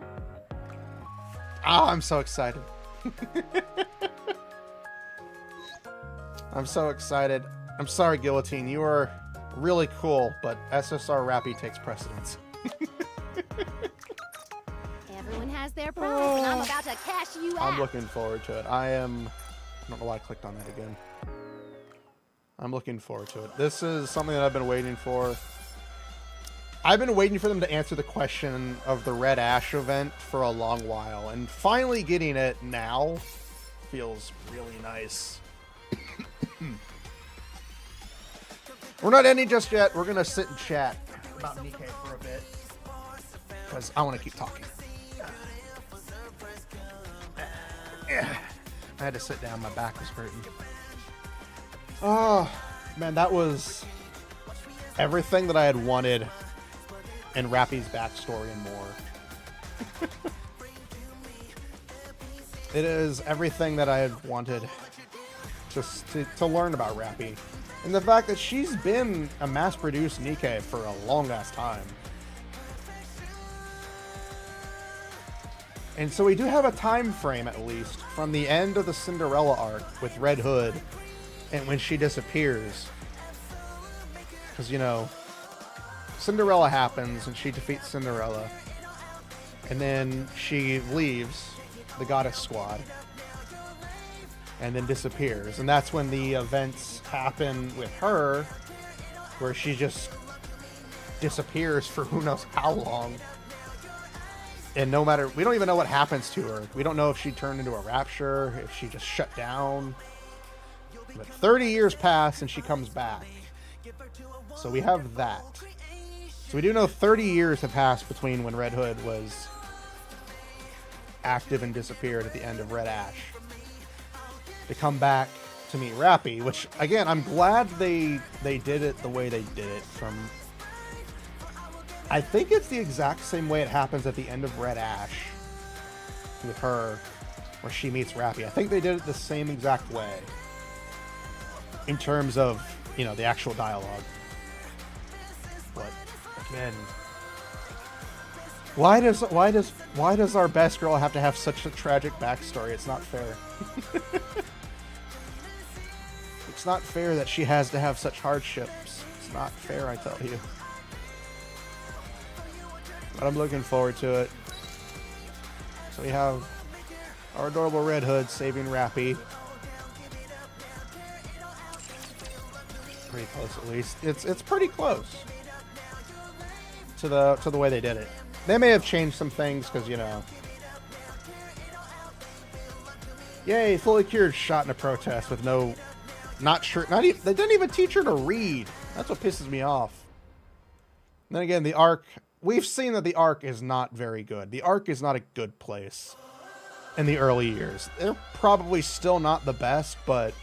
I'm so excited. I'm so excited. I'm sorry, Guillotine. You are really cool, but SSR Rappy takes precedence. Everyone has their price, and I'm about to cash you out. I'm looking forward to it. I don't know why I clicked on that again. I'm looking forward to it. This is something that I've been waiting for. I've been waiting for them to answer the question of the Red Ash event for a long while, and finally getting it now feels really nice. We're not ending just yet. We're going to sit and chat about Nikke for a bit, because I want to keep talking. I had to sit down. My back was hurting. Oh, man, that was everything that I had wanted and Rappy's backstory and more. It is everything that I had wanted just to learn about Rappy. And the fact that she's been a mass-produced Nikke for a long-ass time. And so we do have a time frame, at least, from the end of the Cinderella arc with Red Hood and when she disappears. Because, you know, Cinderella happens and she defeats Cinderella, and then she leaves the goddess squad and then disappears, and that's when the events happen with her where she just disappears for who knows how long, and we don't even know what happens to her. We don't know if she turned into a rapture, if she just shut down, but 30 years pass and she comes back, so we have that. So we do know 30 years have passed between when Red Hood was active and disappeared at the end of Red Ash to come back to meet Rappy, which, again, I'm glad they did it the way they did it. I think it's the exact same way it happens at the end of Red Ash with her, where she meets Rappy. I think they did it the same exact way in terms of, you know, the actual dialogue. But again, Why does our best girl have to have such a tragic backstory? It's not fair. It's not fair that she has to have such hardships. It's not fair, I tell you. But I'm looking forward to it. So we have our adorable Red Hood saving Rappy. Pretty close, at least. It's pretty close to the way they did it. They may have changed some things because, you know. Yay, fully cured, shot in a protest with no, not sure, not even, they didn't even teach her to read. That's what pisses me off. And then again, the Ark, we've seen that the Ark is not very good. The Ark is not a good place in the early years. They're probably still not the best, but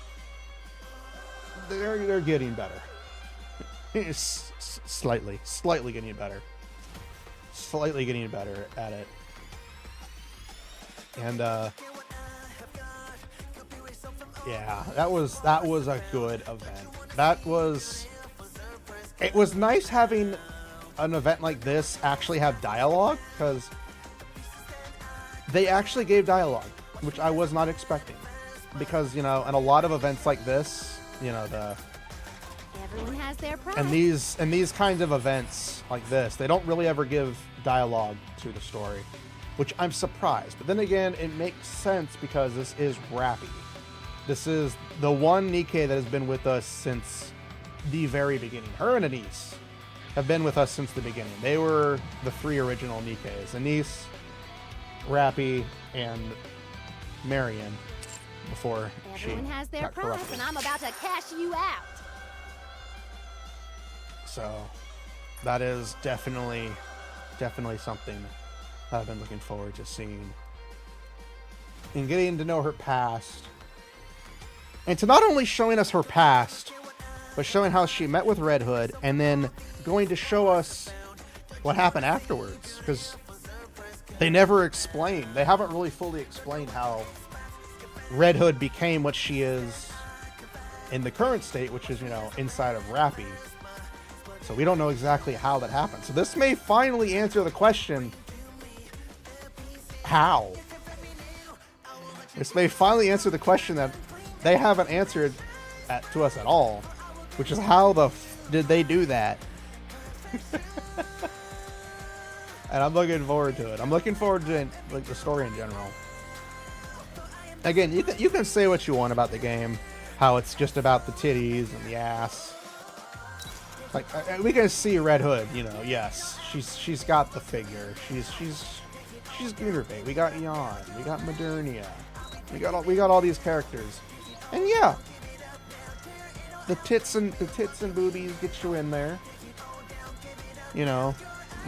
they're getting better. Slightly getting better. Slightly getting better at it. And yeah, that was a good event. It was nice having an event like this actually have dialogue, because they actually gave dialogue, which I was not expecting. Because, you know, in a lot of events like this, you know, Everyone has their price. and these kinds of events like this, they don't really ever give dialogue to the story, which I'm surprised. But then again, it makes sense because this is Rappy. This is the one Nikke that has been with us since the very beginning. Her and Anise have been with us since the beginning. They were the three original Nikkes: Anise, Rappy, and Marion, before Everyone she has their got price, corrupted. and I'm about to cash you out. So that is definitely something that I've been looking forward to seeing. And getting to know her past. And to not only showing us her past, but showing how she met with Red Hood, and then going to show us what happened afterwards. Because they never explain. They haven't really fully explained how Red Hood became what she is in the current state, which is, you know, inside of Rappy. So we don't know exactly how that happened. So this may finally answer the question, how? This may finally answer the question that they haven't answered to us at all, which is how the did they do that? And I'm looking forward to it. I'm looking forward to like the story in general. Again, you can say what you want about the game, how it's just about the titties and the ass. Like we can see Red Hood, you know. Yes, she's got the figure. She's Gunnerbait. We got Yawn. We got Modernia. We got all these characters, and yeah, the tits and boobies get you in there. You know,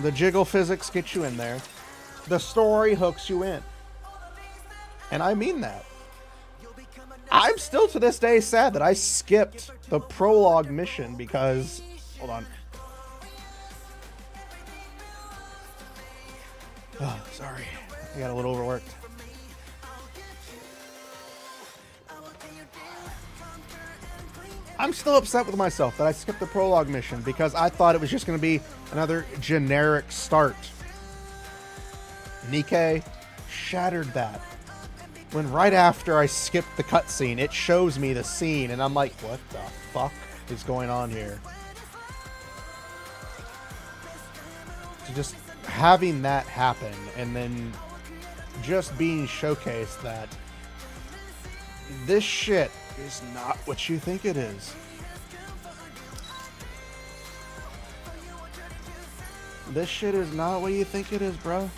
the jiggle physics get you in there. The story hooks you in, and I mean that. I'm still to this day sad that I skipped the prologue mission because. Hold on. Oh, sorry. I got a little overworked. I'm still upset with myself that I skipped the prologue mission because I thought it was just going to be another generic start. Nikke shattered that. When right after I skipped the cutscene, it shows me the scene, and I'm like, what the fuck is going on here? Just having that happen and then just being showcased that this shit is not what you think it is. This shit is not what you think it is, bro.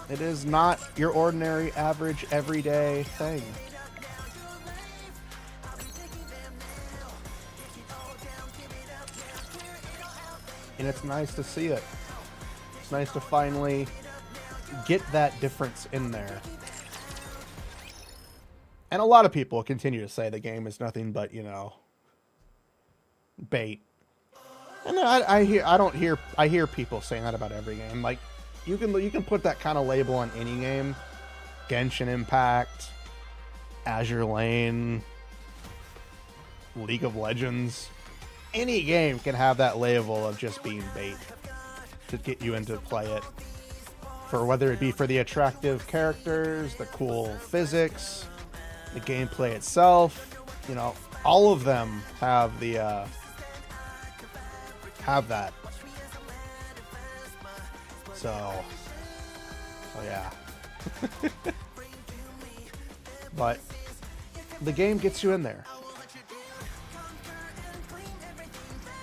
It is not your ordinary, average, everyday thing. And it's nice to see it. It's nice to finally get that difference in there. And a lot of people continue to say the game is nothing but, you know, bait. And I hear people saying that about every game. Like, you can put that kind of label on any game. Genshin Impact, Azure Lane, League of Legends. any game can have that label of just being bait to get you into play it. For whether it be for the attractive characters, the cool physics, the gameplay itself, you know, all of them have the have that. So yeah. But the game gets you in there.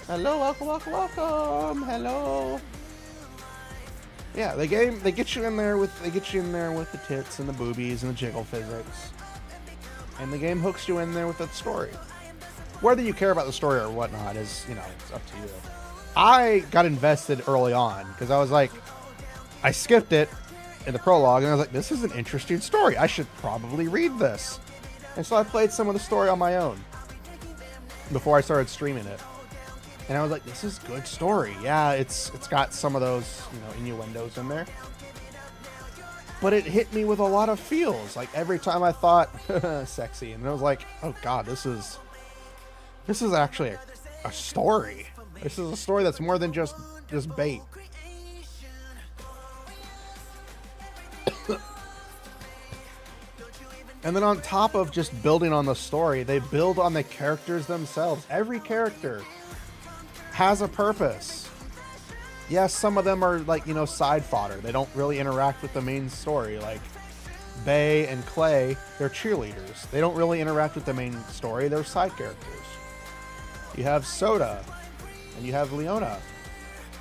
Hello, welcome, welcome, welcome. Hello. Yeah, the game, they get you in there with the tits and the boobies and the jiggle physics. And the game hooks you in there with the story. Whether you care about the story or whatnot is, you know, it's up to you. I got invested early on because I was like, I skipped it in the prologue and I was like, this is an interesting story. I should probably read this. And so I played some of the story on my own before I started streaming it. And I was like, this is good story. Yeah, it's got some of those, you know, innuendos in there. But it hit me with a lot of feels. Like every time I thought sexy, and I was like, oh god, this is actually a story. This is a story that's more than just bait. And then on top of just building on the story, they build on the characters themselves. Every character has a purpose. Yes, some of them are like, you know, side fodder. They don't really interact with the main story. Like Bae and Clay, they're cheerleaders. They don't really interact with the main story. They're side characters. You have Soda and you have Leona.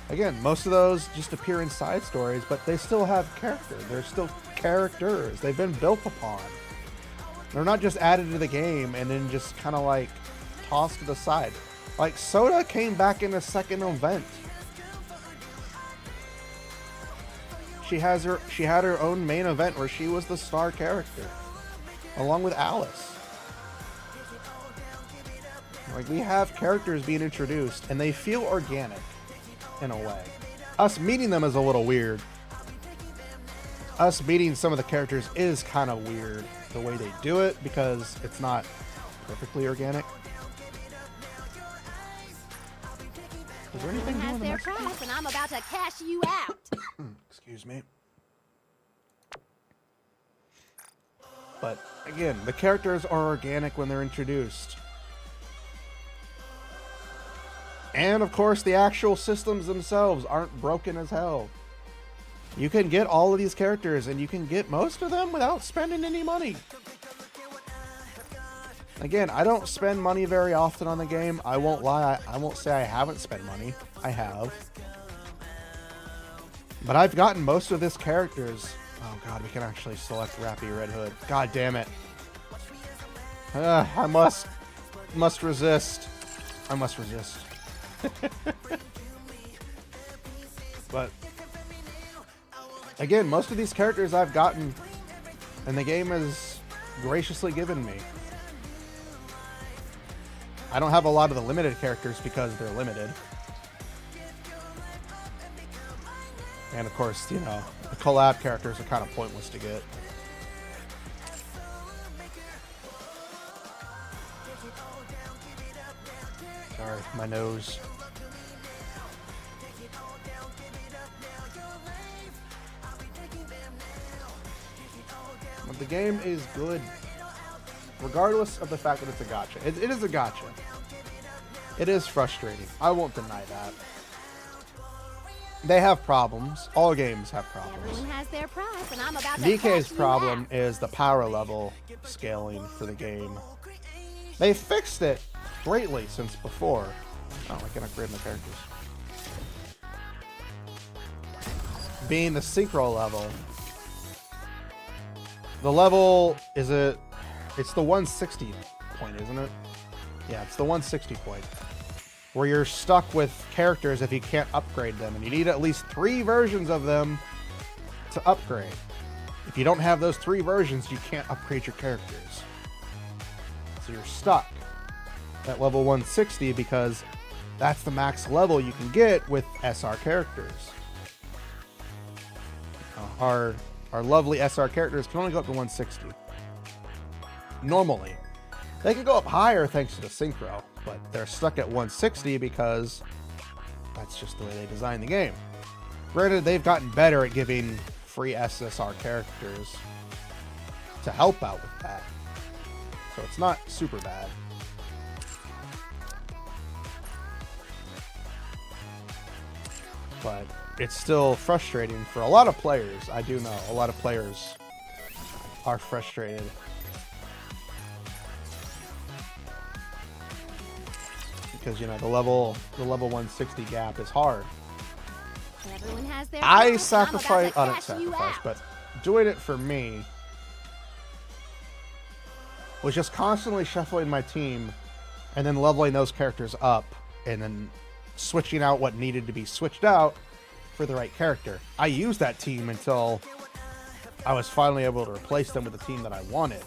Again, most of those just appear in side stories, but they still have character. They're still characters. They've been built upon. They're not just added to the game and then just kind of like tossed to the side. Like Soda came back in a second event. She had her own main event where she was the star character, along with Alice. Like, we have characters being introduced, and they feel organic in a way. Us meeting them is a little weird. Us meeting some of the characters is kind of weird, the way they do it, because it's not perfectly organic. Is there anything Everyone has doing their the price, and I'm about to cash you out. Excuse me. But again, the characters are organic when they're introduced. And of course, the actual systems themselves aren't broken as hell. You can get all of these characters, and you can get most of them without spending any money. Again, I don't spend money very often on the game. I won't lie. I won't say I haven't spent money. I have. But I've gotten most of this characters. Oh god, we can actually select Rappy Red Hood. God damn it. I must resist. I must resist. But again, most of these characters I've gotten, and the game has graciously given me. I don't have a lot of the limited characters because they're limited. And of course, you know, the collab characters are kind of pointless to get. Sorry, my nose. But the game is good, regardless of the fact that it's a gacha. It is a gacha. It is frustrating. I won't deny that. They have problems. All games have problems. Everyone has their price, and I'm about to Nikke's cash you problem out. is the power level scaling for the game. They fixed it greatly since before. Oh, I can upgrade my characters. Being the synchro level. The level is it's the 160 point, isn't it? Yeah, it's the 160 point. Where you're stuck with characters if you can't upgrade them. And you need at least 3 versions of them to upgrade. If you don't have those 3 versions, you can't upgrade your characters. So you're stuck at level 160 because that's the max level you can get with SR characters. Our lovely SR characters can only go up to 160. Normally. They can go up higher thanks to the synchro. but they're stuck at 160 because that's just the way they designed the game. Granted, they've gotten better at giving free SSR characters to help out with that, so it's not super bad. But it's still frustrating for a lot of players. I do know a lot of players are frustrated. Because, you know, the level 160 gap is hard. Everyone has their I price, sacrifice, and I'm not about to cash you sacrifice, out. but doing it for me was just constantly shuffling my team and then leveling those characters up and then switching out what needed to be switched out for the right character. I used that team until I was finally able to replace them with the team that I wanted.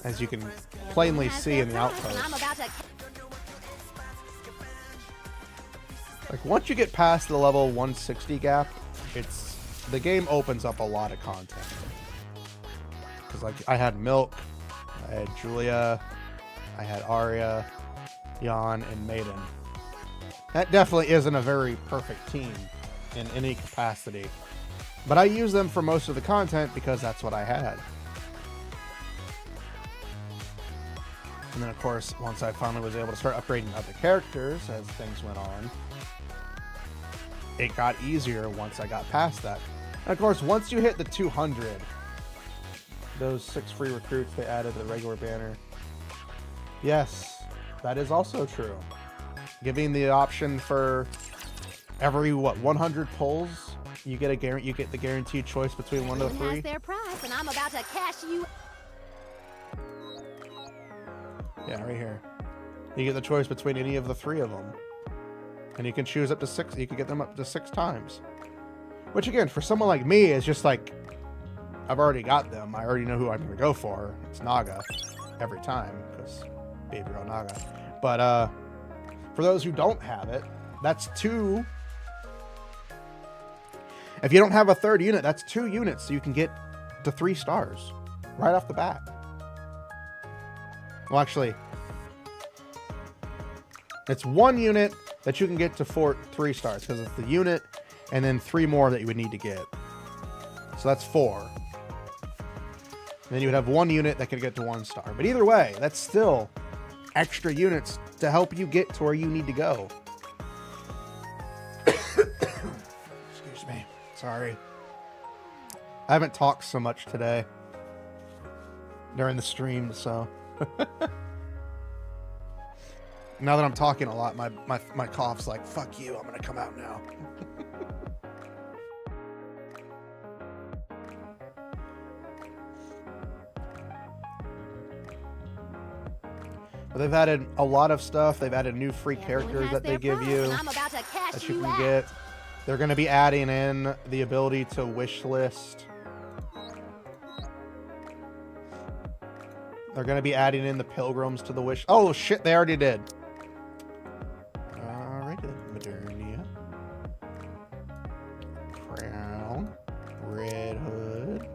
As you can plainly see in the outpost. Like, once you get past the level 160 gap, the game opens up a lot of content. Because, like, I had Milk, I had Julia, I had Arya, Jan, and Maiden. That definitely isn't a very perfect team in any capacity. But I use them for most of the content because that's what I had. And then, of course, once I finally was able to start upgrading other characters as things went on, it got easier once I got past that. And of course, once you hit the 200, those 6 free recruits they added to the regular banner. Yes, that is also true. Giving the option for every 100 pulls, you get the guaranteed choice between one of the 3. Has their price, and I'm about to cash you. Yeah, right here. You get the choice between any of the 3 of them. And you can choose up to 6. You can get them up to 6 times. Which, again, for someone like me, is just like, I've already got them. I already know who I'm going to go for. It's Naga. Every time. Because baby girl Naga. But, for those who don't have it, that's 2. If you don't have a 3rd unit, that's 2 units. So you can get to 3 stars. Right off the bat. Well, actually, it's 1 unit that you can get to 3 stars, because it's the unit and then 3 more that you would need to get. So that's 4. And then you would have 1 unit that could get to 1 star. But either way, that's still extra units to help you get to where you need to go. Excuse me. Sorry. I haven't talked so much today during the stream, so... Now that I'm talking a lot, my cough's like, fuck you, I'm gonna come out now. But they've added a lot of stuff. They've added new free characters that they give you that you can get. They're going to be adding in the ability to wish list. They're going to be adding in the pilgrims to the wish. Oh shit, they already did. Alright, Modernia. Crown. Red Hood.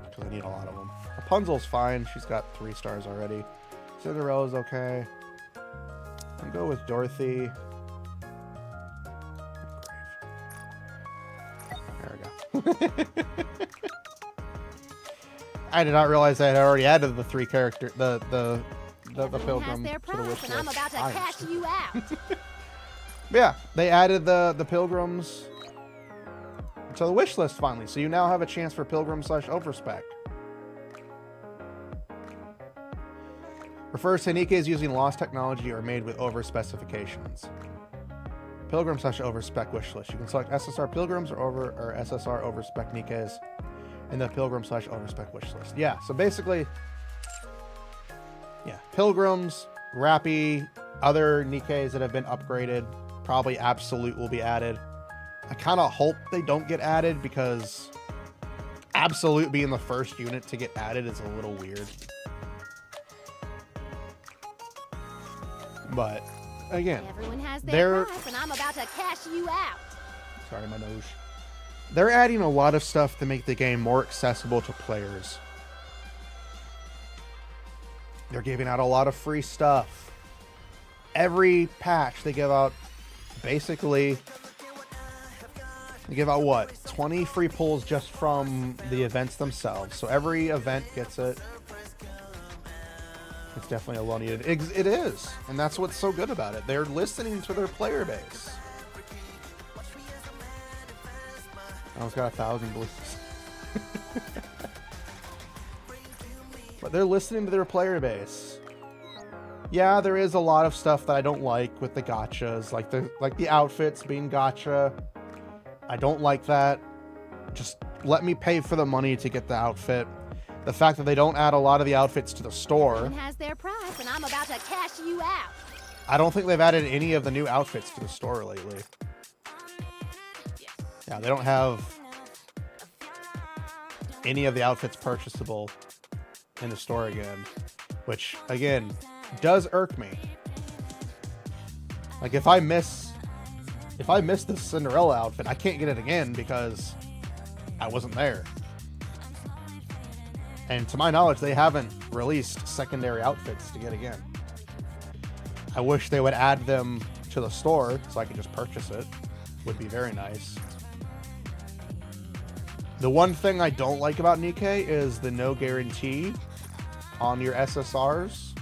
Because I need a lot of them. Rapunzel's fine. She's got 3 stars already. Cinderella's okay. I'll go with Dorothy. There we go. I did not realize I had already added the 3 character, the pilgrim to the wish list. I'm about to cash you out. Yeah, they added the pilgrims to the wish list finally, so you now have a chance for pilgrim/overspec. Refers to Nikke as using lost technology or made with over specifications. Pilgrim/overspec wish list. You can select SSR pilgrims or SSR overspec Nikkes in the pilgrim/overspec wish list. Yeah, so basically, yeah, pilgrims, Rappy, other Nikkes that have been upgraded, probably Absolute will be added. I kind of hope they don't get added because Absolute being the first unit to get added is a little weird. But again, everyone has their price, and I'm about to cash you out. Sorry, my nose. They're adding a lot of stuff to make the game more accessible to players. They're giving out a lot of free stuff. Every patch they give out, basically, they give out what? 20 free pulls just from the events themselves. So every event gets it. It's definitely a well needed. It is. And that's what's so good about it. They're listening to their player base. I almost got 1,000 blues. But they're listening to their player base. Yeah, there is a lot of stuff that I don't like with the gachas, like the outfits being gacha. I don't like that. Just let me pay for the money to get the outfit. The fact that they don't add a lot of the outfits to the store. Everyone has their price, and I'm about to cash you out. I don't think they've added any of the new outfits to the store lately. Yeah, they don't have any of the outfits purchasable in the store again, which again does irk me. Like if I miss the Cinderella outfit, I can't get it again because I wasn't there. And to my knowledge, they haven't released secondary outfits to get again. I wish they would add them to the store so I could just purchase it. Would be very nice. The one thing I don't like about Nikke is the no guarantee on your SSRs.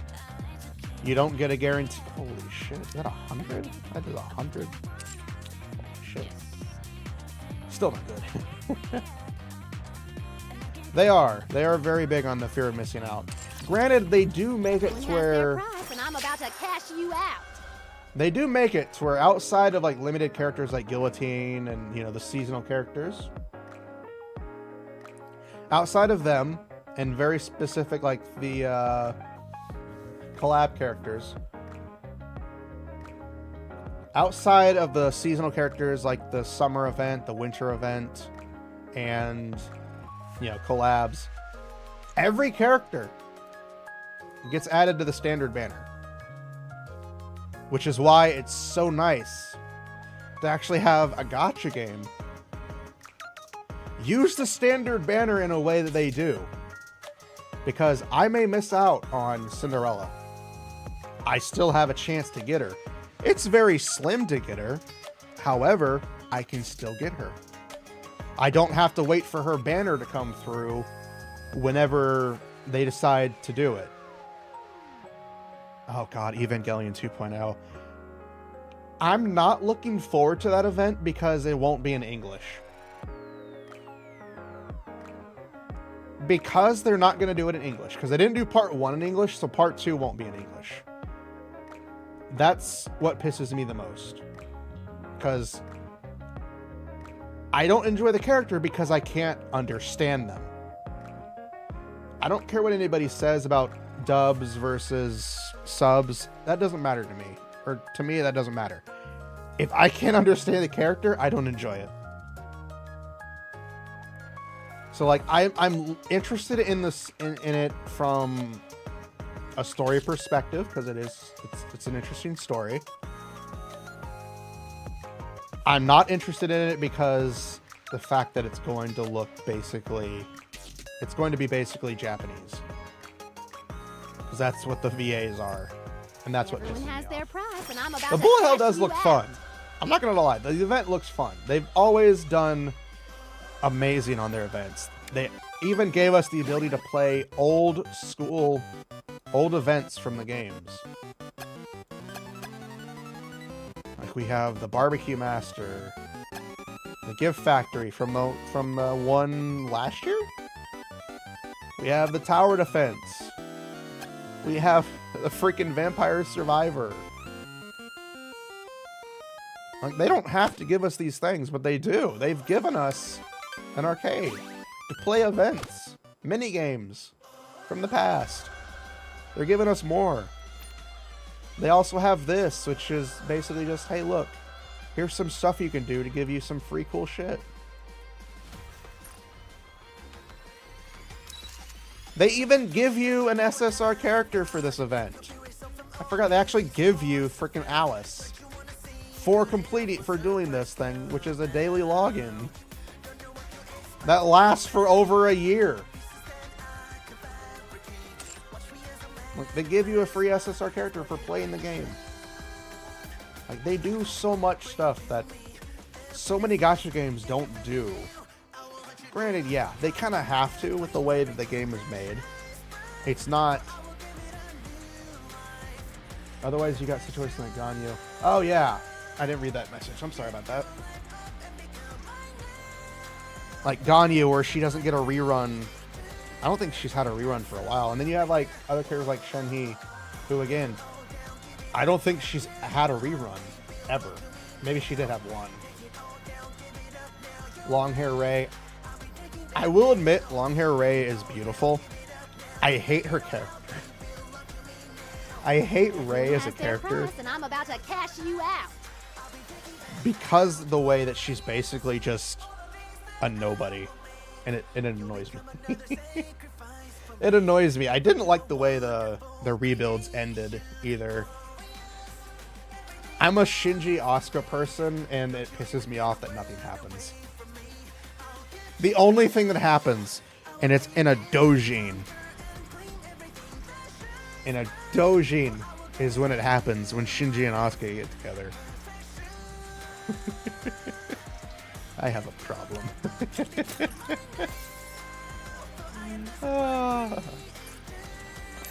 You don't get a guarantee. Holy shit, is that 100? That is 100. Holy shit. Still not good. They are very big on the fear of missing out. Granted, they do make it to where And I'm about to cash you out. they do make it to where outside of like limited characters like Guillotine and the seasonal characters, outside of them and very specific like the collab characters, outside of the seasonal characters like the summer event, the winter event, and collabs, every character gets added to the standard banner, which is why it's so nice to actually have a gacha game use the standard banner in a way that they do, because I may miss out on Cinderella. I still have a chance to get her. It's very slim to get her. However, I can still get her. I don't have to wait for her banner to come through whenever they decide to do it. Oh god, Evangelion 2.0. I'm not looking forward to that event because it won't be in English. Because they're not going to do it in English. Because they didn't do part 1 in English, so part 2 won't be in English. That's what pisses me the most. Because I don't enjoy the character because I can't understand them. I don't care what anybody says about dubs versus subs. That doesn't matter to me. Or to me, that doesn't matter. If I can't understand the character, I don't enjoy it. So like I'm interested in this in it from a story perspective, because it's an interesting story. I'm not interested in it because the fact that it's going to be basically Japanese, because that's what the VAs are, and that's what pisses me off. Their price, and I'm about The to bullet hell cash does you look out. fun. I'm not gonna lie, the event looks fun. They've always done amazing on their events. They even gave us the ability to play old events from the games. Like we have the Barbecue Master, the Gift Factory from the one last year. We have the Tower Defense. We have the freaking Vampire Survivor. Like, they don't have to give us these things, but they do. They've given us an arcade to play events, mini games from the past. They're giving us more. They also have this, which is basically just, hey, look, here's some stuff you can do to give you some free cool shit. They even give you an SSR character for this event. I forgot, they actually give you freaking Alice for doing this thing, which is a daily login that lasts for over a year. Like, they give you a free SSR character for playing the game. Like, they do so much stuff that so many gacha games don't do. Granted, yeah, they kind of have to with the way that the game is made. It's not... Otherwise, you got situations like Ganyu. Oh, yeah. I didn't read that message. I'm sorry about that. Like Ganyu, where she doesn't get a rerun. I don't think she's had a rerun for a while. And then you have like other characters like Shenhe, who again, I don't think she's had a rerun ever. Maybe she did have one. Long Hair Ray. I will admit, Long Hair Ray is beautiful. I hate her character. I hate Ray as a character. And I'm about to cash you out. Because the way that she's basically just a nobody. And it annoys me. It annoys me. I didn't like the way the rebuilds ended either. I'm a Shinji Asuka person, and it pisses me off that nothing happens. The only thing that happens, and it's in a doujin. In a doujin is when it happens, when Shinji and Asuka get together. I have a problem.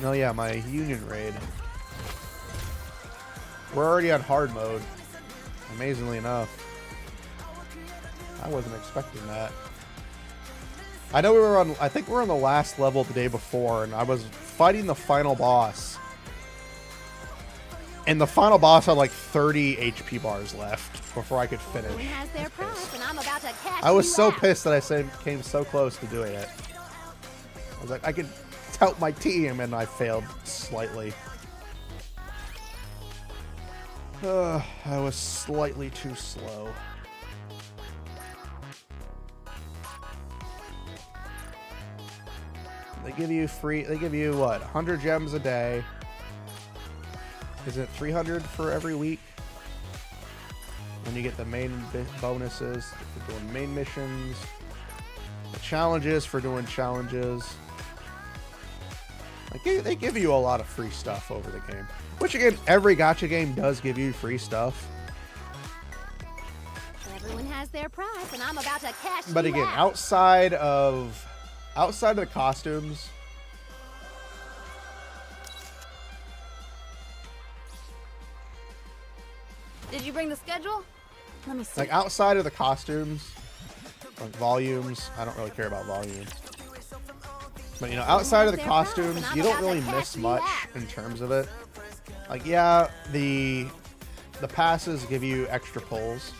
Oh yeah, my Union raid. We're already on hard mode. Amazingly enough. I wasn't expecting that. I know we were on, I think we were on the last level the day before, and I was fighting the final boss. And the final boss had like 30 HP bars left before I could finish. I was so pissed that I came so close to doing it. I was like, I could tout my team, and I failed slightly. I was slightly too slow. They give you what, 100 gems a day. Is it 300 for every week? When you get the main bonuses for doing main missions, the challenges for doing challenges. Like, they give you a lot of free stuff over the game. Which again, every gacha game does give you free stuff. Everyone has their price, and I'm about to cash But again, outside of the costumes, Did you bring the schedule? Let me see. like outside of the costumes, like volumes, I don't really care about volume. But you know, outside of the costumes, you don't really miss much in terms of it. Like, yeah, the passes give you extra pulls,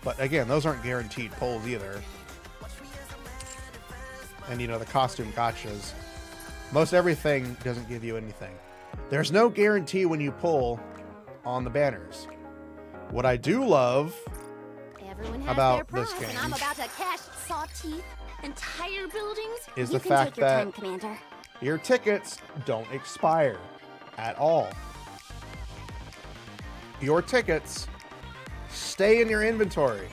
but again, those aren't guaranteed pulls either. And you know, the costume gachas, most everything doesn't give you anything. There's no guarantee when you pull on the banners. What I do love about this game I'm about to cash saw teeth, entire buildings. is the fact that your tickets don't expire at all. Your tickets stay in your inventory.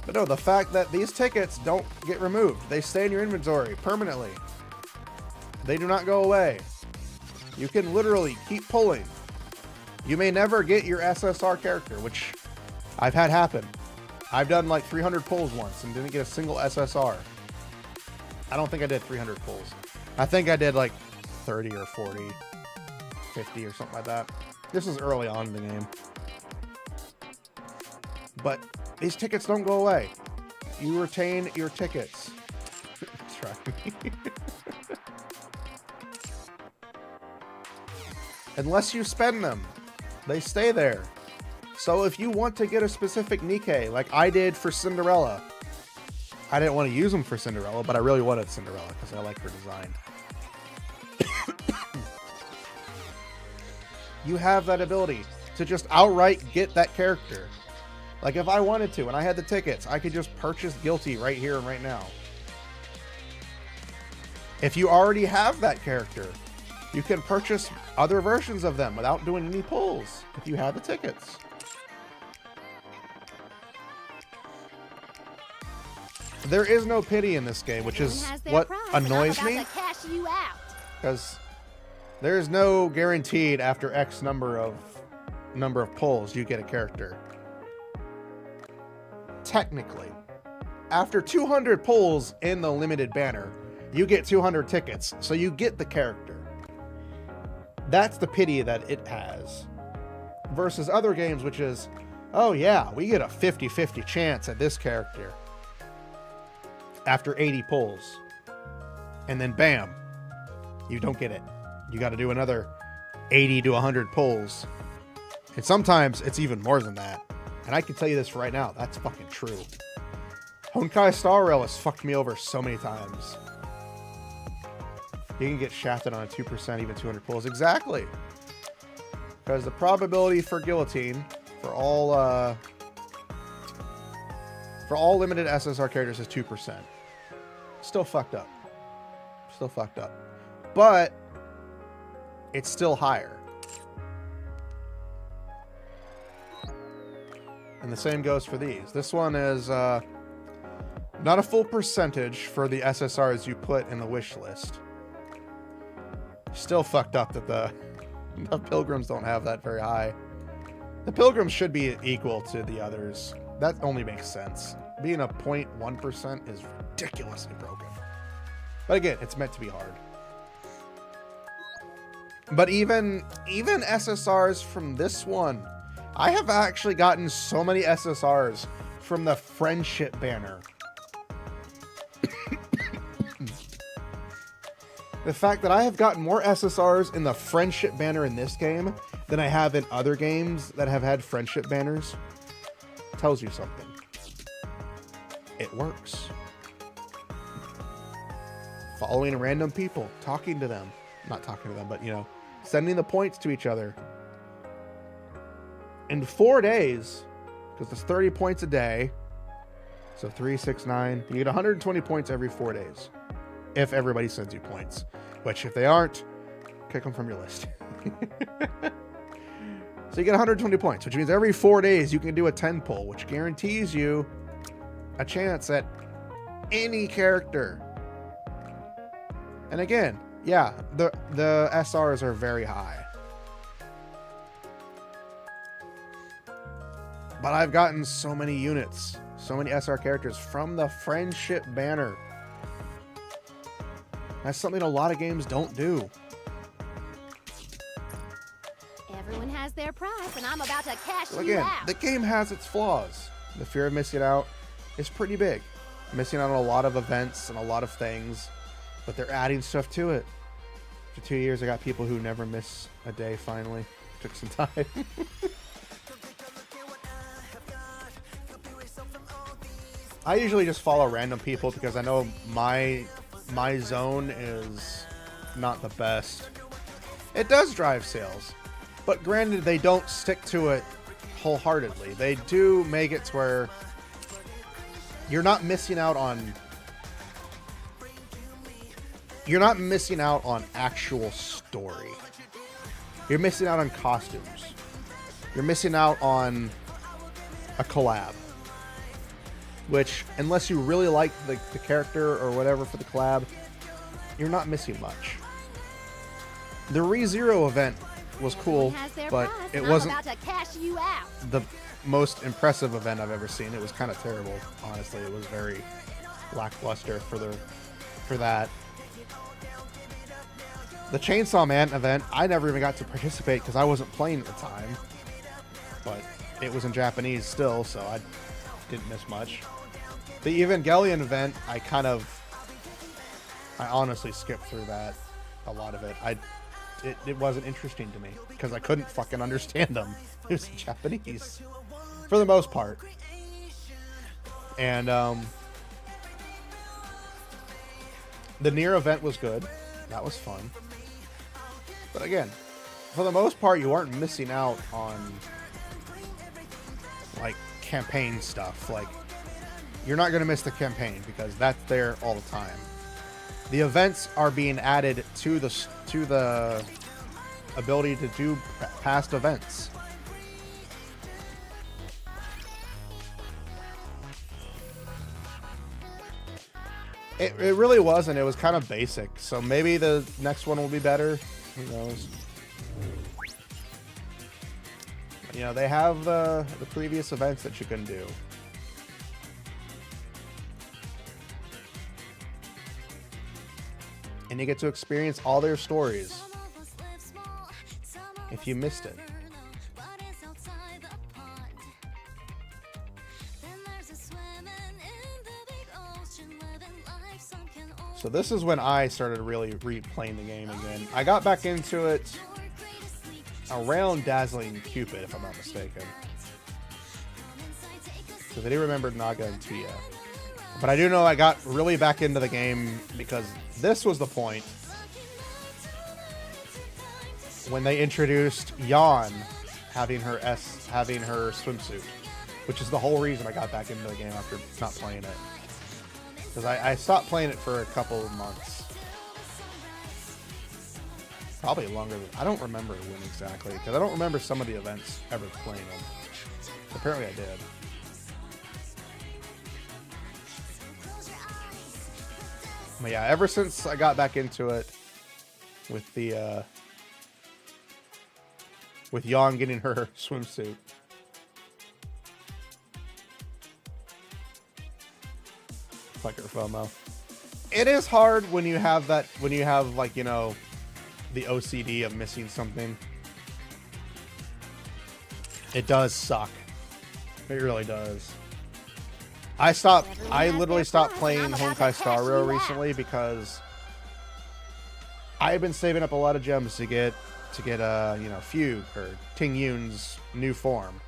But no, the fact that these tickets don't get removed, they stay in your inventory permanently. They do not go away. You can literally keep pulling. You may never get your SSR character, which I've had happen. I've done like 300 pulls once and didn't get a single SSR. I don't think I did 300 pulls. I think I did like 30 or 40, 50 or something like that. This was early on in the game. But these tickets don't go away. You retain your tickets. Try me. Unless you spend them, they stay there. So if you want to get a specific Nikke, like I did for Cinderella, I didn't want to use them for Cinderella, but I really wanted Cinderella because I like her design. You have that ability to just outright get that character. Like if I wanted to and I had the tickets, I could just purchase Guilty right here and right now. If you already have that character, you can purchase other versions of them without doing any pulls if you have the tickets. there is no pity in this game, which is what annoys me. Because there is no guaranteed after X number of pulls you get a character. Technically, after 200 pulls in the limited banner, you get 200 tickets, so you get the character. That's the pity that it has. Versus other games, which is, oh yeah, we get a 50-50 chance at this character after 80 pulls. And then bam, you don't get it. You got to do another 80 to 100 pulls. And sometimes it's even more than that. And I can tell you this right now, that's fucking true. Honkai Star Rail has fucked me over so many times. You can get shafted on a 2%, even 200 pulls. Exactly. Because the probability for guillotine for all limited SSR characters is 2%. Still fucked up. Still fucked up. But it's still higher. And the same goes for these. This one is not a full percentage for the SSRs you put in the wish list. Still fucked up that the Pilgrims don't have that very high. The Pilgrims should be equal to the others. That only makes sense. Being a 0.1% is ridiculously broken. But again, it's meant to be hard. But even SSRs from this one, I have actually gotten so many SSRs from the friendship banner. The fact that I have gotten more SSRs in the friendship banner in this game than I have in other games that have had friendship banners tells you something. It works. Following random people, talking to them. Not talking to them, but, you know, sending the points to each other. In 4 days, because it's 30 points a day, so 3, 6, 9, you get 120 points every 4 days. If everybody sends you points. Which, if they aren't, kick them from your list. So you get 120 points, which means every 4 days you can do a 10 pull, which guarantees you a chance at any character. And again, yeah, the SRs are very high. But I've gotten so many units, so many SR characters from the friendship banner. That's something a lot of games don't do. Everyone has their price, and I'm about to cash So you again, out. the game has its flaws. The fear of missing out is pretty big. Missing out on a lot of events and a lot of things, but they're adding stuff to it. For 2 years, I got people who never miss a day finally. Took some time. I usually just follow random people because I know my zone is not the best. It does drive sales, but granted, they don't stick to it wholeheartedly. They do make it to where you're not missing out on actual story. You're missing out on costumes. You're missing out on a collab. Which, unless you really like the character or whatever for the collab, you're not missing much. The ReZero event was cool, but it wasn't the most impressive event I've ever seen. It was kind of terrible, honestly. It was very lackluster for that. The Chainsaw Man event, I never even got to participate because I wasn't playing at the time. But it was in Japanese still, so I didn't miss much. The Evangelion event, I honestly skipped through that, a lot of it. It wasn't interesting to me because I couldn't fucking understand them. It was in Japanese for the most part. And the Nier event was good. That was fun. But again, for the most part, you aren't missing out on like campaign stuff. Like, you're not going to miss the campaign because that's there all the time. The events are being added to the ability to do past events. It really wasn't. It was kind of basic. So maybe the next one will be better. Who knows? You know, they have the previous events that you can do. And you get to experience all their stories if you missed it. So this is when I started really replaying the game again. I got back into it around Dazzling Cupid, if I'm not mistaken. Because I do remember Naga and Tia. But I do know I got really back into the game because this was the point when they introduced Yawn having her swimsuit, which is the whole reason I got back into the game after not playing it. Because I stopped playing it for a couple of months. Probably longer than... I don't remember when exactly, because I don't remember some of the events ever playing them. Apparently I did. But yeah, ever since I got back into it with the... with Yawn getting her swimsuit. Fucker FOMO. It is hard when you have that, when you have, like, you know, the OCD of missing something. It does suck. It really does. I literally stopped playing Honkai Star Rail recently because I've been saving up a lot of gems to get you know, Fugue or Ting Yun's new form.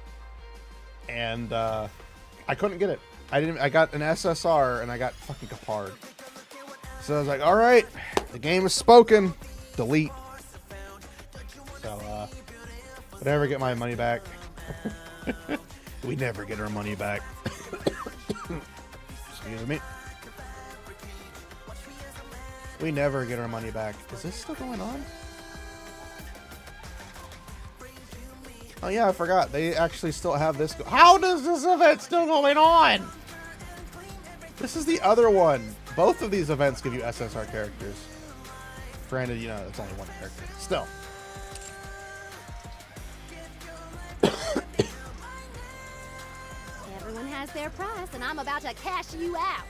And I couldn't get it. I got an SSR and I got fucking Capard. So I was like, all right, the game is spoken. Delete. So, I never get my money back. We never get our money back. Excuse me. We never get our money back. Is this still going on? Oh yeah, I forgot. They actually still have this. How does this event still going on? This is the other one. Both of these events give you SSR characters. Granted, you know, it's only one character. Still. Everyone has their price, and I'm about to cash you out.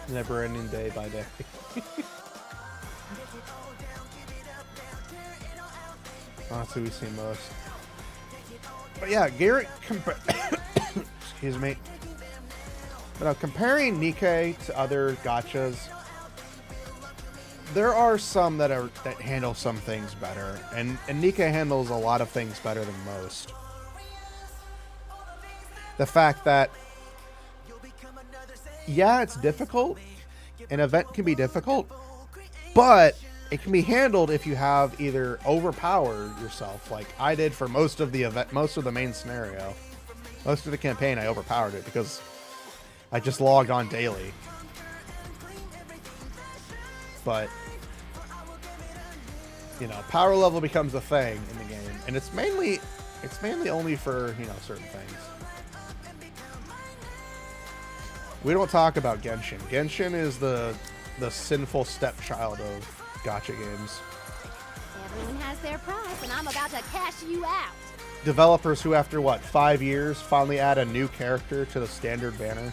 Never ending day by day. Oh, that's who we see most. But yeah, Garrett, excuse me. But comparing Nikke to other gachas, there are some that handle some things better, and Nikke handles a lot of things better than most. The fact that, yeah, it's difficult. An event can be difficult, but it can be handled if you have either overpowered yourself, like I did for most of the event, most of the main scenario, most of the campaign. I overpowered it because I just logged on daily. But you know, power level becomes a thing in the game, and it's mainly only for, you know, certain things. We don't talk about Genshin. Genshin is the sinful stepchild of gacha games. Everyone has their price, and I'm about to cash you out. Developers who, after what, 5 years, finally add a new character to the standard banner.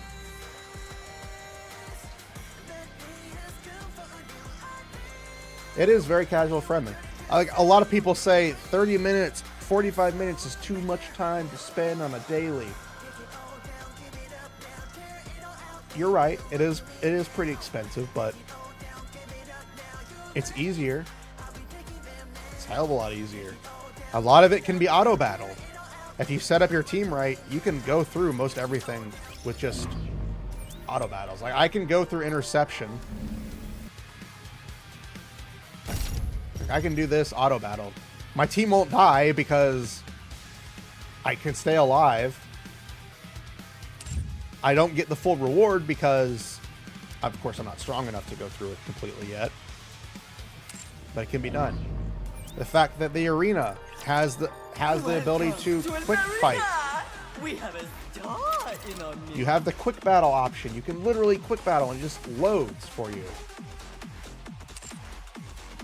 It is very casual friendly. Like, a lot of people say 30 minutes, 45 minutes is too much time to spend on a daily. You're right. It is pretty expensive, but it's easier. It's a hell of a lot easier. A lot of it can be auto battled. If you set up your team right, you can go through most everything with just auto battles. Like, I can go through interception. I can do this auto battle. My team won't die because I can stay alive. I don't get the full reward because, of course, I'm not strong enough to go through it completely yet. But it can be done. The fact that the arena has the ability to quick fight. We have a star You have the quick battle option. You can literally quick battle and it just loads for you.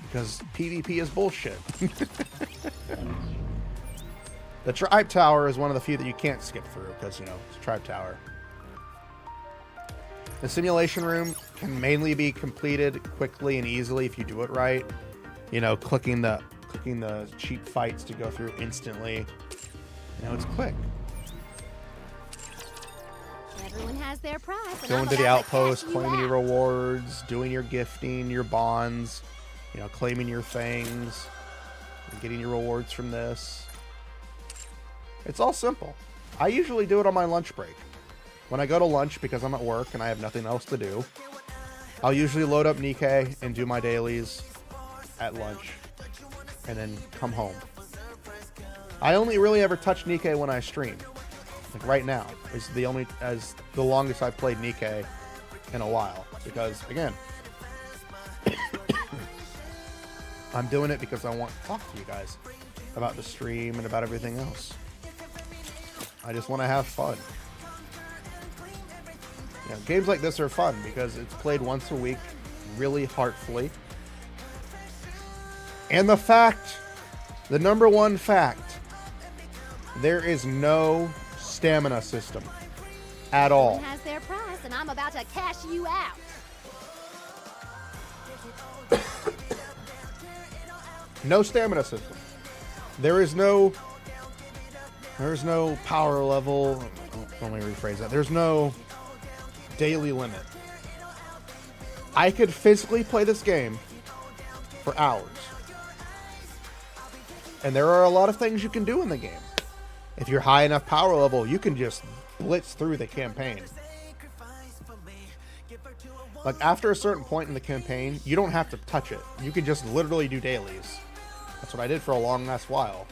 Because PvP is bullshit. The Tribe Tower is one of the few that you can't skip through because, you know, it's a Tribe Tower. The simulation room can mainly be completed quickly and easily if you do it right. You know, clicking the cheap fights to go through instantly. You know, it's quick. Everyone has their price. Going to the outpost, claiming your rewards, doing your gifting, your bonds, you know, claiming your things, and getting your rewards from this. It's all simple. I usually do it on my lunch break. When I go to lunch because I'm at work and I have nothing else to do, I'll usually load up Nikke and do my dailies at lunch and then come home. I only really ever touch Nikke when I stream. Like right now is the longest I've played Nikke in a while because again, I'm doing it because I want to talk to you guys about the stream and about everything else. I just want to have fun. You know, games like this are fun because it's played once a week, really heartfully. And the number one fact, there is no stamina system at all. Everyone has their price, and I'm about to cash you out. No stamina system. There's no power level. Let me rephrase that. There's no daily limit. I could physically play this game for hours. And there are a lot of things you can do in the game. If you're high enough power level, you can just blitz through the campaign. Like after a certain point in the campaign, you don't have to touch it. You can just literally do dailies. That's what I did for a long ass while.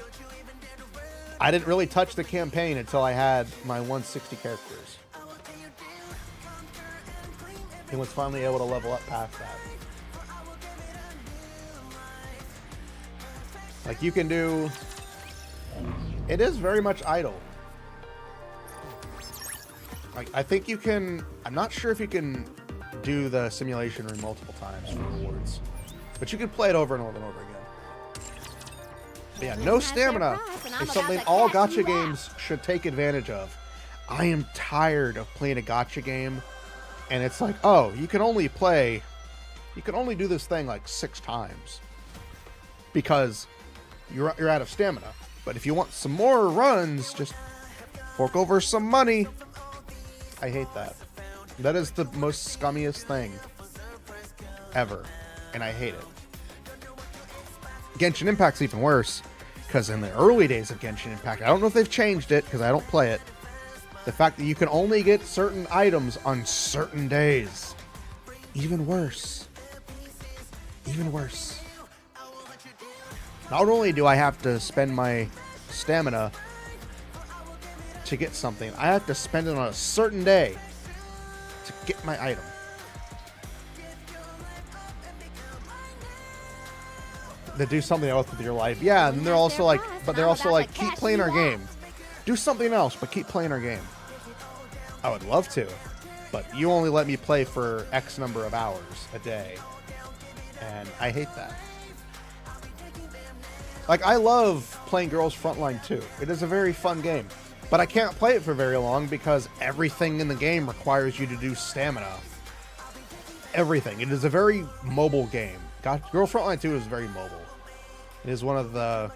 I didn't really touch the campaign until I had my 160 characters. And was finally able to level up past that. Like you can do... It is very much idle. Like I think you can... I'm not sure if you can do the simulation room multiple times for rewards. But you can play it over and over and over again. But yeah, no stamina is something all gacha games should take advantage of. I am tired of playing a gacha game and it's like, oh, you can only do this thing like 6 times because you're out of stamina. But if you want some more runs, just fork over some money. I hate that. That is the most scummiest thing ever, and I hate it. Genshin Impact's even worse, because in the early days of Genshin Impact, I don't know if they've changed it, because I don't play it, the fact that you can only get certain items on certain days. Even worse. Even worse. Not only do I have to spend my stamina to get something, I have to spend it on a certain day to get my item. To do something else with your life. Yeah, and they're also like, keep playing our game. Do something else, but keep playing our game. I would love to, but you only let me play for X number of hours a day. And I hate that. Like, I love playing Girls Frontline 2. It is a very fun game. But I can't play it for very long because everything in the game requires you to do stamina. Everything. It is a very mobile game. Girls Frontline 2 is very mobile. It is one of the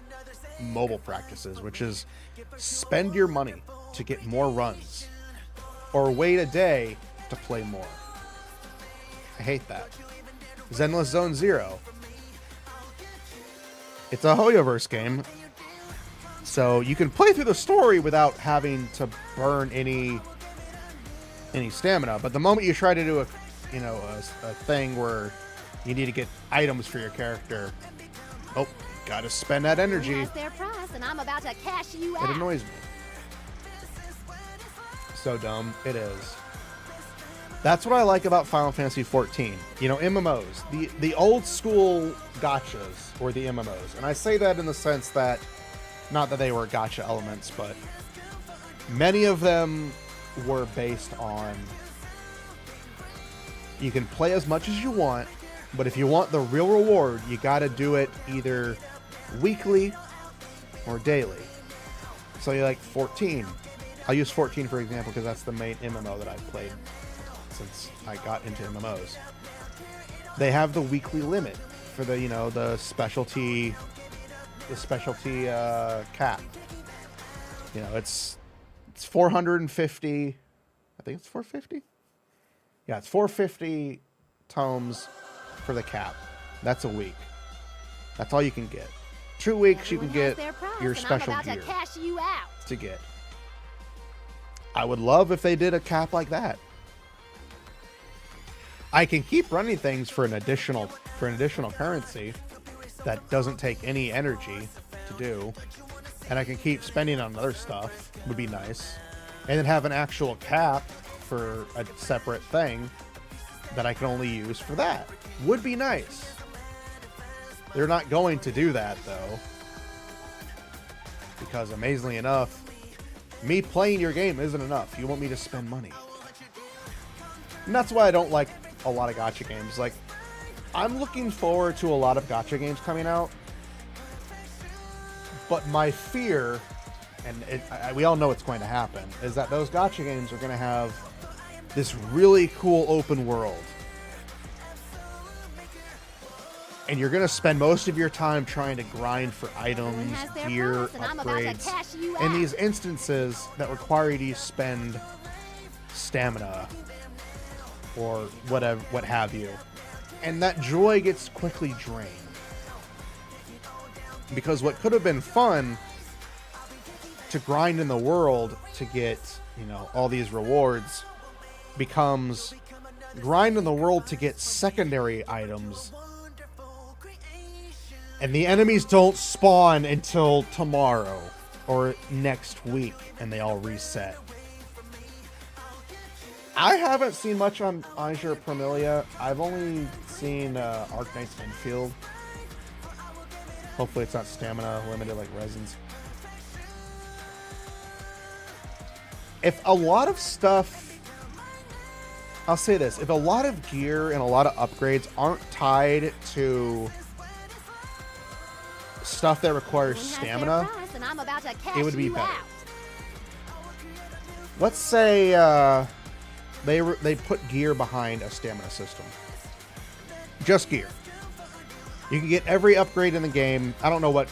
mobile practices, which is spend your money to get more runs. Or wait a day to play more. I hate that. Zenless Zone Zero. It's a Hoyoverse game, so you can play through the story without having to burn any stamina. But the moment you try to do a thing where you need to get items for your character, oh, gotta spend that energy. Has their price, and I'm about to cash you out. It annoys me. So dumb. It is. That's what I like about Final Fantasy XIV. You know, MMOs. The old school gachas were the MMOs. And I say that in the sense that, not that they were gacha elements, but many of them were based on you can play as much as you want, but if you want the real reward, you got to do it either weekly or daily. So you're like 14. I'll use 14 for example because that's the main MMO that I've played since I got into MMOs. They have the weekly limit for the, you know, the specialty cap. You know, it's 450. I think it's 450. Yeah, it's 450 tomes for the cap. That's a week. That's all you can get. 2 weeks you can get your special gear to get. I would love if they did a cap like that. I can keep running things for an additional currency that doesn't take any energy to do, and I can keep spending on other stuff. Would be nice, and then have an actual cap for a separate thing that I can only use for that. Would be nice. They're not going to do that though, because amazingly enough, me playing your game isn't enough. You want me to spend money, and that's why I don't like a lot of gacha games. Like, I'm looking forward to a lot of gacha games coming out, but my fear, and we all know it's going to happen, is that those gacha games are going to have this really cool open world, and you're going to spend most of your time trying to grind for items, gear, upgrades, in these instances that require you to spend stamina or whatever, what have you, and that joy gets quickly drained, because what could have been fun to grind in the world to get, you know, all these rewards becomes grind in the world to get secondary items, and the enemies don't spawn until tomorrow or next week, and they all reset. I haven't seen much on Azure Promilia. I've only seen Arknight's Infield. Hopefully it's not stamina limited like Resins. If a lot of stuff... I'll say this. If a lot of gear and a lot of upgrades aren't tied to stuff that requires stamina, it would be better. Let's say... They put gear behind a stamina system. Just gear. You can get every upgrade in the game. I don't know what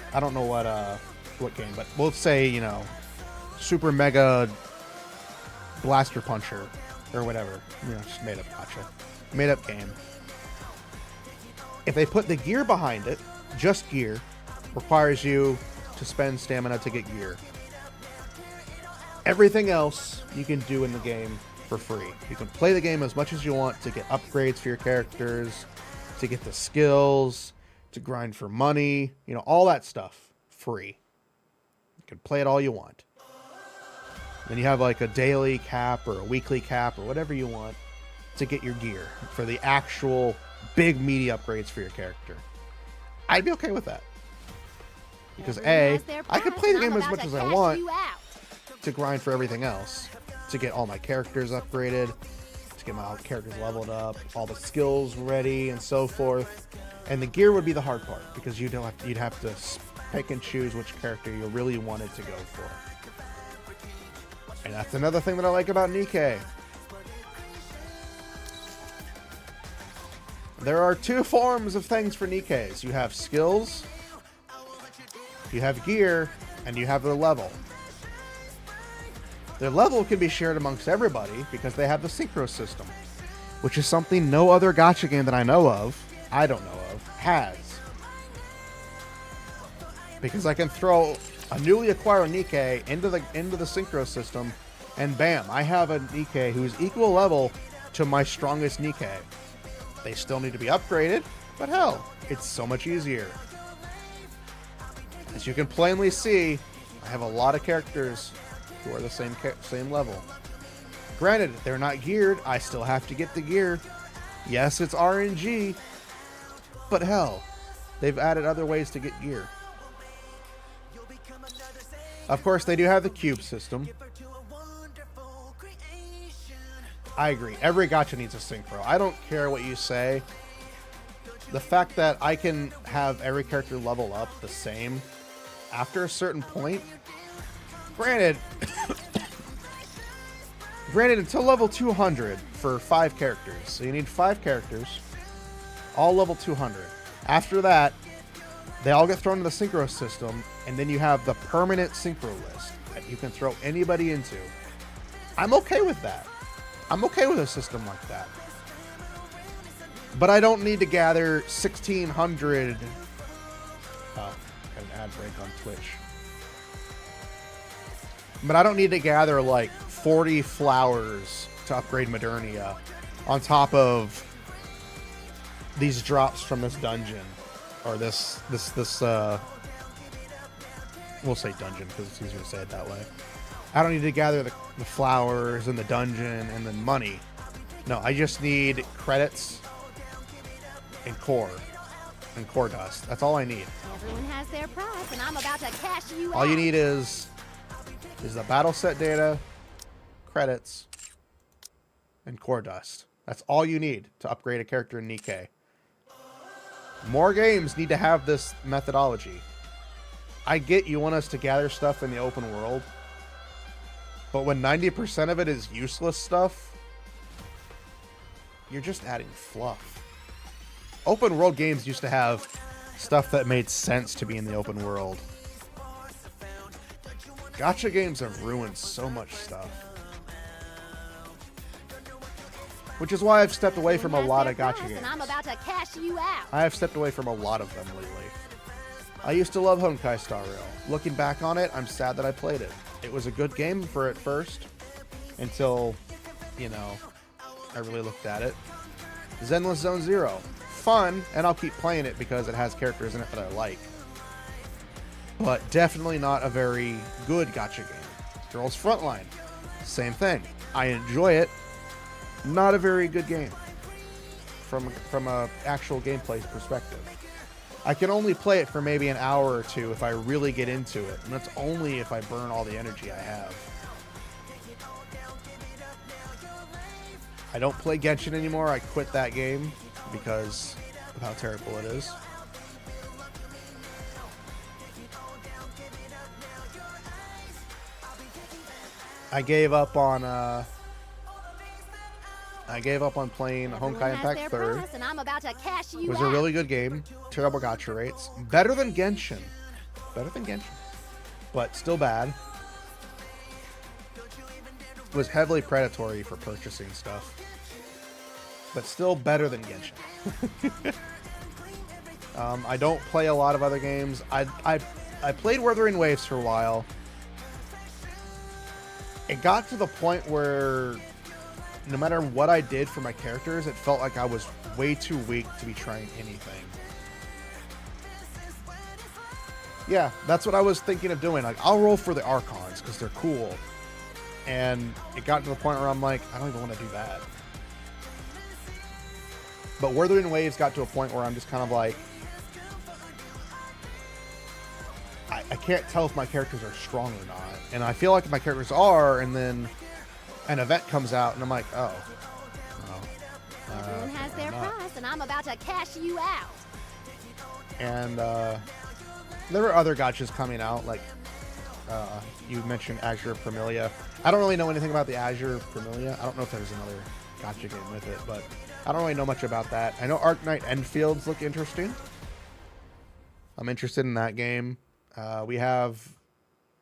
game, but we'll say, you know, Super Mega Blaster Puncher or whatever. You know, just made up gotcha. Made up game. If they put the gear behind it, just gear, requires you to spend stamina to get gear. Everything else you can do in the game for free. You can play the game as much as you want to get upgrades for your characters, to get the skills, to grind for money, you know, all that stuff free. You can play it all you want. Then you have like a daily cap or a weekly cap or whatever you want to get your gear for the actual big meaty upgrades for your character. I'd be okay with that. Because A, I could play the game as much as I want to grind for everything else. To get all my characters upgraded, to get my characters leveled up, all the skills ready, and so forth. And the gear would be the hard part, because you'd have to pick and choose which character you really wanted to go for. And that's another thing that I like about Nikke. There are two forms of things for Nikkes. You have skills, you have gear, and you have their level. Their level can be shared amongst everybody because they have the synchro system, which is something no other gacha game that I don't know of, has. Because I can throw a newly acquired Nikke into the synchro system, and bam, I have a Nikke who's equal level to my strongest Nikke. They still need to be upgraded, but hell, it's so much easier. As you can plainly see, I have a lot of characters who are the same level. Granted, they're not geared. I still have to get the gear. Yes, it's RNG, but hell, they've added other ways to get gear. Of course, they do have the cube system. I agree. Every gacha needs a synchro. I don't care what you say. The fact that I can have every character level up the same after a certain point. Granted, until level 200 for 5 characters. So you need 5 characters, all level 200. After that, they all get thrown into the synchro system, and then you have the permanent synchro list that you can throw anybody into. I'm okay with that. I'm okay with a system like that. But I don't need to gather 1,600... got an ad break on Twitch. But I don't need to gather like 40 flowers to upgrade Modernia on top of these drops from this dungeon. Or this we'll say dungeon because it's easier to say it that way. I don't need to gather the flowers and the dungeon and the money. No, I just need credits and core dust. That's all I need. Everyone has their price, and I'm about to cash you out. All you need is the battle set data, credits, and core dust. That's all you need to upgrade a character in Nikke. More games need to have this methodology. I get you want us to gather stuff in the open world, but when 90% of it is useless stuff, you're just adding fluff. Open world games used to have stuff that made sense to be in the open world. Gacha games have ruined so much stuff. Which is why I've stepped away from a lot of gacha games. And I'm about to cash you out. I have stepped away from a lot of them lately. I used to love Honkai Star Rail. Looking back on it, I'm sad that I played it. It was a good game for at first, until, you know, I really looked at it. Zenless Zone Zero. Fun, and I'll keep playing it because it has characters in it that I like. But definitely not a very good gacha game. Girls Frontline. Same thing. I enjoy it. Not a very good game from a actual gameplay perspective. I can only play it for maybe an hour or two if I really get into it, and that's only if I burn all the energy I have. I don't play Genshin anymore. I quit that game because of how terrible it is. I gave up on playing Honkai Impact 3rd. And I'm about to cash you It was out. a really good game. Terrible gacha rates. Better than Genshin. But still bad. Was heavily predatory for purchasing stuff. But still better than Genshin. I don't play a lot of other games. I played Wuthering Waves for a while. It got to the point where no matter what I did for my characters, it felt like I was way too weak to be trying anything. Yeah, that's what I was thinking of doing. Like, I'll roll for the Archons because they're cool. And it got to the point where I'm like, I don't even want to do that. But Wuthering Waves got to a point where I'm just kind of like, I can't tell if my characters are strong or not. And I feel like my characters are, and then an event comes out, and I'm like, oh. Everyone has their price, and I'm about to cash you out. And there were other gachas coming out, like you mentioned Azure Premilia. I don't really know anything about the Azure Premilia. I don't know if there's another gacha game with it, but I don't really know much about that. I know Arknight Enfields look interesting. I'm interested in that game. We have,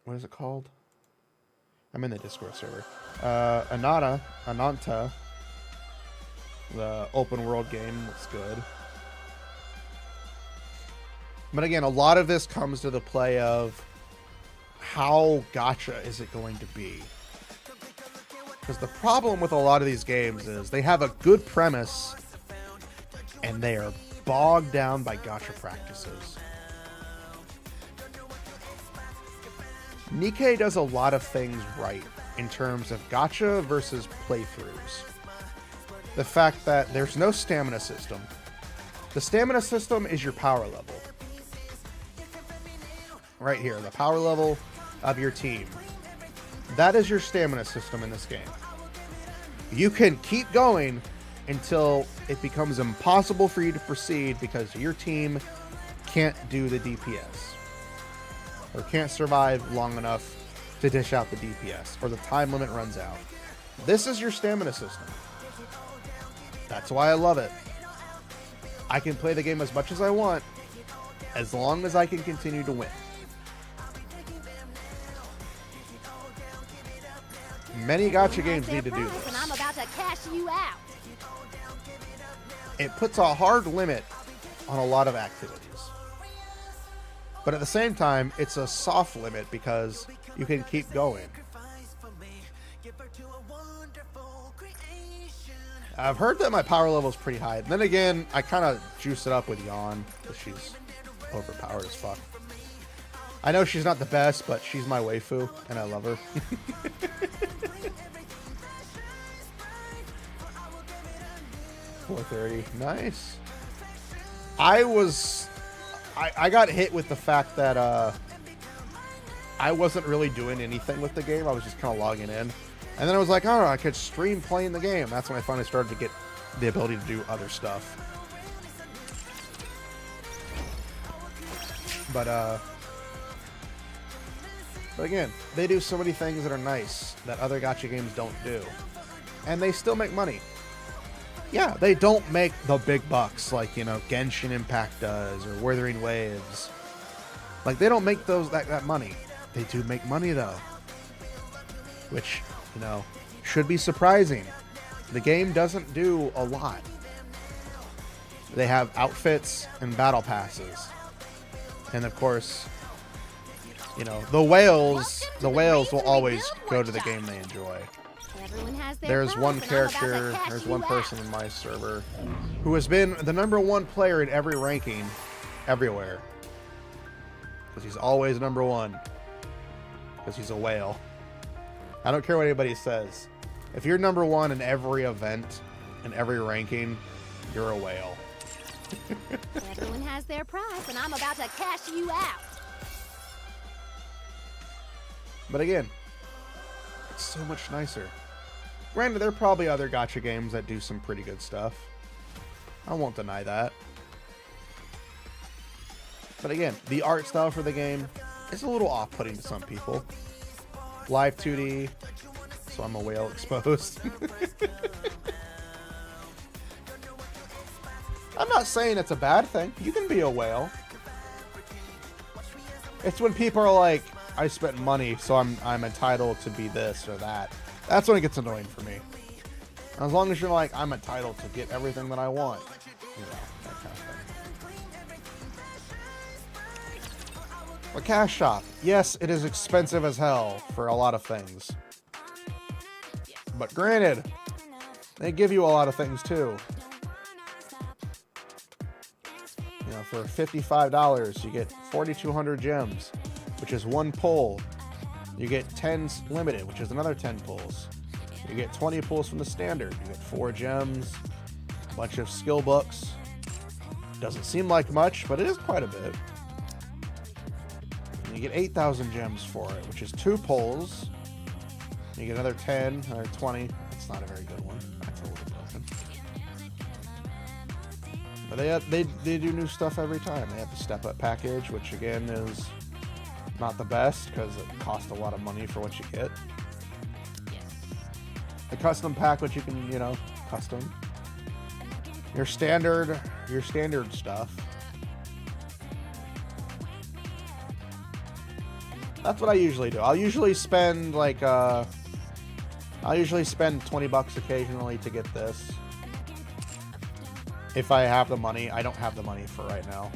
what is it called? I'm in the Discord server. Ananta, the open world game, looks good. But again, a lot of this comes to the play of how gacha is it going to be? Because the problem with a lot of these games is they have a good premise and they are bogged down by gacha practices. Nikke does a lot of things right in terms of gacha versus playthroughs. The fact that there's no stamina system. The stamina system is your power level. Right here, the power level of your team. That is your stamina system in this game. you can keep going until it becomes impossible for you to proceed because your team can't do the DPS or can't survive long enough to dish out the DPS or the time limit runs out. This is your stamina system. That's why I love it. I can play the game as much as I want as long as I can continue to win. Many gacha games need to do this. And I'm about to cash you out. It puts a hard limit on a lot of activities. But at the same time, it's a soft limit because you can keep going. I've heard that my power level is pretty high. And then again, I kind of juice it up with Yawn because she's overpowered as fuck. I know she's not the best, but she's my waifu, and I love her. $430, nice. I got hit with the fact that I wasn't really doing anything with the game. I was just kind of logging in. And then I was like, oh, I could stream playing the game. That's when I finally started to get the ability to do other stuff. But again, they do so many things that are nice that other gacha games don't do. And they still make money. Yeah, they don't make the big bucks like, you know, Genshin Impact does or Wuthering Waves. Like, they don't make that money. They do make money, though. Which, you know, should be surprising. The game doesn't do a lot. They have outfits and battle passes. And, of course, you know, the whales will always go to the game they enjoy. There's one character, there's one person in my server who has been the #1 player in every ranking everywhere. Because he's always #1. Because he's a whale. I don't care what anybody says. If you're #1 in every event, in every ranking, you're a whale. Everyone has their price, and I'm about to cash you out. But again, it's so much nicer. Granted, there are probably other gacha games that do some pretty good stuff. I won't deny that. But again, the art style for the game is a little off-putting to some people. Live 2D, so I'm a whale exposed. I'm not saying it's a bad thing. You can be a whale. It's when people are like, I spent money, so I'm entitled to be this or that. That's when it gets annoying for me. As long as you're like, I'm entitled to get everything that I want. You know, that kind of thing. A cash shop. Yes, it is expensive as hell for a lot of things. But granted, they give you a lot of things too. You know, for $55, you get 4,200 gems, which is 1 pull. You get 10 limited, which is another 10 pulls. You get 20 pulls from the standard. You get 4 gems, a bunch of skill books. Doesn't seem like much, but it is quite a bit. And you get 8,000 gems for it, which is 2 pulls. You get another 10, another 20. That's not a very good one. That's a little broken. But they do new stuff every time. They have the step up package, which again is not the best because it costs a lot of money for what you get. The custom pack, which you can, you know, custom. Your standard stuff. That's what I usually do. I'll usually spend like $20 occasionally to get this. If I have the money. I don't have the money for right now.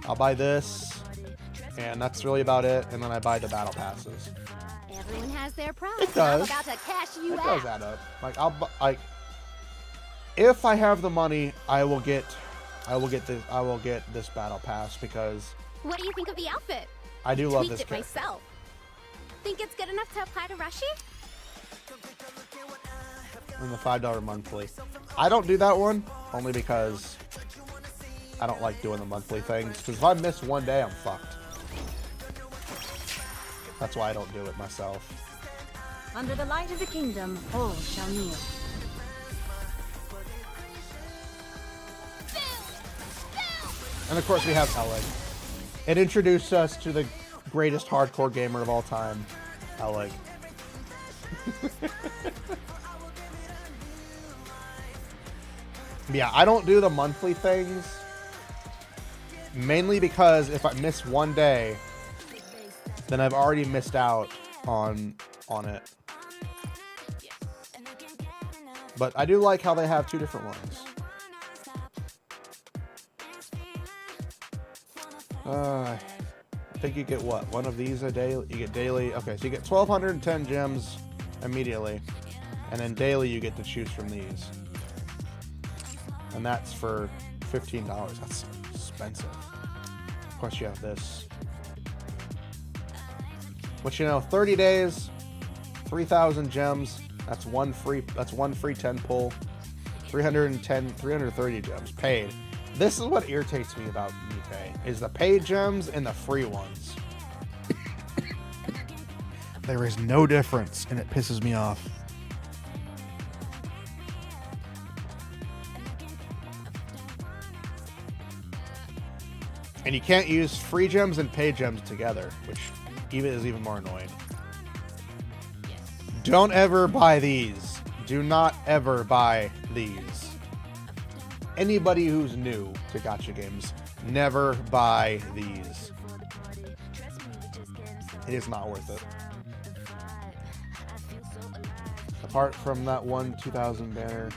I'll buy this. And that's really about it. And then I buy the battle passes. Everyone has their price. It does. I'm about to cash you It out. does add up. Like if I have the money, I will get this battle pass because What do you think of the outfit? I do love Tweaked this it character. myself. Think it's good enough to apply to Rashi? And the $5 monthly. I don't do that one only because I don't like doing the monthly things. Because if I miss one day, I'm fucked. That's why I don't do it myself. Under the light of the kingdom, all shall kneel. And of course we have Elig. It introduced us to the greatest hardcore gamer of all time, Elig. Yeah, I don't do the monthly things. Mainly because if I miss one day, then I've already missed out on it. But I do like how they have two different ones. I think you get what? One of these a day? You get daily. Okay, so you get 1,210 gems immediately. And then daily you get to choose from these. And that's for $15. That's expensive. Of course you have this. But you know, 30 days, 3,000 gems. That's one free 10 pull. 330 gems paid. This is what irritates me about Nikke, is the paid gems and the free ones. There is no difference, and it pisses me off. And you can't use free gems and paid gems together, which is even more annoying. Don't ever buy these. Do not ever buy these. Anybody who's new to gacha games, never buy these. It is not worth it. Apart from that one 2,000 banner.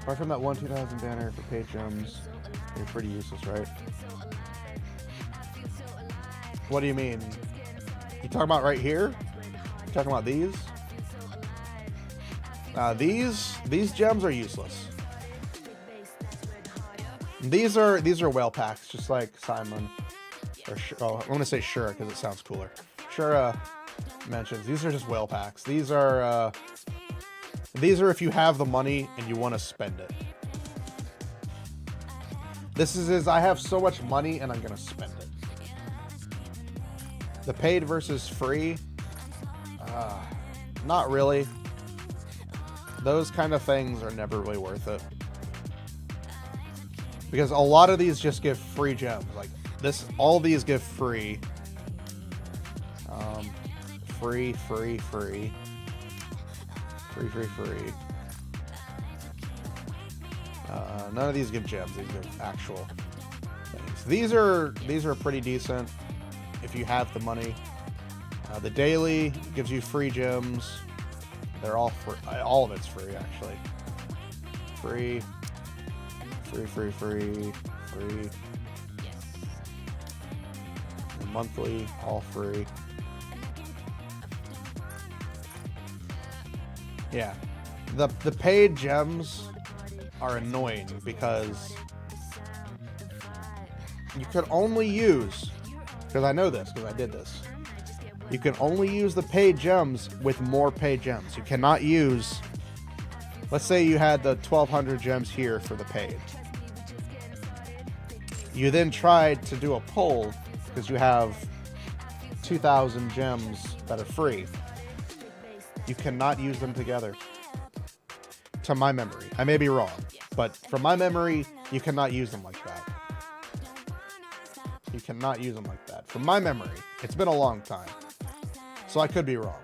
Apart from that one 2,000 banner for paid gems, they're pretty useless, right? What do you mean? You talking about right here? You talking about these? These gems are useless. These are whale packs, just like Simon. Or I'm gonna say Shura because it sounds cooler. Shura mentions these are just whale packs. These are if you have the money and you want to spend it. This is I have so much money and I'm gonna spend it. The paid versus free, not really. Those kind of things are never really worth it. Because a lot of these just give free gems. Like this, all these give free. Free. None of these give gems. These give actual things. These are pretty decent if you have the money. The daily gives you free gems. They're all free. All of it's free, actually. Free. And monthly, all free. Yeah. The paid gems are annoying because you can only use, because I know this, because I did this. You can only use the paid gems with more paid gems. You cannot use, let's say you had the 1,200 gems here for the paid. You then tried to do a pull because you have 2,000 gems that are free. You cannot use them together. To my memory. I may be wrong, but from my memory, you cannot use them like that. You cannot use them like that. From my memory. It's been a long time. So I could be wrong.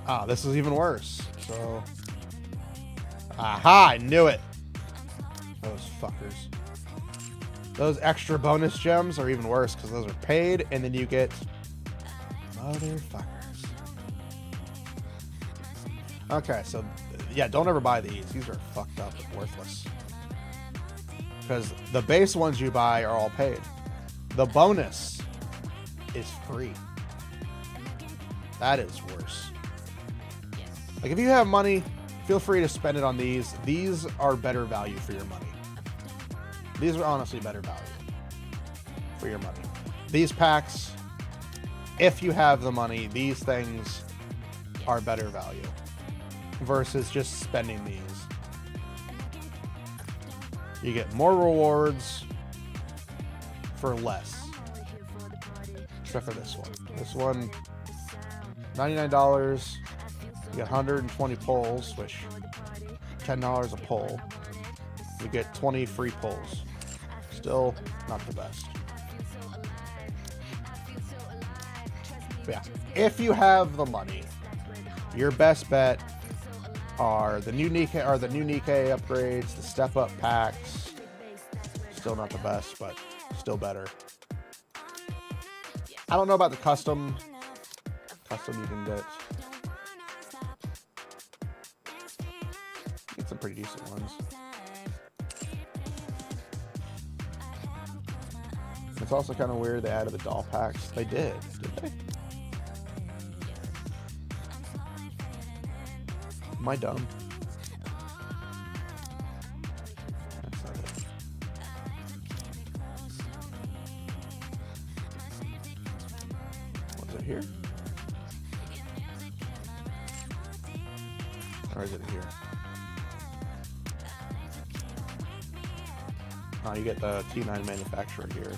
Ah, this is even worse. So... Aha! I knew it! Those fuckers. Those extra bonus gems are even worse because those are paid, and then you get... Motherfuckers. Okay, so... Yeah, don't ever buy these. These are fucked up and worthless. Because the base ones you buy are all paid. The bonus is free. That is worse. Like, if you have money, feel free to spend it on these. These are better value for your money. These are honestly better value for your money. These packs, if you have the money, these things are better value versus just spending these. You get more rewards for less. except for this one. This one, $99. You get 120 pulls, which $10 a pull. You get 20 free pulls. Still not the best. But yeah, if you have the money, your best bet are the new Nikke upgrades, the step up packs. Still not the best, but still better. I don't know about the custom. Custom you can get some pretty decent ones. It's also kind of weird they added the doll packs. They did they? Am I dumb? That's not it. Was it here? Or is it here? Oh, you get the T9 manufacturer here.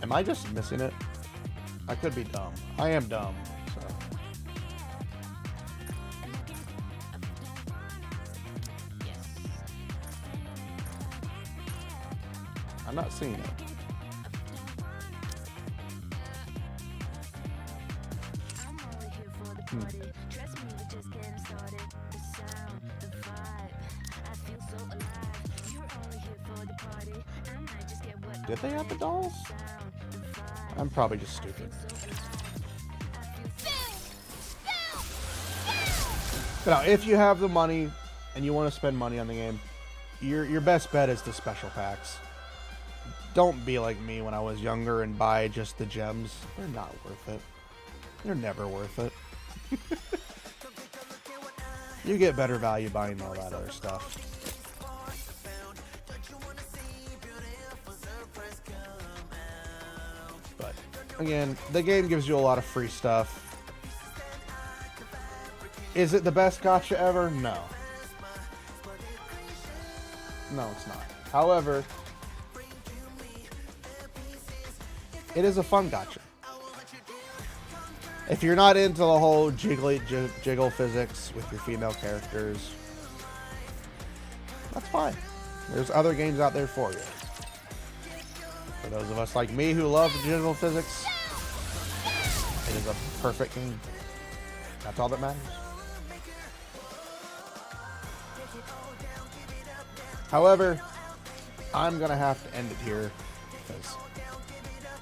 Am I just missing it? I could be dumb. I am dumb. So. I'm not seeing it. Did they have the dolls? I'm probably just stupid. But now, if you have the money and you want to spend money on the game, your best bet is the special packs. Don't be like me when I was younger and buy just the gems. They're not worth it. They're never worth it. You get better value buying all that other stuff. But again, the game gives you a lot of free stuff. Is it the best gacha ever? No. No, it's not. However, it is a fun gacha. If you're not into the whole jiggle physics with your female characters, that's fine. There's other games out there for you. For those of us like me who love jiggle physics, it is a perfect game. That's all that matters. However, I'm going to have to end it here because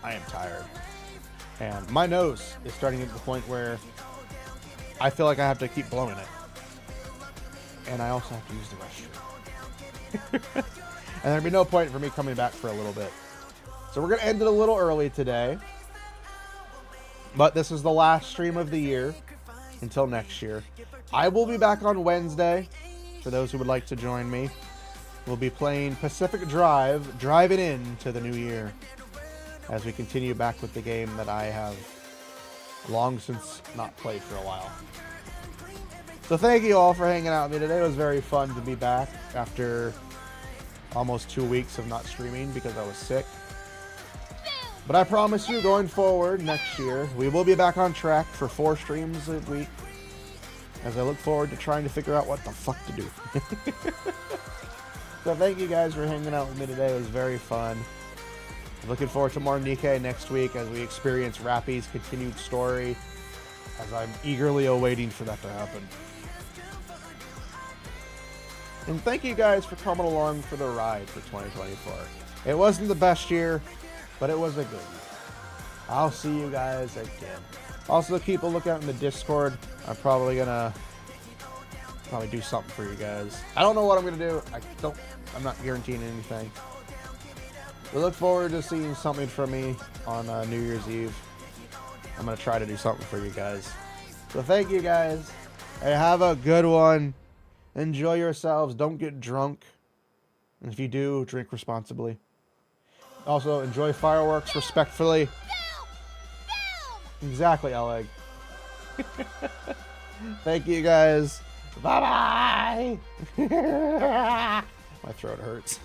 I am tired. And my nose is starting to get to the point where I feel like I have to keep blowing it. And I also have to use the restroom. And there'd be no point for me coming back for a little bit. So we're going to end it a little early today. But this is the last stream of the year until next year. I will be back on Wednesday for those who would like to join me. We'll be playing Pacific Drive, driving into the new year, as we continue back with the game that I have long since not played for a while. So thank you all for hanging out with me today. It was very fun to be back after almost 2 weeks of not streaming because I was sick. But I promise you, going forward next year, we will be back on track for 4 streams a week, as I look forward to trying to figure out what the fuck to do. So thank you guys for hanging out with me today. It was very fun. Looking forward to more Nikke next week as we experience Rappy's continued story, as I'm eagerly awaiting for that to happen. And thank you guys for coming along for the ride for 2024. It wasn't the best year, but it was a good year. I'll see you guys again. Also, keep a lookout in the Discord. I'm probably gonna do something for you guys. I don't know what I'm gonna do. I'm not guaranteeing anything. We look forward to seeing something from me on New Year's Eve. I'm going to try to do something for you guys. So thank you guys. Hey, have a good one. Enjoy yourselves. Don't get drunk. And if you do, drink responsibly. Also, enjoy fireworks respectfully. Exactly, Oleg. Thank you guys. Bye-bye. My throat hurts.